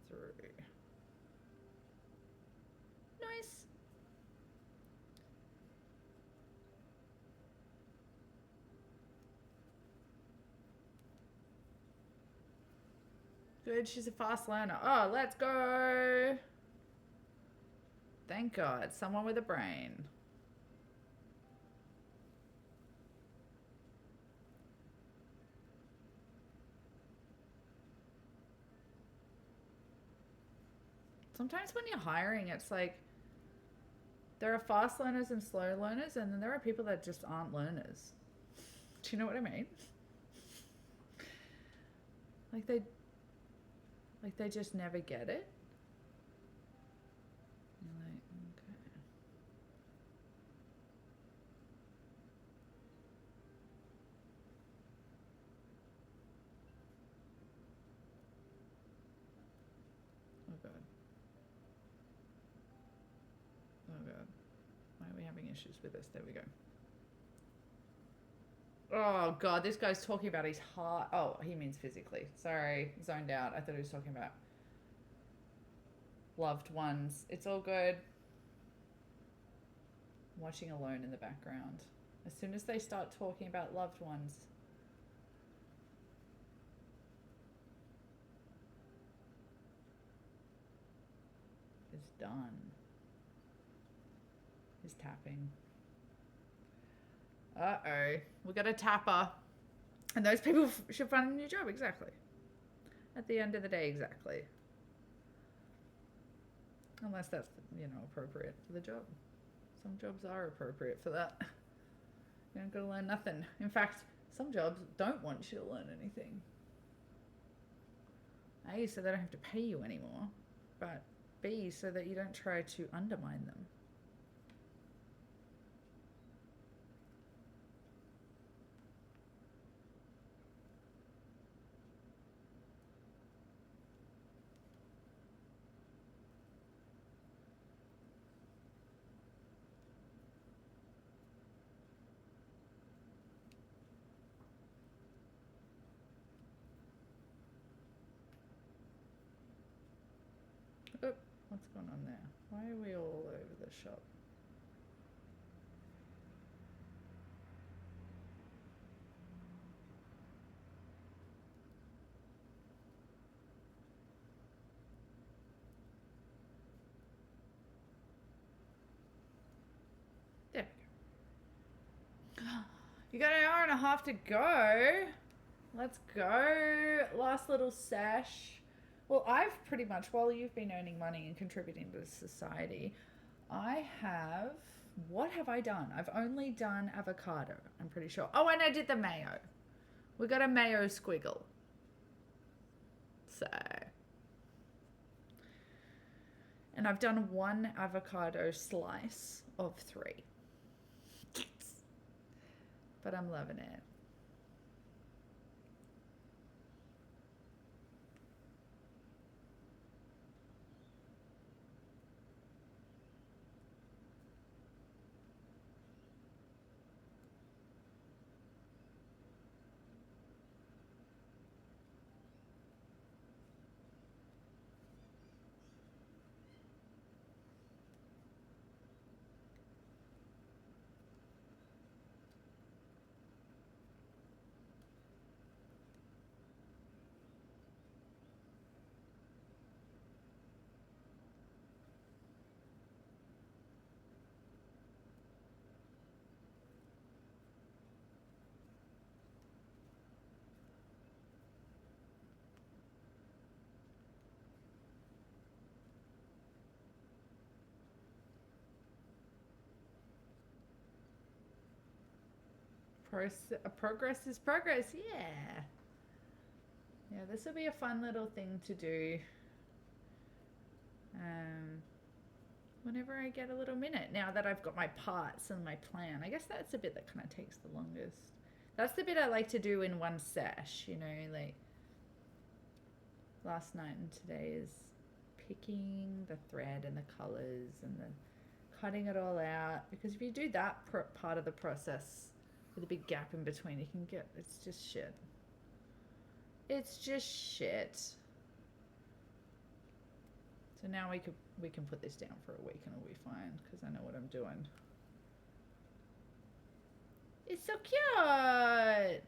Through. Nice. Good, she's a fast learner. Oh, let's go. Thank God, someone with a brain. Sometimes when you're hiring, it's like there are fast learners and slow learners, and then there are people that just aren't learners. Do you know what I mean? Like they just never get it. You're like, okay. Oh God. Oh God. Why are we having issues with this? There we go. Oh, God, this guy's talking about his heart. Oh, he means physically. Sorry, zoned out. I thought he was talking about loved ones. It's all good. I'm watching Alone in the background. As soon as they start talking about loved ones. It's done. He's tapping. Uh-oh. We got a tapper. And those people should find a new job, exactly. At the end of the day, exactly. Unless that's, appropriate for the job. Some jobs are appropriate for that. You don't gotta learn nothing. In fact, some jobs don't want you to learn anything. A, so they don't have to pay you anymore. But B, so that you don't try to undermine them. Oop, what's going on there? Why are we all over the shop? There we go. You got an hour and a half to go. Let's go. Last little sesh. Well, I've pretty much, while you've been earning money and contributing to society, what have I done? I've only done avocado, I'm pretty sure. Oh, and I did the mayo. We got a mayo squiggle. So. And I've done one avocado slice of 3. But I'm loving it. Progress is progress, yeah. Yeah, this will be a fun little thing to do whenever I get a little minute, now that I've got my parts and my plan. I guess that's the bit that kind of takes the longest. That's the bit I like to do in one sesh, like last night and today is picking the thread and the colors and the cutting it all out, because if you do that part of the process with a big gap in between, it's just shit. It's just shit. So now we can put this down for a week and it'll be fine, because I know what I'm doing. It's so cute. I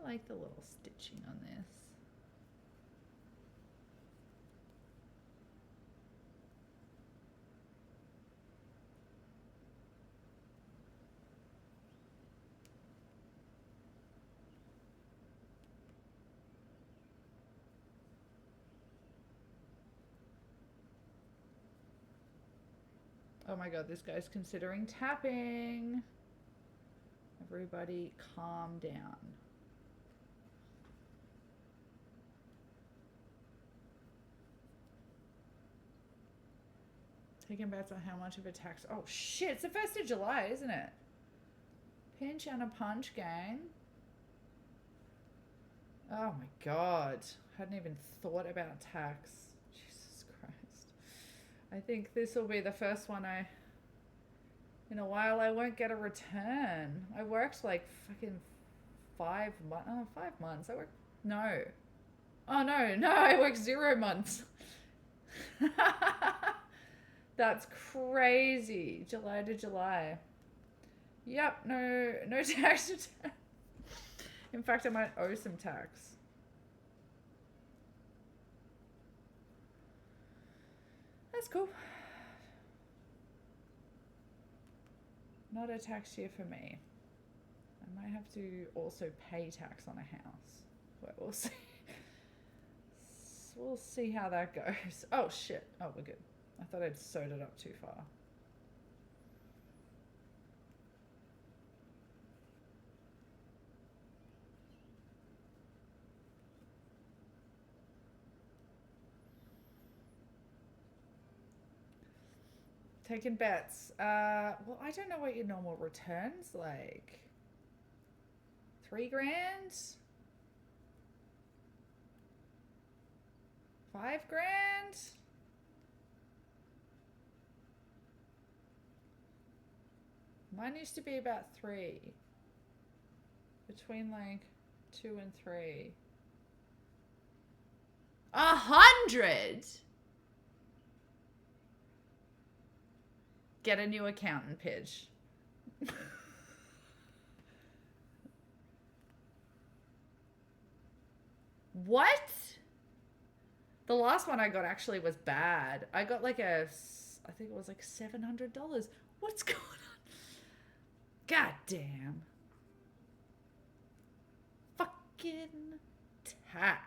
like the little stitching on this. Oh my god, this guy's considering tapping. Everybody calm down. Taking bets on how much of a tax. Oh shit, it's the 1st of July, isn't it? Pinch and a punch, gang. Oh my god. Hadn't even thought about tax. Jesus Christ. I think this will be the first one I in a while I won't get a return. I worked like fucking 5 months. Oh, 5 months. I worked. No. Oh, no. I worked 0 months. That's crazy. July to July. Yep. No tax. In fact, I might owe some tax. That's cool. Not a tax year for me. I might have to also pay tax on a house. But we'll see. We'll see how that goes. Oh, shit. Oh, we're good. I thought I'd sewed it up too far. Taking bets. Well, I don't know what your normal return's like. 3 grand? 5 grand? Mine used to be about 3. Between like 2 and 3. 100? Get a new accountant, Pidge. What? The last one I got actually was bad. I got like I think it was like $700. What's going on? God damn. Fucking tax.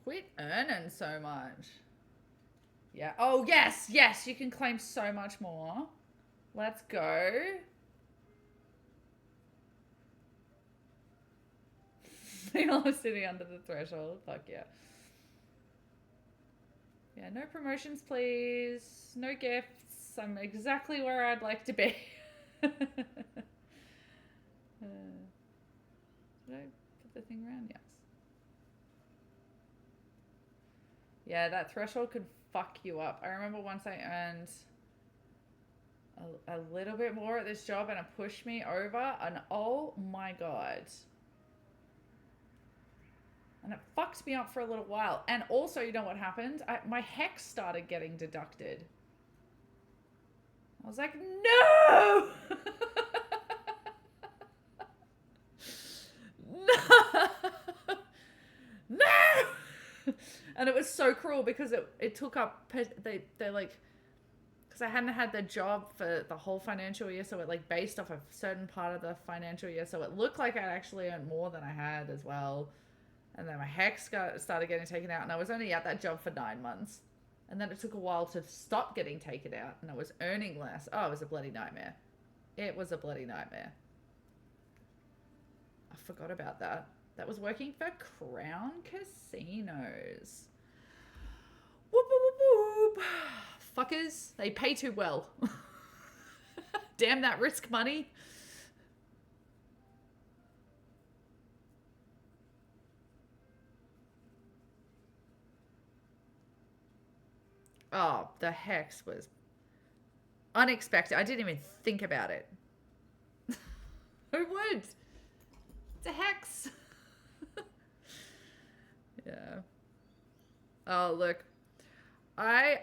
Quit earning so much. Yeah. Oh, yes. You can claim so much more. Let's go. People are sitting under the threshold. Fuck yeah. Yeah, no promotions, please. No gifts. I'm exactly where I'd like to be. Did I put the thing around? Yes. Yeah, that threshold could fuck you up. I remember once I earned a little bit more at this job and it pushed me over, and oh my god. And it fucked me up for a little while. And also, you know what happened? My hex started getting deducted. I was like, no! No! No! And it was so cruel because it took up, they like, because I hadn't had the job for the whole financial year, so it like based off a certain part of the financial year, so it looked like I'd actually earned more than I had as well. And then my hex started getting taken out, and I was only at that job for 9 months. And then it took a while to stop getting taken out, and I was earning less. Oh, it was a bloody nightmare. It was a bloody nightmare. I forgot about that. That was working for Crown Casinos. Whoop, whoop, whoop, whoop. Fuckers, they pay too well. Damn that risk money. Oh, the hex was unexpected. I didn't even think about it. Who would? It's a hex. Yeah. Oh, look. I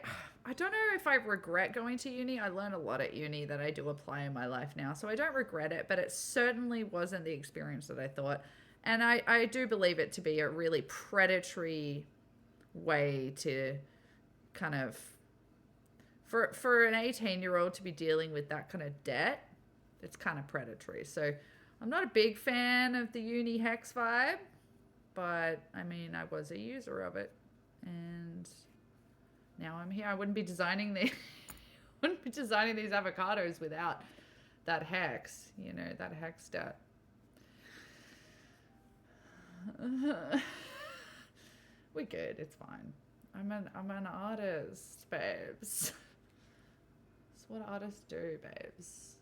don't know if I regret going to uni. I learned a lot at uni that I do apply in my life now. So I don't regret it, but it certainly wasn't the experience that I thought. And I do believe it to be a really predatory way to kind of, for an 18-year-old to be dealing with that kind of debt, it's kind of predatory. So I'm not a big fan of the uni hex vibe, but I mean, I was a user of it, and now I'm here. I wouldn't be designing these avocados without that hex, that hex debt. We're good. It's fine. I'm an artist, babes. That's what artists do, babes.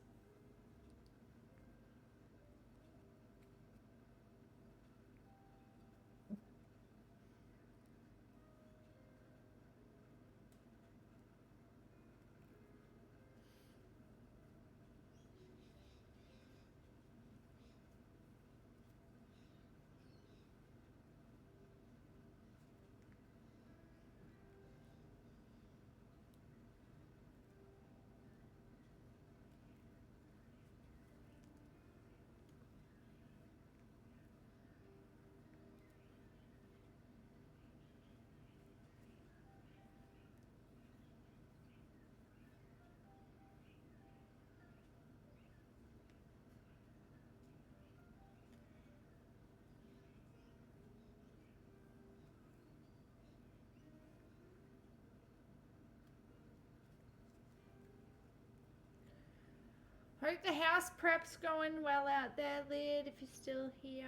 Hope the house prep's going well out there, Lid, if you're still here.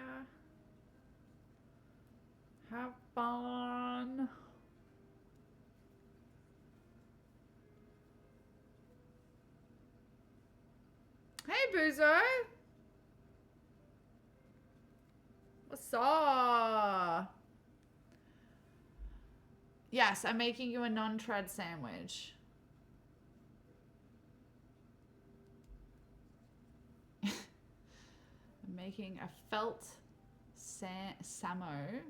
Have fun. Hey, Boozo. What's up? Yes, I'm making you a non-trad sandwich. I'm making a felt samo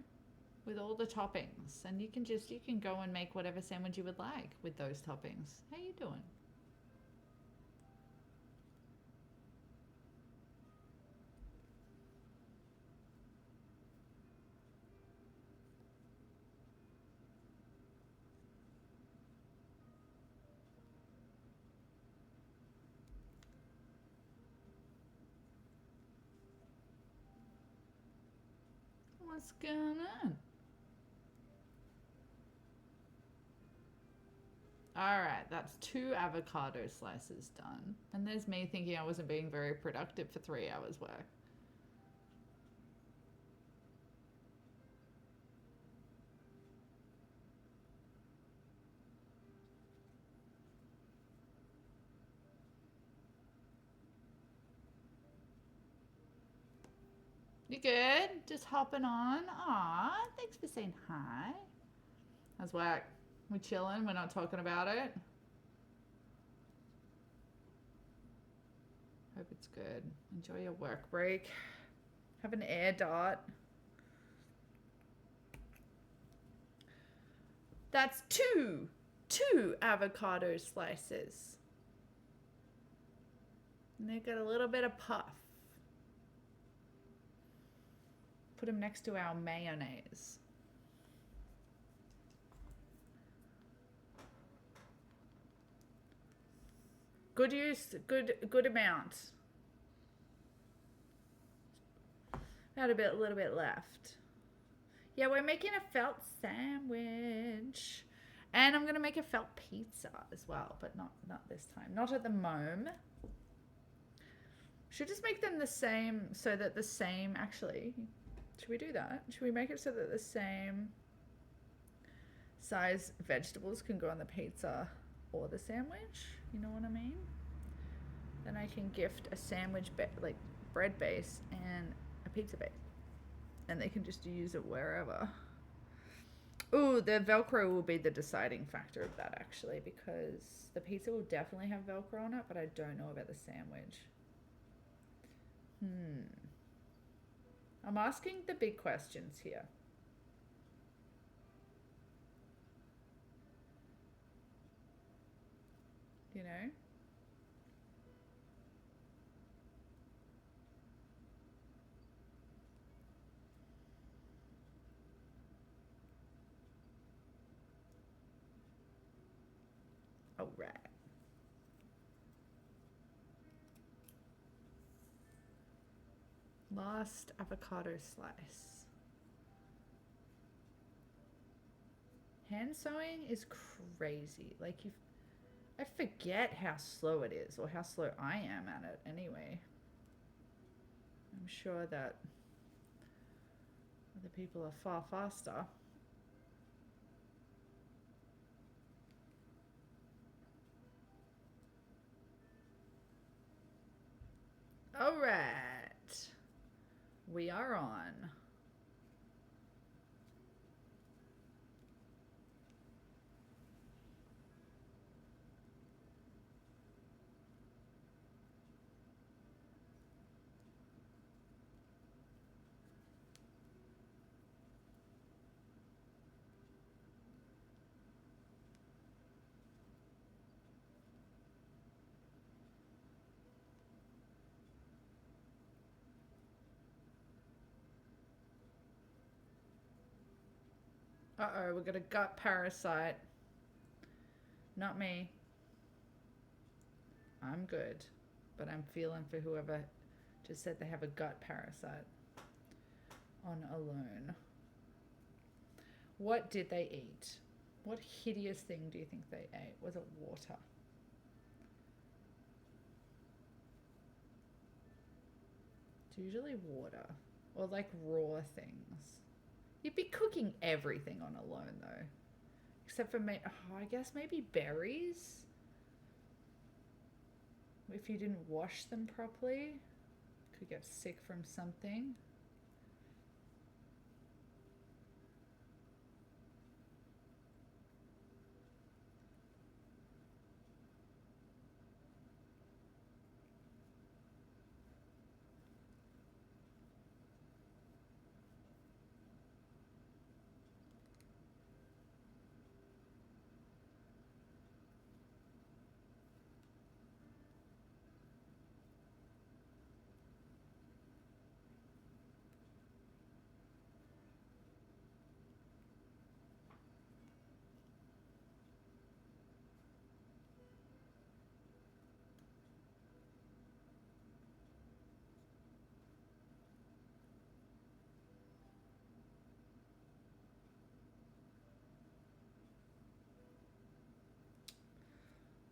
with all the toppings, and you can go and make whatever sandwich you would like with those toppings. How you doing? What's going on? Alright, that's 2 avocado slices done. And there's me thinking I wasn't being very productive for 3 hours work. You good? Just hopping on? Aw, thanks for saying hi. How's work? We chilling? We're not talking about it? Hope it's good. Enjoy your work break. Have an air dot. That's two avocado slices. And they got a little bit of puff. Put them next to our mayonnaise. Good use, good amount. Had a little bit left. Yeah, we're making a felt sandwich. And I'm gonna make a felt pizza as well, but not this time. Not at the moment. Should just make them the same so that the same, actually, should we do that? Should we make it so that the same size vegetables can go on the pizza or the sandwich? You know what I mean? Then I can gift a sandwich, like bread base and a pizza base. And they can just use it wherever. Ooh, the Velcro will be the deciding factor of that, actually, because the pizza will definitely have Velcro on it, but I don't know about the sandwich. I'm asking the big questions here. You know? All right. Last avocado slice. Hand sewing is crazy. Like, I forget how slow it is, or how slow I am at it anyway. I'm sure that other people are far faster. All right. We are on. Uh-oh, we got a gut parasite. Not me. I'm good. But I'm feeling for whoever just said they have a gut parasite on Alone. What did they eat? What hideous thing do you think they ate? Was it water? It's usually water. Or like raw things. You'd be cooking everything on Alone though. Except for, I guess maybe berries? If you didn't wash them properly. Could get sick from something.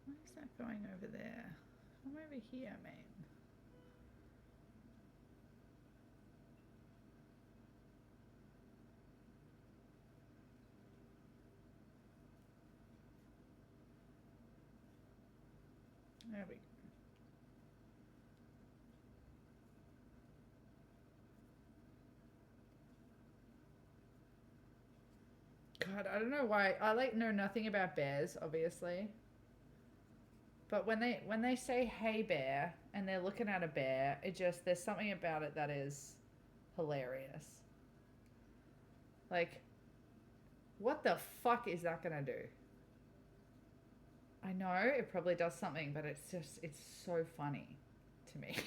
Why is that going over there? Come over here, man. There we go. God, I don't know why. I like know nothing about bears, obviously. But when they say "Hey bear" and they're looking at a bear, there's something about it that is hilarious. Like, what the fuck is that gonna do? I know it probably does something, but it's so funny to me.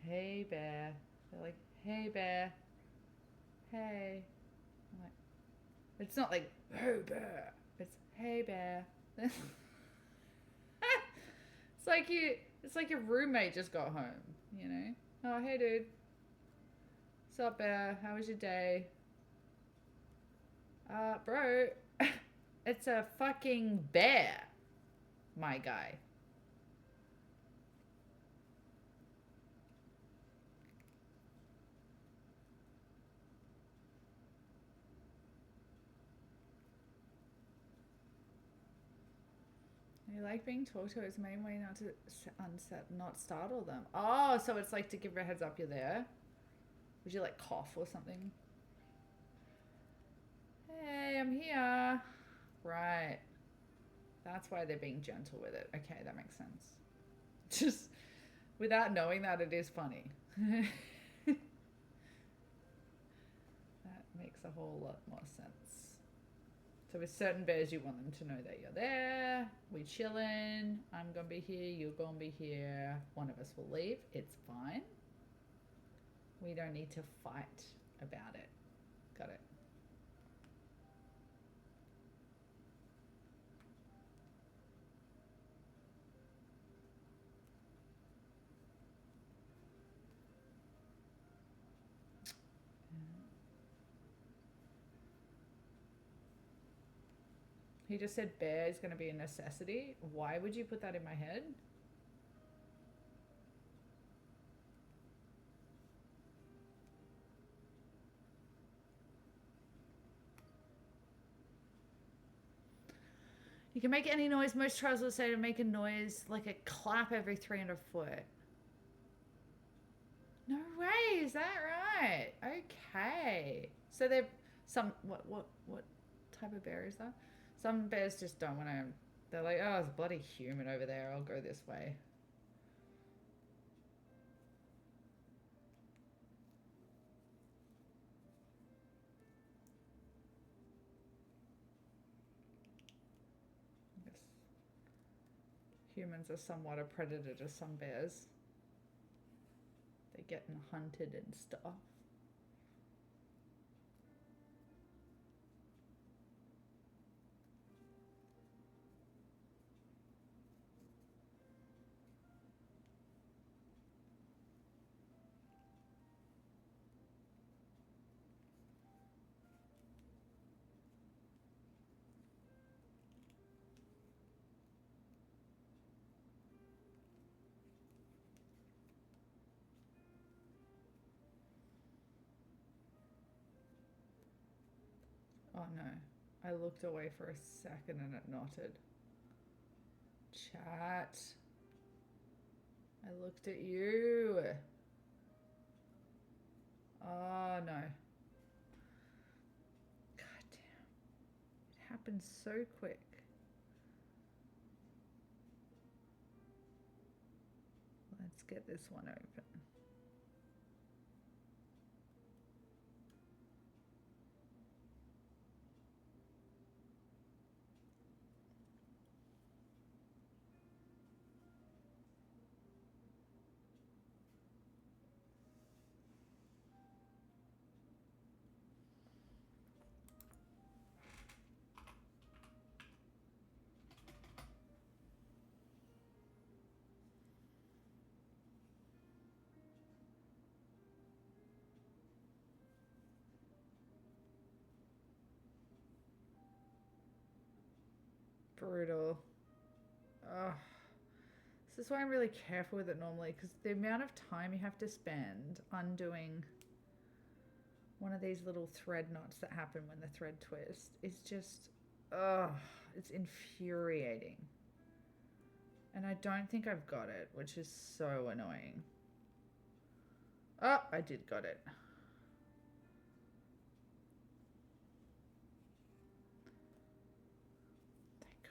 Hey bear. They're like, hey bear. Hey. I'm like, it's not like, hey bear. It's hey bear. It's like your roommate just got home, you know? Oh, hey dude. What's up, bear? How was your day? Bro, it's a fucking bear, my guy. You like being talked to. It's the main way not to not startle them. Oh, so it's like to give a heads up you're there. Would you like cough or something? Hey, I'm here. Right. That's why they're being gentle with it. Okay, that makes sense. Just without knowing that, it is funny. That makes a whole lot more sense. So with certain bears, you want them to know that you're there. We chillin'. I'm gonna be here. You're gonna be here. One of us will leave. It's fine. We don't need to fight about it. Got it. He just said bear is going to be a necessity. Why would you put that in my head? You can make any noise. Most trials will say to make a noise like a clap every 300 foot. No way, is that right? Okay. So they're some what type of bear is that? Some bears just don't want to. They're like, oh, it's bloody human over there. I'll go this way. I guess humans are somewhat a predator to some bears. They're getting hunted and stuff. Oh no. I looked away for a second and it knotted. Chat. I looked at you. Oh no. God damn. It happened so quick. Let's get this one open. Brutal. Ugh. This is why I'm really careful with it normally, because the amount of time you have to spend undoing one of these little thread knots that happen when the thread twists is just, ugh, it's infuriating. And I don't think I've got it, which is so annoying. Oh, I did got it. Thank God.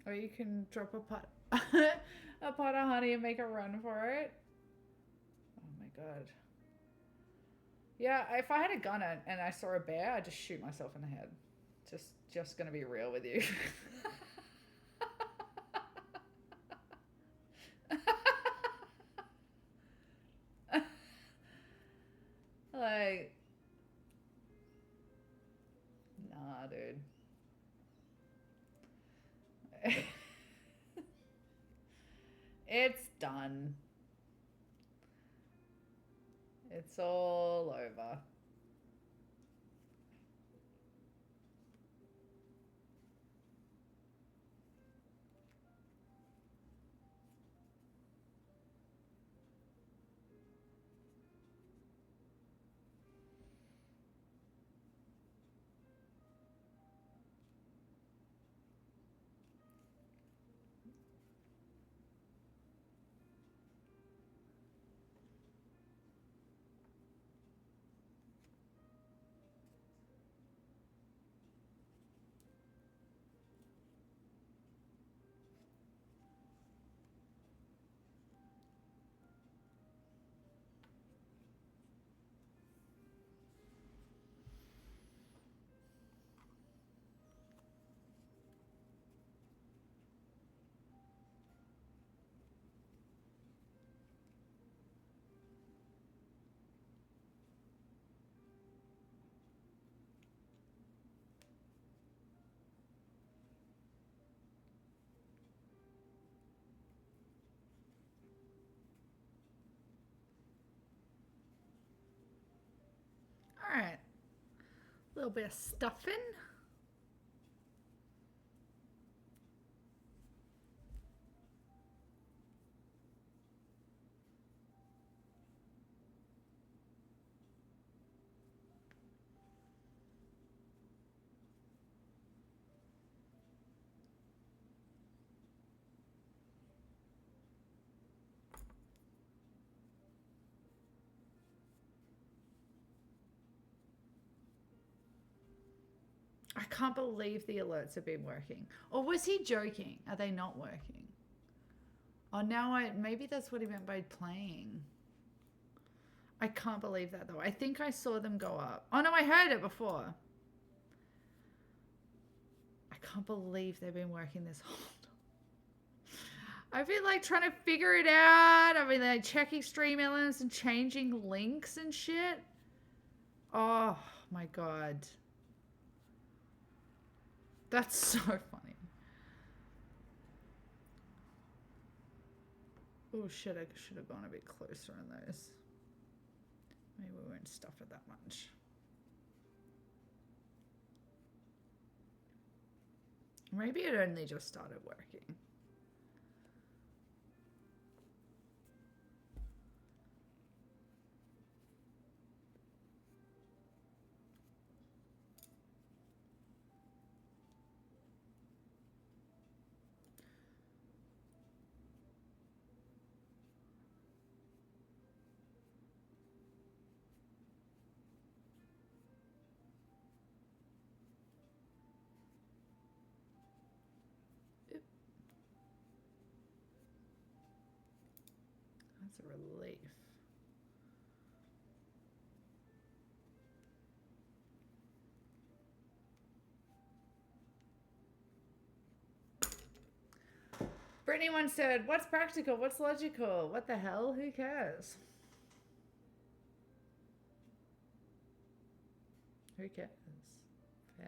Or you can drop a pot, a pot of honey and make a run for it. Oh my God. Yeah, if I had a gun and I saw a bear, I'd just shoot myself in the head. Just gonna be real with you. Like, nah, dude. It's done. It's all over. All right. A little bit of stuffing. I can't believe the alerts have been working. Or was he joking? Are they not working? Oh, now maybe that's what he meant by playing. I can't believe that though. I think I saw them go up. Oh no, I heard it before. I can't believe they've been working this whole time. I've been like trying to figure it out. I've been like checking stream elements and changing links and shit. Oh my God. That's so funny. Oh shit, I should have gone a bit closer on those. Maybe we won't stuff it that much. Maybe it only just started working. That's a relief. Brittany once said, what's practical? What's logical? What the hell? Who cares? Who cares? Yeah.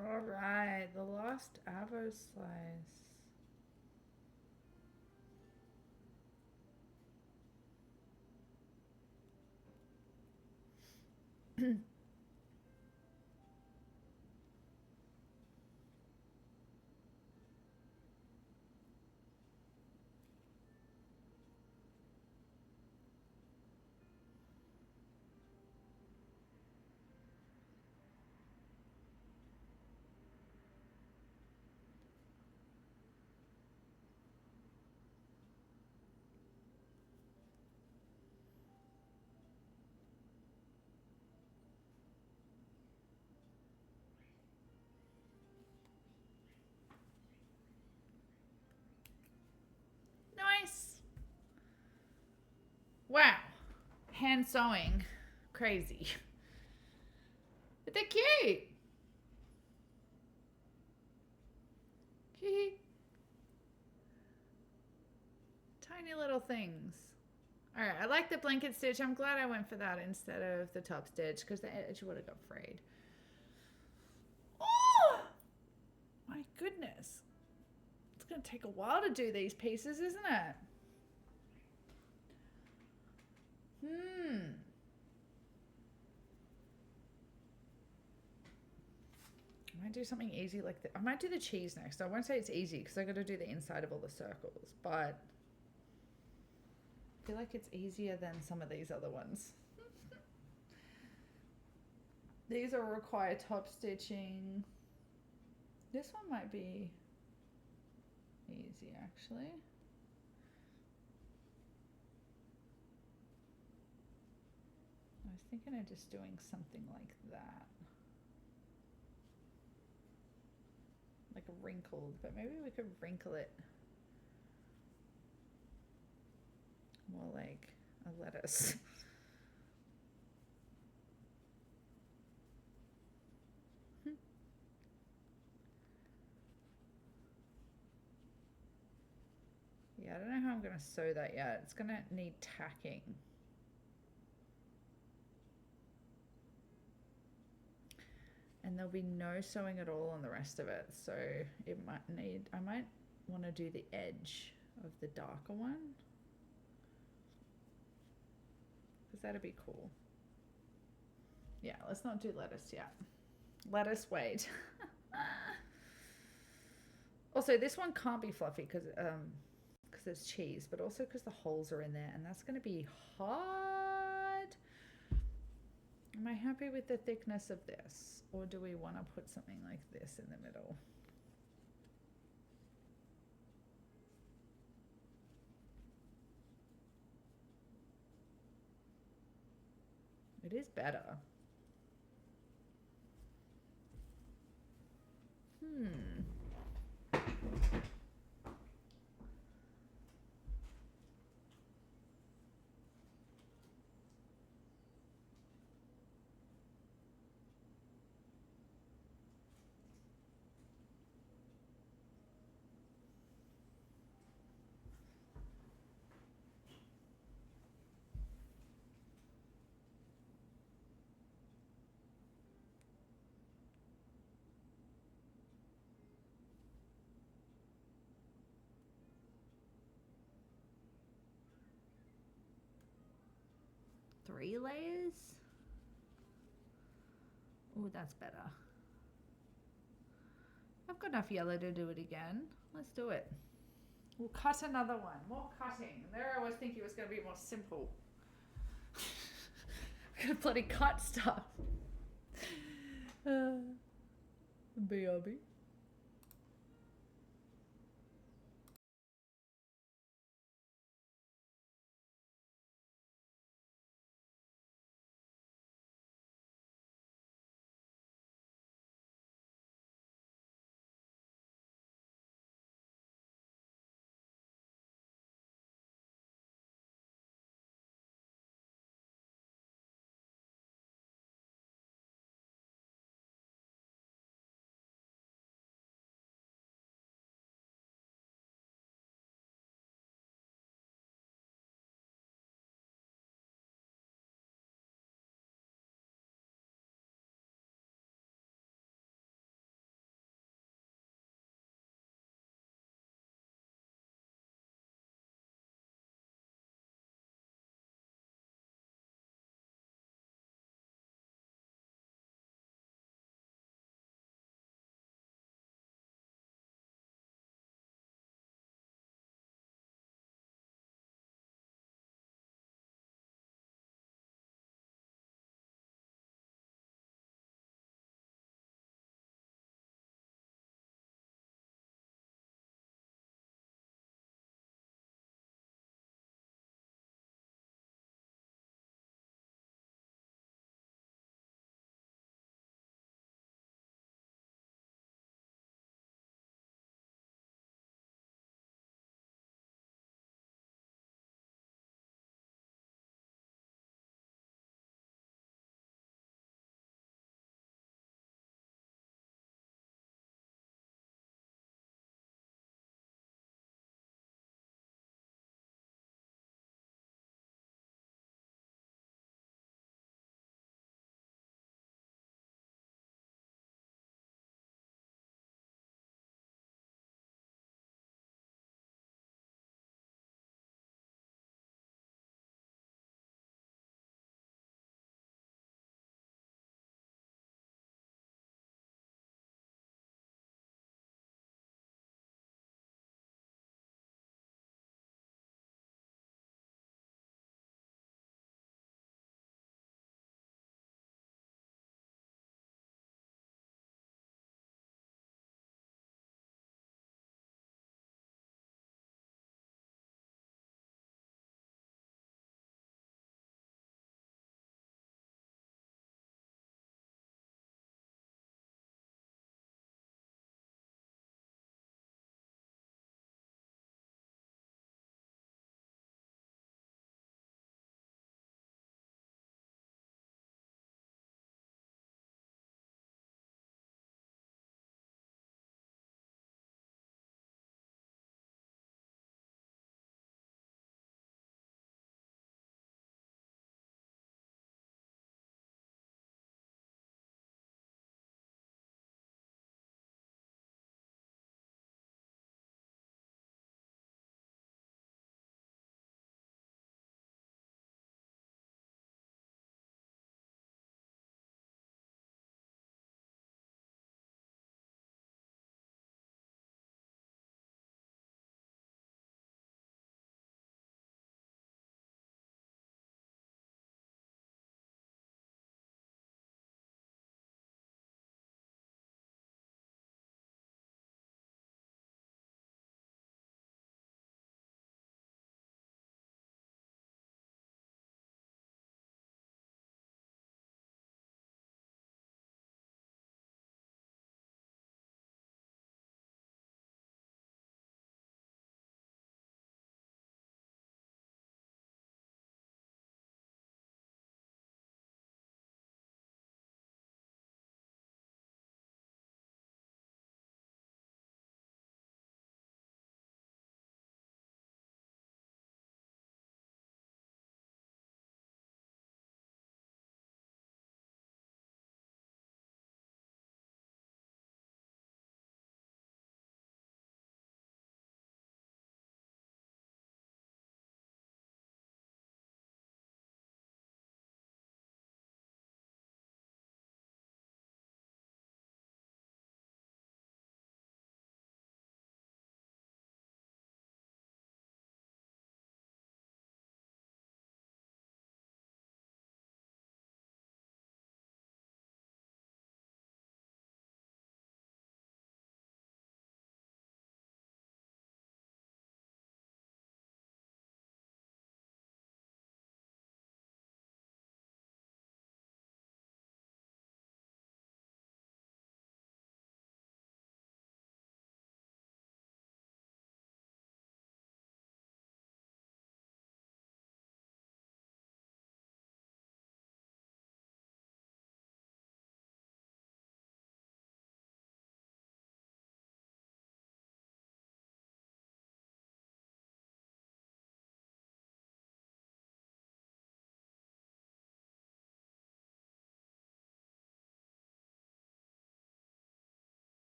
All right, the lost Avo slice. hand sewing. Crazy. But they're cute. Tiny little things. All right, I like the blanket stitch. I'm glad I went for that instead of the top stitch because the edge would have got frayed. Oh, my goodness. It's going to take a while to do these pieces, isn't it? I might do something easy like that. I might do the cheese next. I won't say it's easy because I got to do the inside of all the circles, but I feel like it's easier than some of these other ones. These are require top stitching. This one might be easy actually. I was thinking of just doing something like that. Like a wrinkled, but maybe we could wrinkle it more like a lettuce. Yeah, I don't know how I'm going to sew that yet. It's going to need tacking. And there'll be no sewing at all on the rest of it. So it might need, I might want to do the edge of the darker one. Because that'd be cool. Yeah, let's not do lettuce yet. Lettuce, wait. Also, this one can't be fluffy because it's cheese, but also because the holes are in there, and that's going to be hard. Am I happy with the thickness of this, or do we want to put something like this in the middle? It is better. Three layers? Oh, that's better. I've got enough yellow to do it again. Let's do it. We'll cut another one. More cutting. There I was thinking it was going to be more simple. We're going to bloody cut stuff. BRB.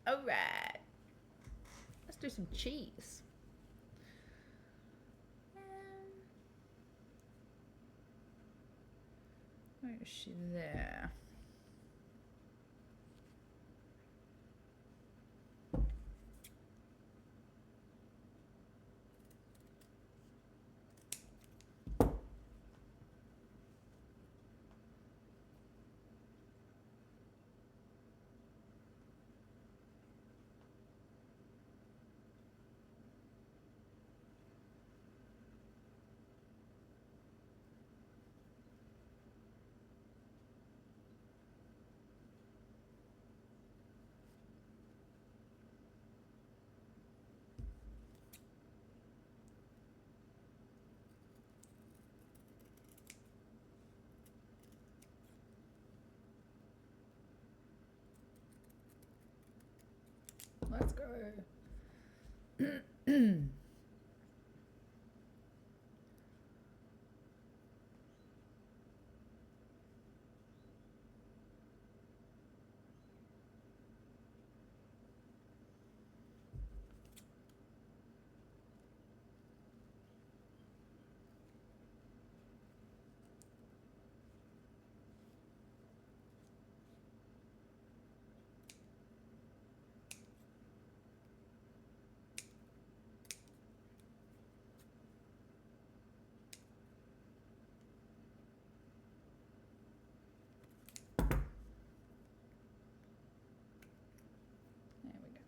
All right. Let's do some cheese. Where is she there? Let's go. There we go.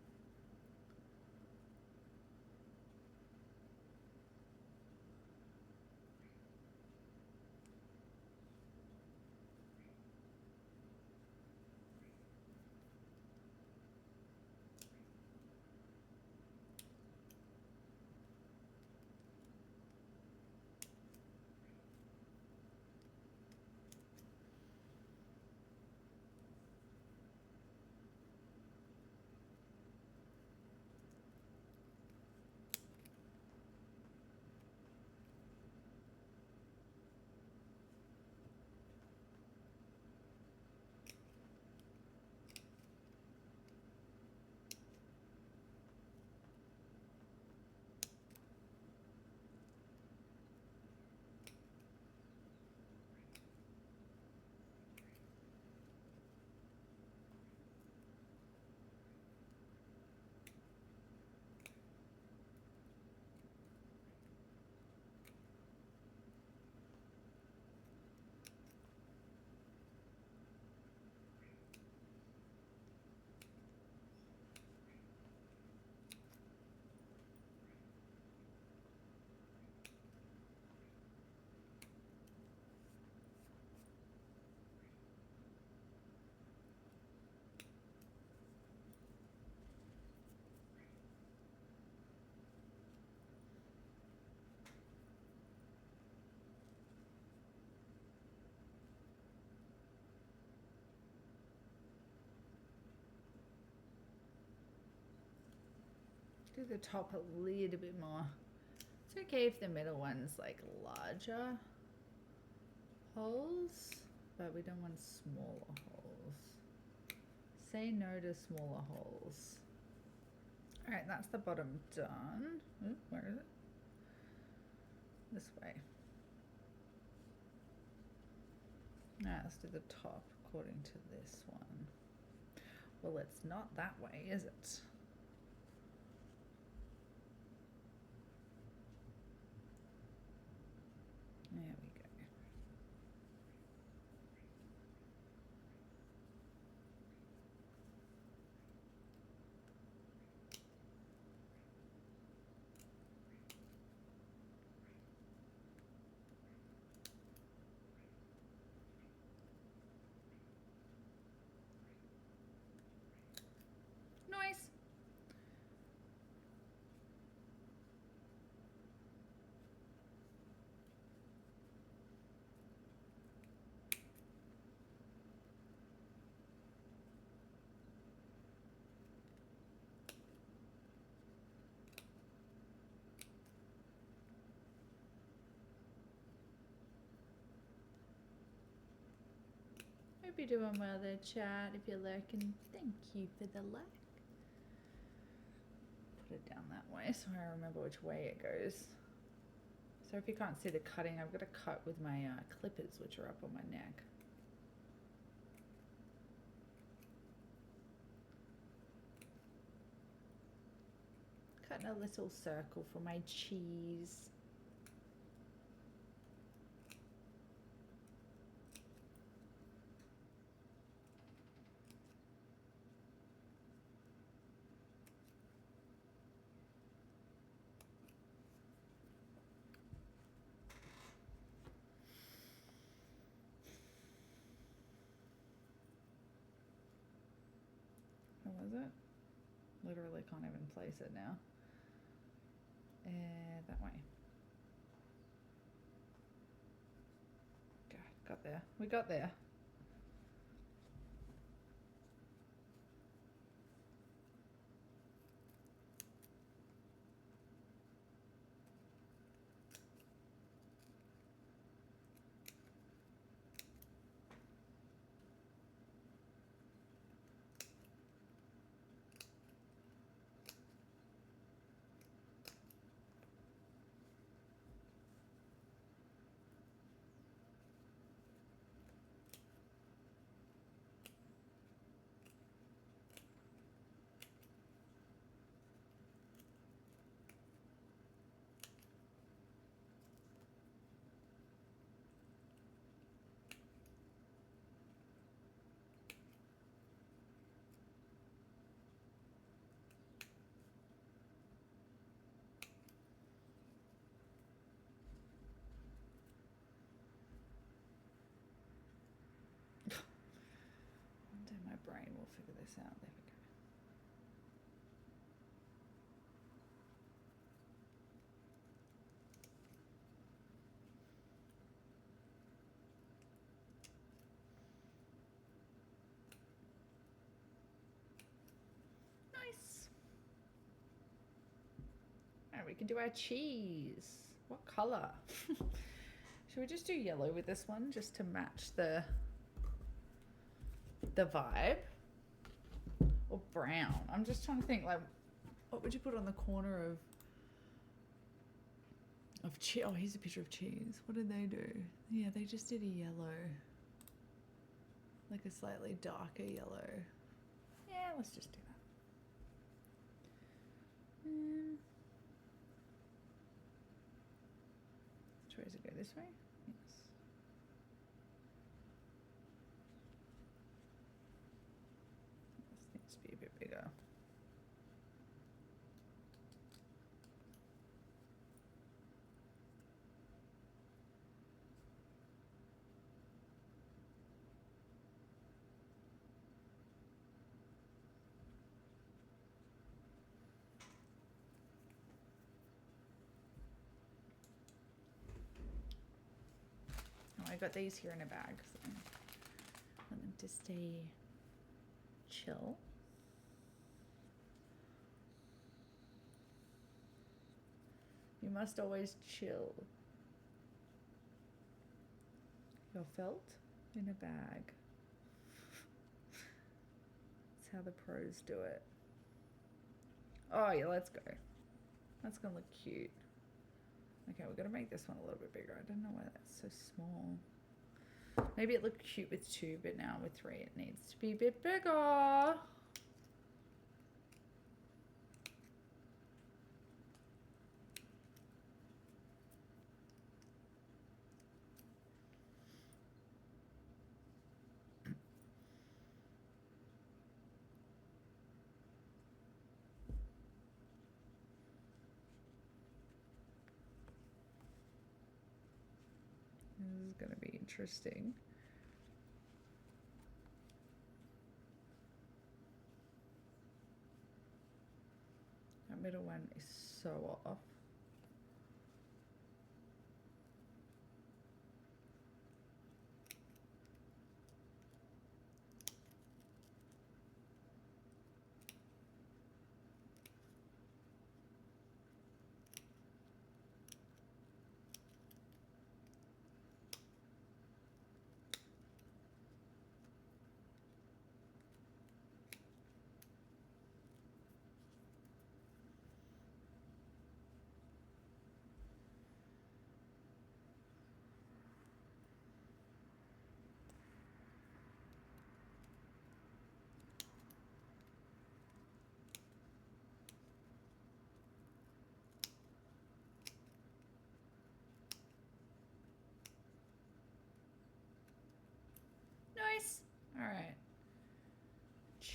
Do the top a little bit more. It's okay if the middle one's like larger holes, but we don't want smaller holes. Say no to smaller holes. All right, that's the bottom done. Ooh, where is it? This way. Now let's do the top according to this one. Well, it's not that way, is it? There we go. Nice. Hope you're doing well there, chat. If you're lurking, thank you for the like. put it down that way so I remember which way it goes. So if you can't see the cutting, I've got to cut with my clippers, which are up on my neck. Cutting a little circle for my cheese. How was it? Literally can't even place it now. That way. God, got there. We got there. My brain will figure this out. There we go. Nice. All right, we can do our cheese. What color? Should we just do yellow with this one just to match the vibe? Or brown? I'm just trying to think, like, what would you put on the corner of cheese? Oh, here's a picture of cheese. What did they do? Yeah, they just did a yellow. Like a slightly darker yellow. Yeah, let's just do that. Which way does it go? This way? Yes. This needs to be a bit bigger. I got these here in a bag, so I want them to stay chill. You must always chill. Your felt in a bag. That's how the pros do it. Oh yeah, let's go. That's gonna look cute. Okay, we're gonna make this one a little bit bigger. I don't know why that's so small. Maybe it looked cute with 2, but now with 3 it needs to be a bit bigger. This is gonna be interesting. That middle one is so off.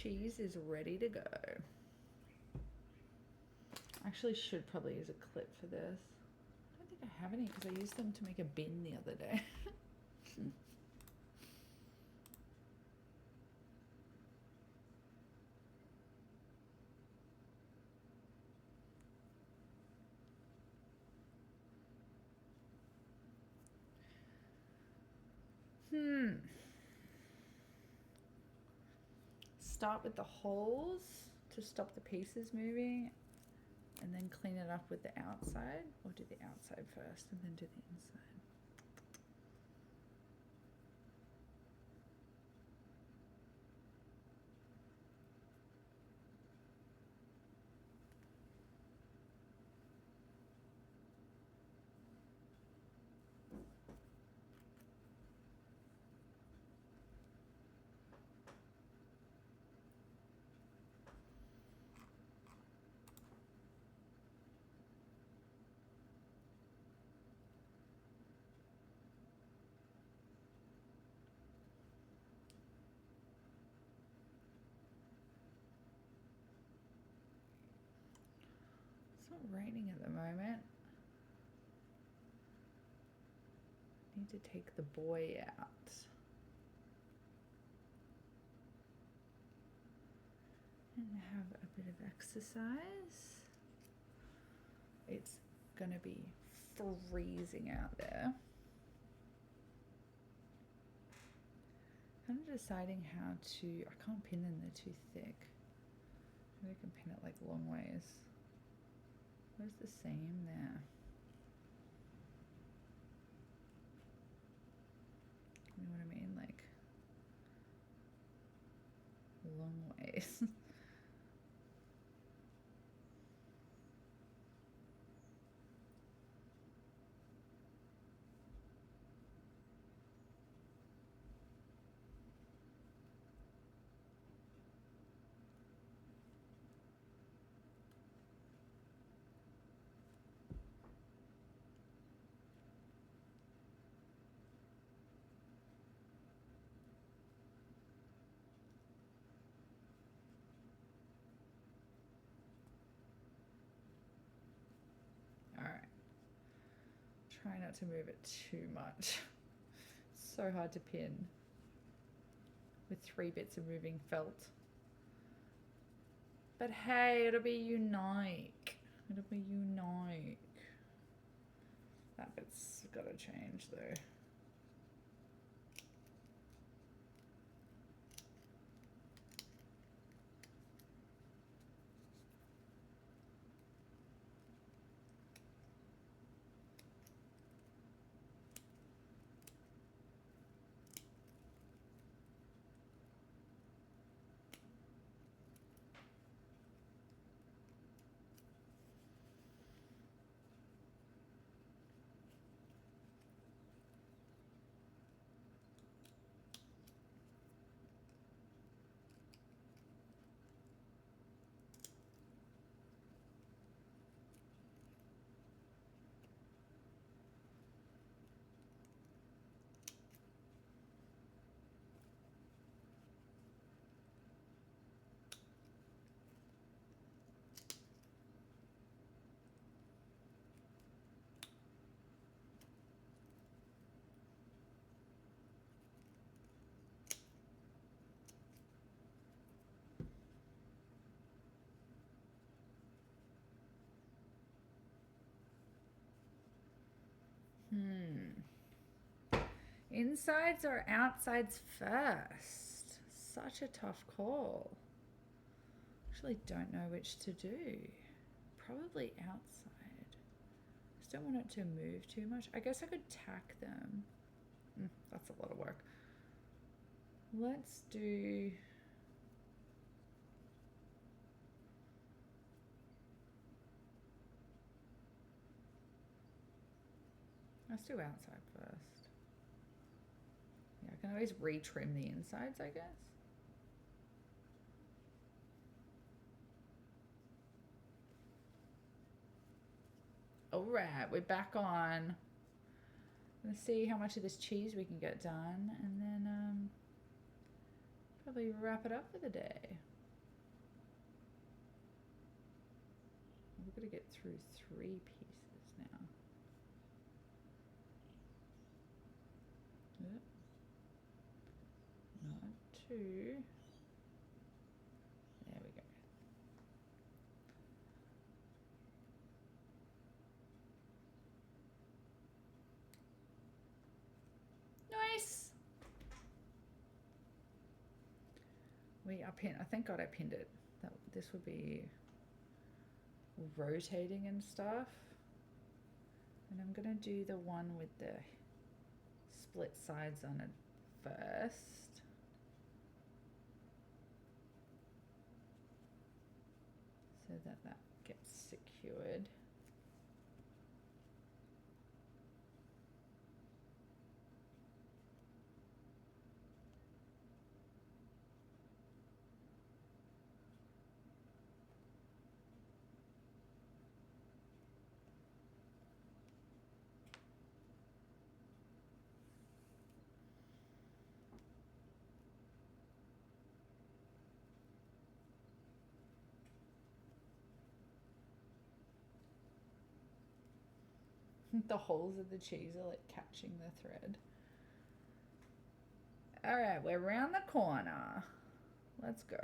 cheese is ready to go. Actually should probably use a clip for this. I don't think I have any because I used them to make a bin the other day. Start with the holes to stop the pieces moving and then clean it up with the outside, or do the outside first and then do the inside. It's not raining at the moment. Need to take the boy out. And have a bit of exercise. It's gonna be freezing out there. Kind of deciding how to, I can't pin them, they're too thick. Maybe I can pin it like long ways. Where's the seam there? You know what I mean? Like long ways. Try not to move it too much. So hard to pin with 3 bits of moving felt. But hey, it'll be unique. It'll be unique. That bit's gotta change though. Insides or outsides first? Such a tough call. Actually don't know which to do. Probably outside. Just don't want it to move too much. I guess I could tack them. That's a lot of work. Let's do... Let's do outside first. Yeah, I can always retrim the insides, I guess. All right, we're back on. Let's see how much of this cheese we can get done, and then probably wrap it up for the day. I've got to get through 3 pieces now. Yep. Not 2. There we go. Nice. I thank God I pinned it. This would be rotating and stuff. And I'm gonna do the one with the split sides on it first. So that gets secured. The holes of the cheese are like catching the thread. All right, we're around the corner. Let's go.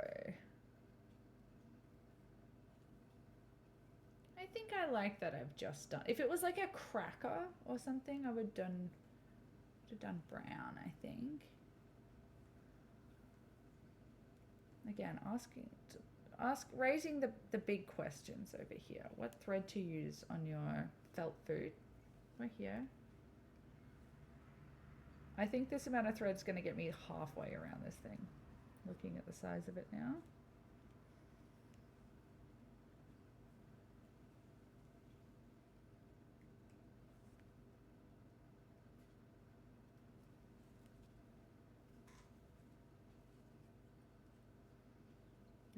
I think I like that I've just done. If it was like a cracker or something, I would have done brown, I think. Again, raising the big questions over here. What thread to use on your felt food? Right here. I think this amount of thread is going to get me halfway around this thing. Looking at the size of it now.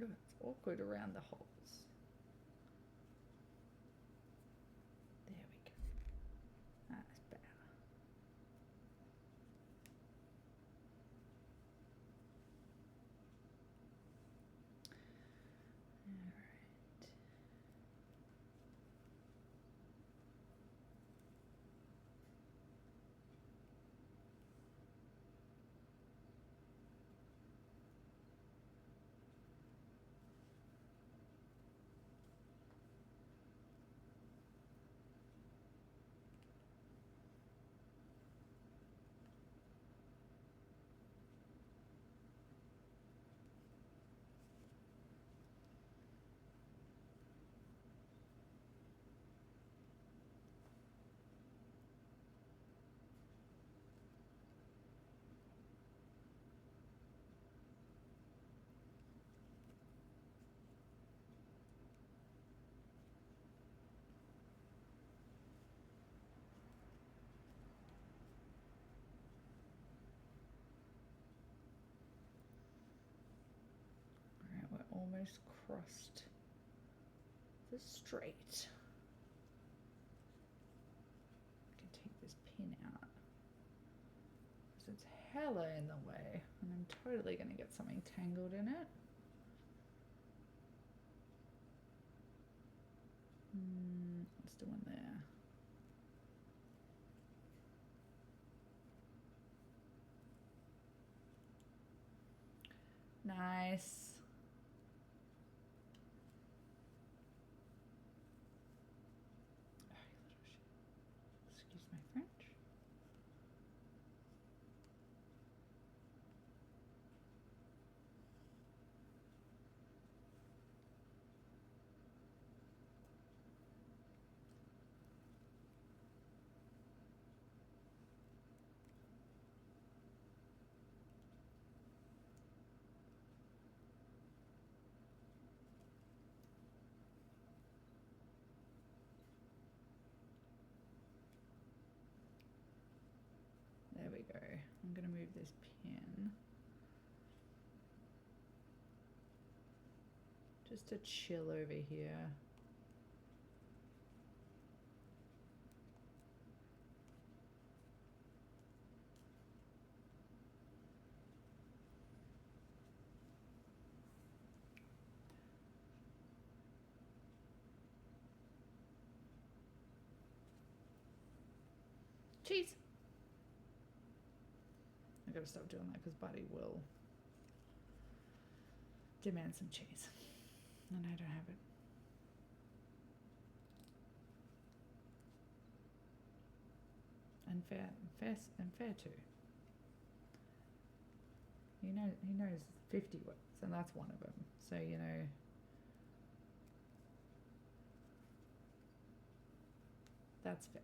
Oh, it's awkward around the holes. There we go. That's better. All right. Almost crossed the straight. I can take this pin out because it's hella in the way and I'm totally going to get something tangled in it. Let's do one there. Nice. Excuse my French. There we go. I'm going to move this pin just to chill over here. Cheese. I gotta stop doing that because Buddy will demand some cheese. And I don't have it. And fair too. He knows 50 words, and that's one of them. So, you know, that's fair.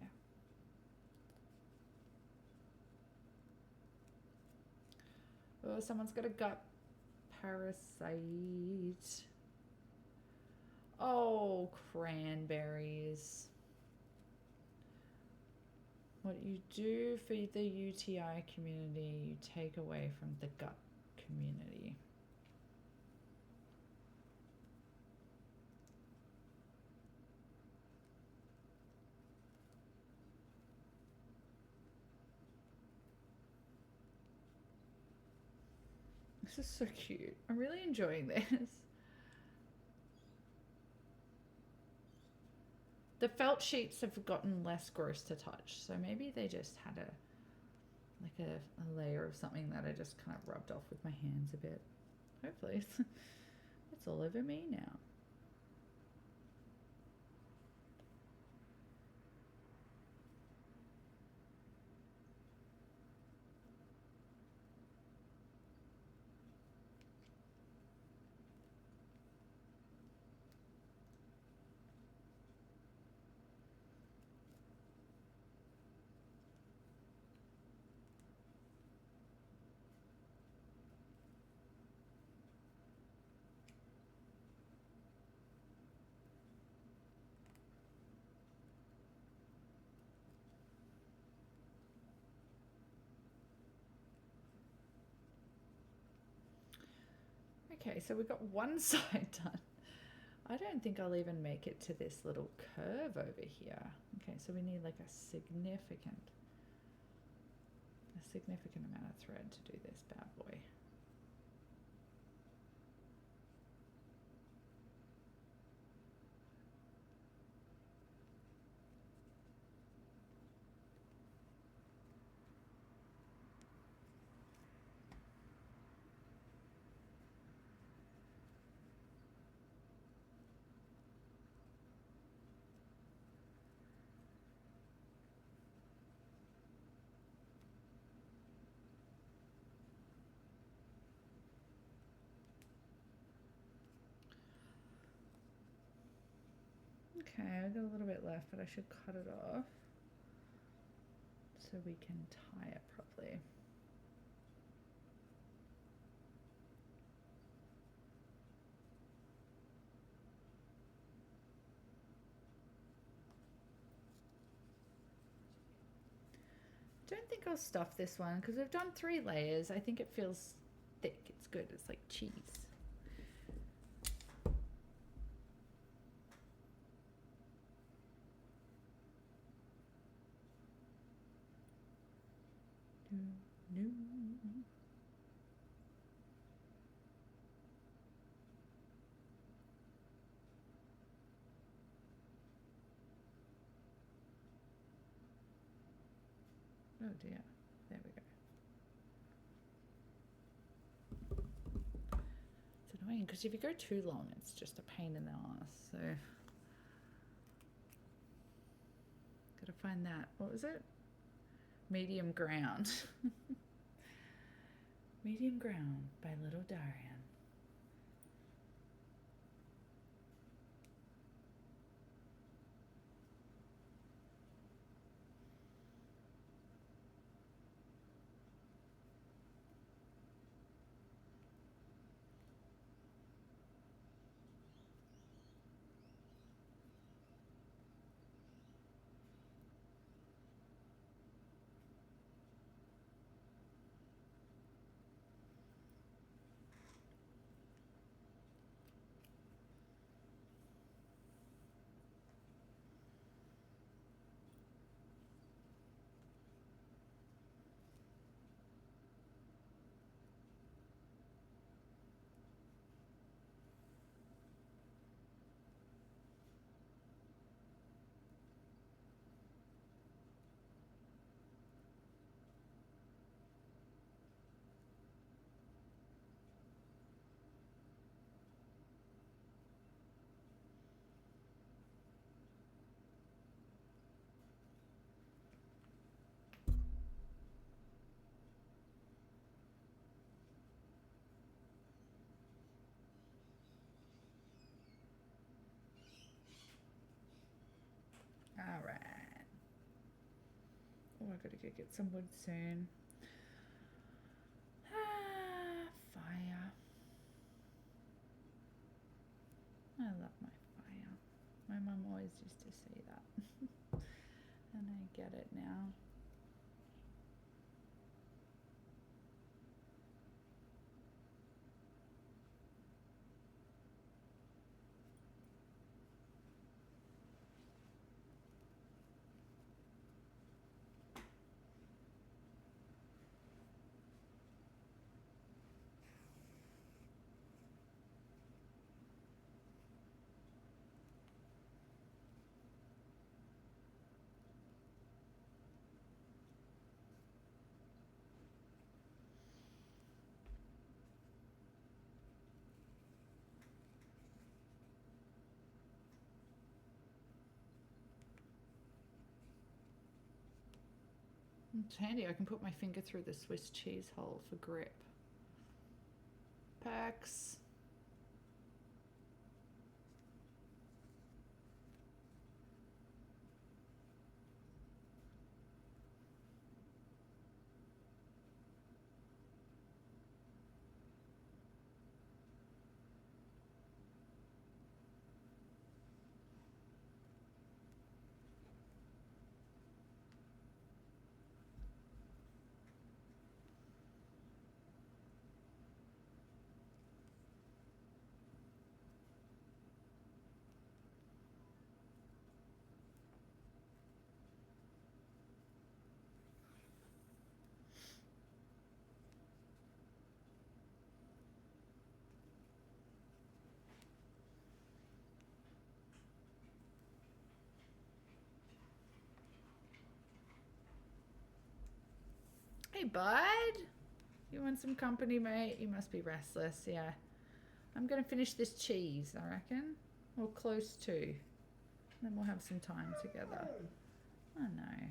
Oh, someone's got a gut parasite. Oh, cranberries. What you do for the UTI community, you take away from the gut community. This is so cute. I'm really enjoying this. The felt sheets have gotten less gross to touch, so maybe they just had a layer of something that I just kind of rubbed off with my hands a bit. Hopefully it's all over me now. Okay, so we've got one side done. I don't think I'll even make it to this little curve over here. Okay, so we need like a significant amount of thread to do this bad boy. Okay, I've got a little bit left, but I should cut it off so we can tie it properly. Don't think I'll stuff this one because we've done 3 layers. I think it feels thick. It's good. It's like cheese. No. Oh dear. There we go. It's annoying because if you go too long, it's just a pain in the ass. So, gotta find that. What was it? Medium ground. Medium ground by Little Darian. I've got to go get some wood soon. Fire. I love my fire. My mum always used to say that. And I get it now. It's handy, I can put my finger through the Swiss cheese hole for grip. Packs. Hey, bud. You want some company, mate? You must be restless, yeah. I'm going to finish this cheese, I reckon. Or close to. Then we'll have some time together. I know.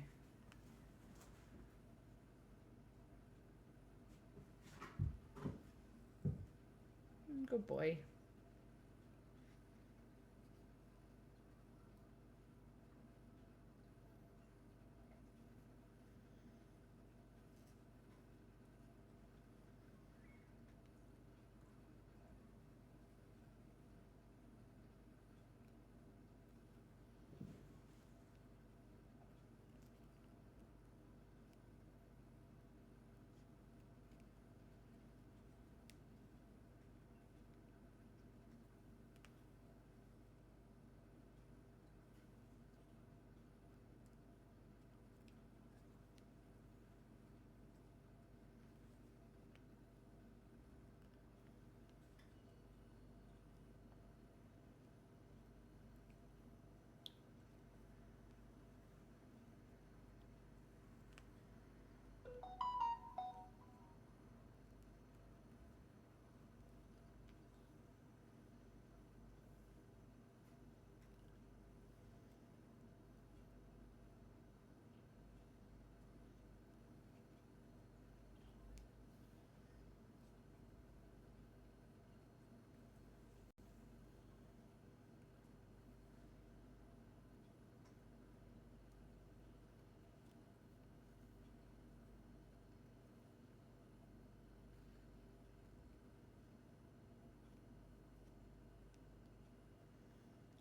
Good boy.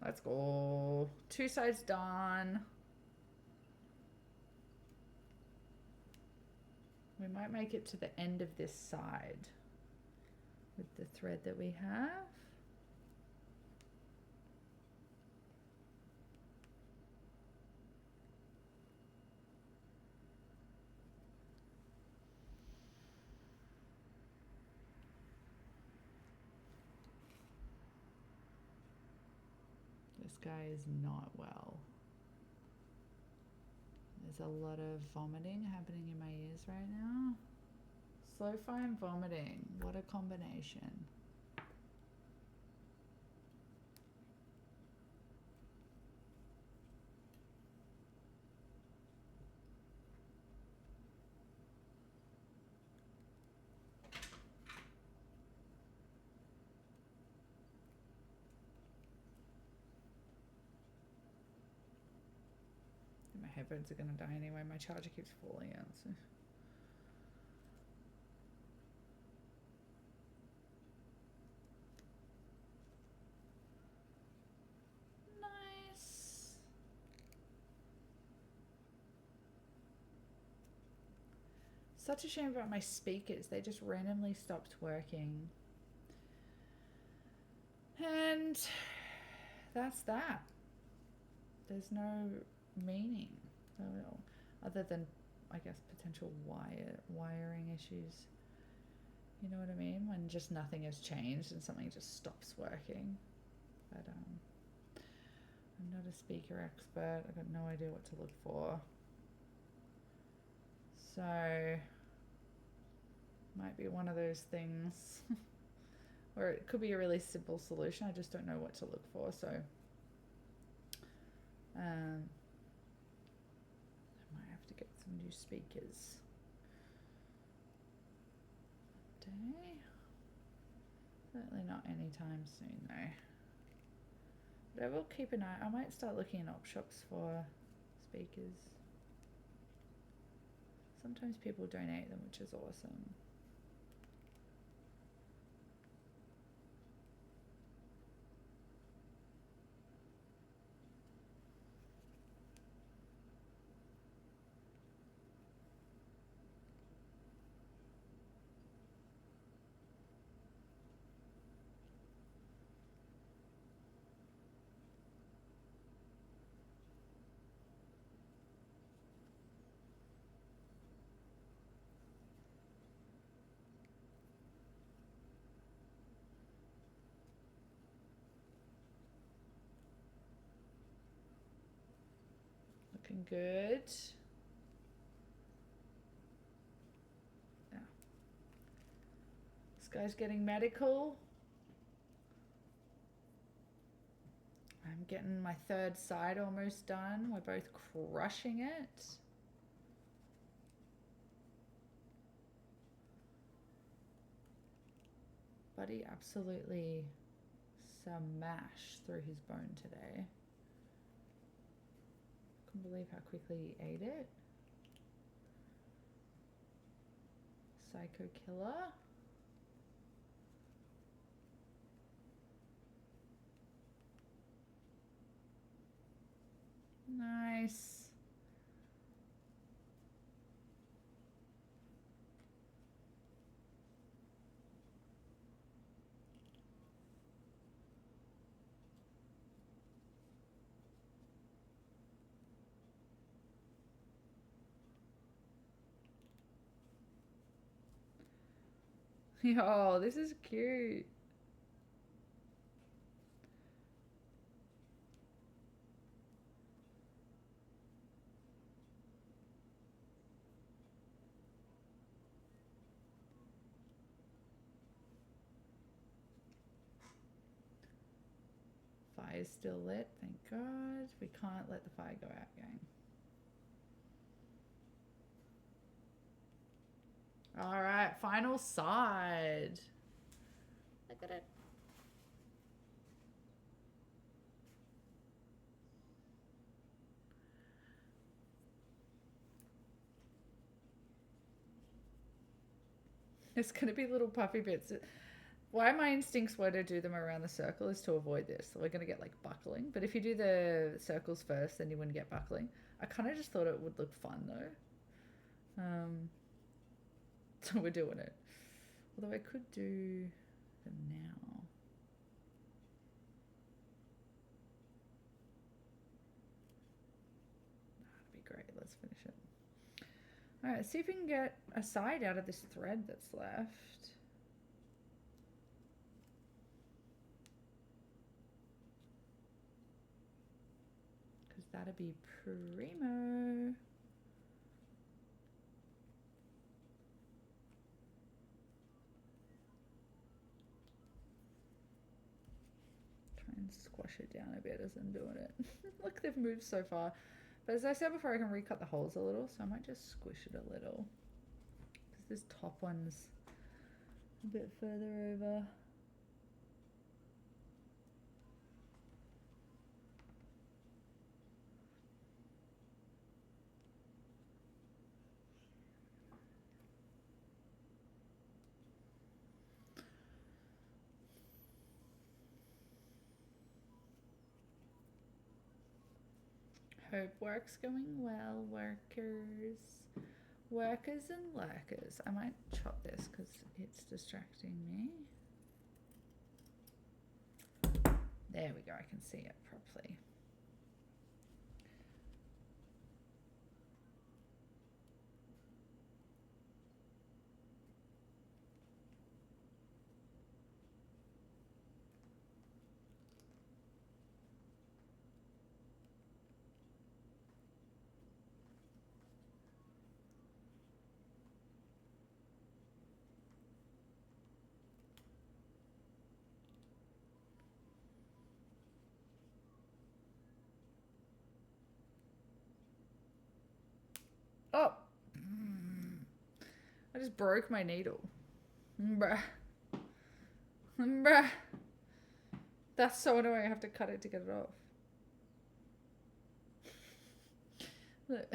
Let's go. 2 sides done. We might make it to the end of this side with the thread that we have. This guy is not well. There's a lot of vomiting happening in my ears right now. Slow-fi and vomiting. What a combination. headphones are going to die anyway. My charger keeps falling out. So. Nice. Such a shame about my speakers. They just randomly stopped working. And that's that. There's no meaning other than, I guess, potential wiring issues. You know what I mean? When just nothing has changed and something just stops working. But I'm not a speaker expert. I've got no idea what to look for. So might be one of those things. Or it could be a really simple solution. I just don't know what to look for. So I might have to get some new speakers. Day. Certainly not anytime soon though. But I will keep an eye. I might start looking in op shops for speakers. Sometimes people donate them, which is awesome. Looking good. Yeah. This guy's getting medical. I'm getting my third side almost done. We're both crushing it. Buddy absolutely smashed through his bone today. Couldn't believe how quickly he ate it. Psycho killer. Nice. Yo, this is cute. Fire's still lit, thank God. We can't let the fire go out, gang. All right, final side. Look at it. It's gonna be little puffy bits. Why my instincts were to do them around the circle is to avoid this. So we're gonna get like buckling. But if you do the circles first, then you wouldn't get buckling. I kind of just thought it would look fun though. So we're doing it. Although I could do them now. That'd be great. Let's finish it. All right, see if we can get a side out of this thread that's left. Because that'd be primo. Try and squash it down a bit as I'm doing it. Look, they've moved so far. But as I said before, I can recut the holes a little, so I might just squish it a little. Because this top one's a bit further over. Hope work's going well, workers. Workers and lurkers. I might chop this because it's distracting me. There we go, I can see it properly. Oh! I just broke my needle. Bruh. Bruh. That's so annoying. I have to cut it to get it off. Look.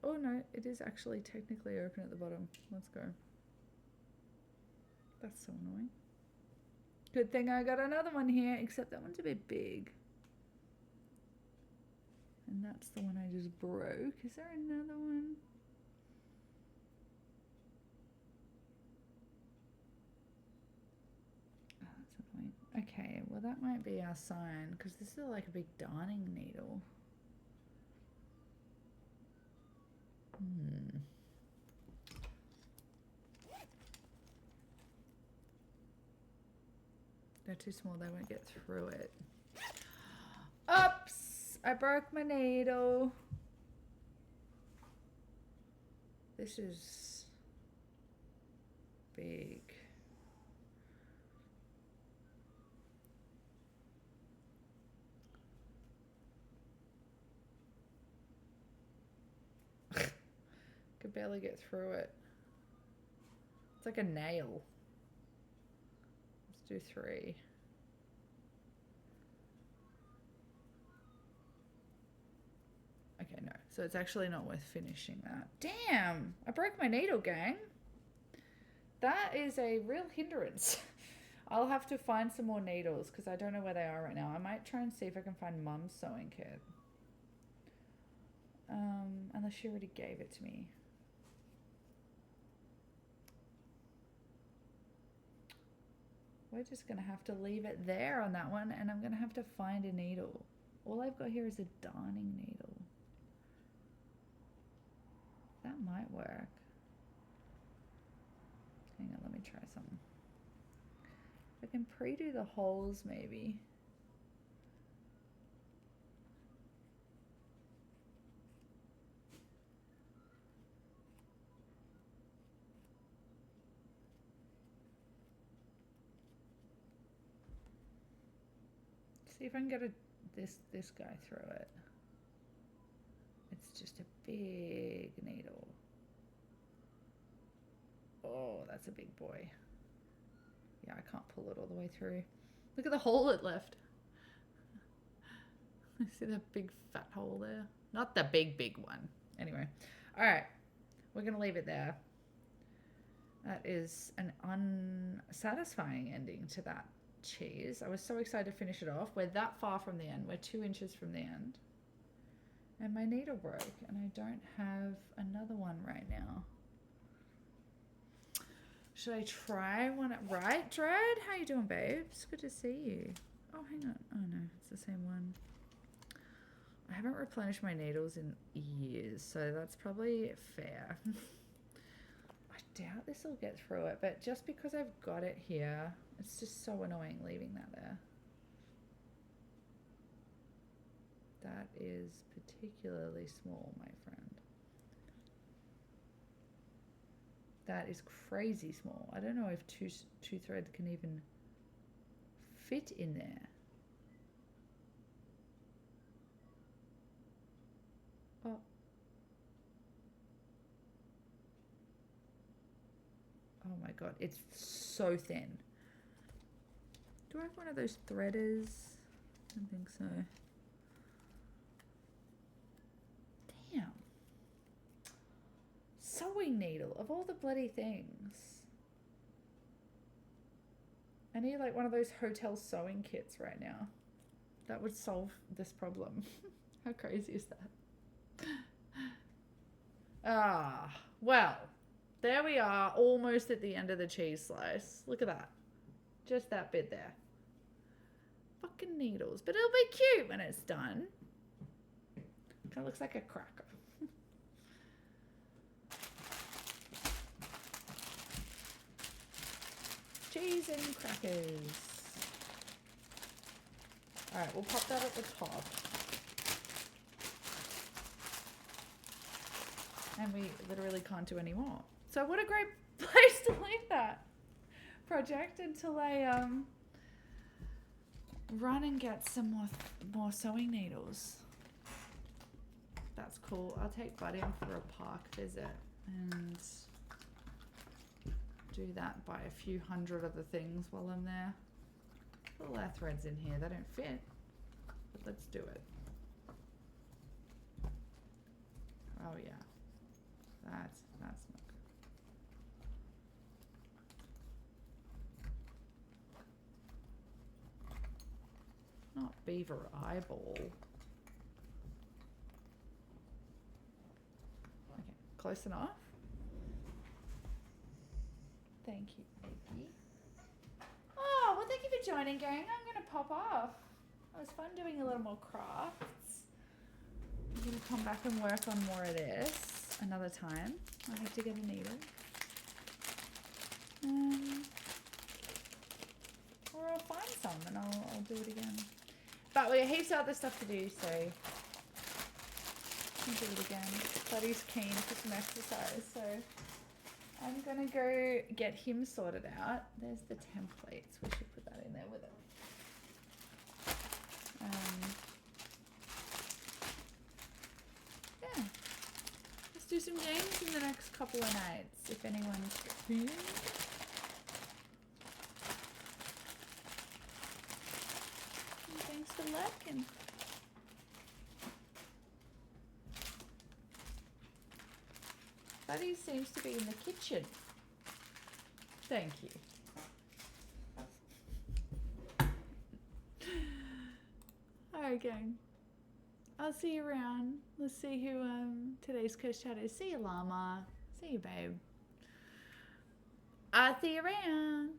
Oh no, it is actually technically open at the bottom. Let's go. That's so annoying. Good thing I got another one here, except that one's a bit big. And that's the one I just broke. Is there another one? Oh, that's annoying. Okay, well that might be our sign, because this is like a big darning needle. They're too small, they won't get through it. Oops! I broke my needle. This is big. Could barely get through it. It's like a nail. Let's do 3. Okay, no. So it's actually not worth finishing that. Damn! I broke my needle, gang. That is a real hindrance. I'll have to find some more needles because I don't know where they are right now. I might try and see if I can find Mum's sewing kit. Unless she already gave it to me. We're just going to have to leave it there on that one, and I'm going to have to find a needle. All I've got here is a darning needle. That might work. Hang on, let me try something. I can pre-do the holes maybe. See if I can get this guy through it. It's just a big needle. Oh, that's a big boy. Yeah, I can't pull it all the way through. Look at the hole it left. See that big fat hole there? Not the big one. Anyway, all right, we're gonna leave it there. That is an unsatisfying ending to that cheese. I was so excited to finish it off. We're that far from the end. We're 2 inches from the end. And my needle broke, and I don't have another one right now. Should I try one? Right, Dread? How you doing, babes? Good to see you. Oh, hang on. Oh, no, it's the same one. I haven't replenished my needles in years, so that's probably fair. I doubt this will get through it, but just because I've got it here, it's just so annoying leaving that there. That is particularly small, my friend. That is crazy small. I don't know if two threads can even fit in there. Oh. Oh my god, it's so thin. Do I have one of those threaders? I don't think so. Damn. Sewing needle, of all the bloody things. I need like one of those hotel sewing kits right now. That would solve this problem. How crazy is that? Ah, well, there we are, almost at the end of the cheese slice. Look at that. Just that bit there. Fucking needles. But it'll be cute when it's done. Kind of looks like a cracker. Cheese and crackers. Alright, we'll pop that at the top. And we literally can't do any more. So what a great place to leave that project until I run and get some more sewing needles. That's cool. I'll take Bud in for a park visit and do that, buy a few hundred other things while I'm there. All our threads in here, they don't fit, but let's do it. Oh yeah, that's not good. Not beaver eyeball. Okay, close enough. Thank you, baby. Oh, well, thank you for joining, gang. I'm going to pop off. It was fun doing a little more crafts. I'm going to come back and work on more of this another time. I have to get a needle. Or I'll find some and I'll do it again. But we have heaps of other stuff to do, so I'll do it again. Buddy's keen for some exercise, so I'm gonna go get him sorted out. There's the templates. We should put that in there with it. Yeah. Let's do some games in the next couple of nights, if anyone's keen. Thanks for lurking. Buddy seems to be in the kitchen. Thank you. Alright, gang. I'll see you around. Let's see who today's Cursed Chat is. See you, Llama. See you, babe. I'll see you around.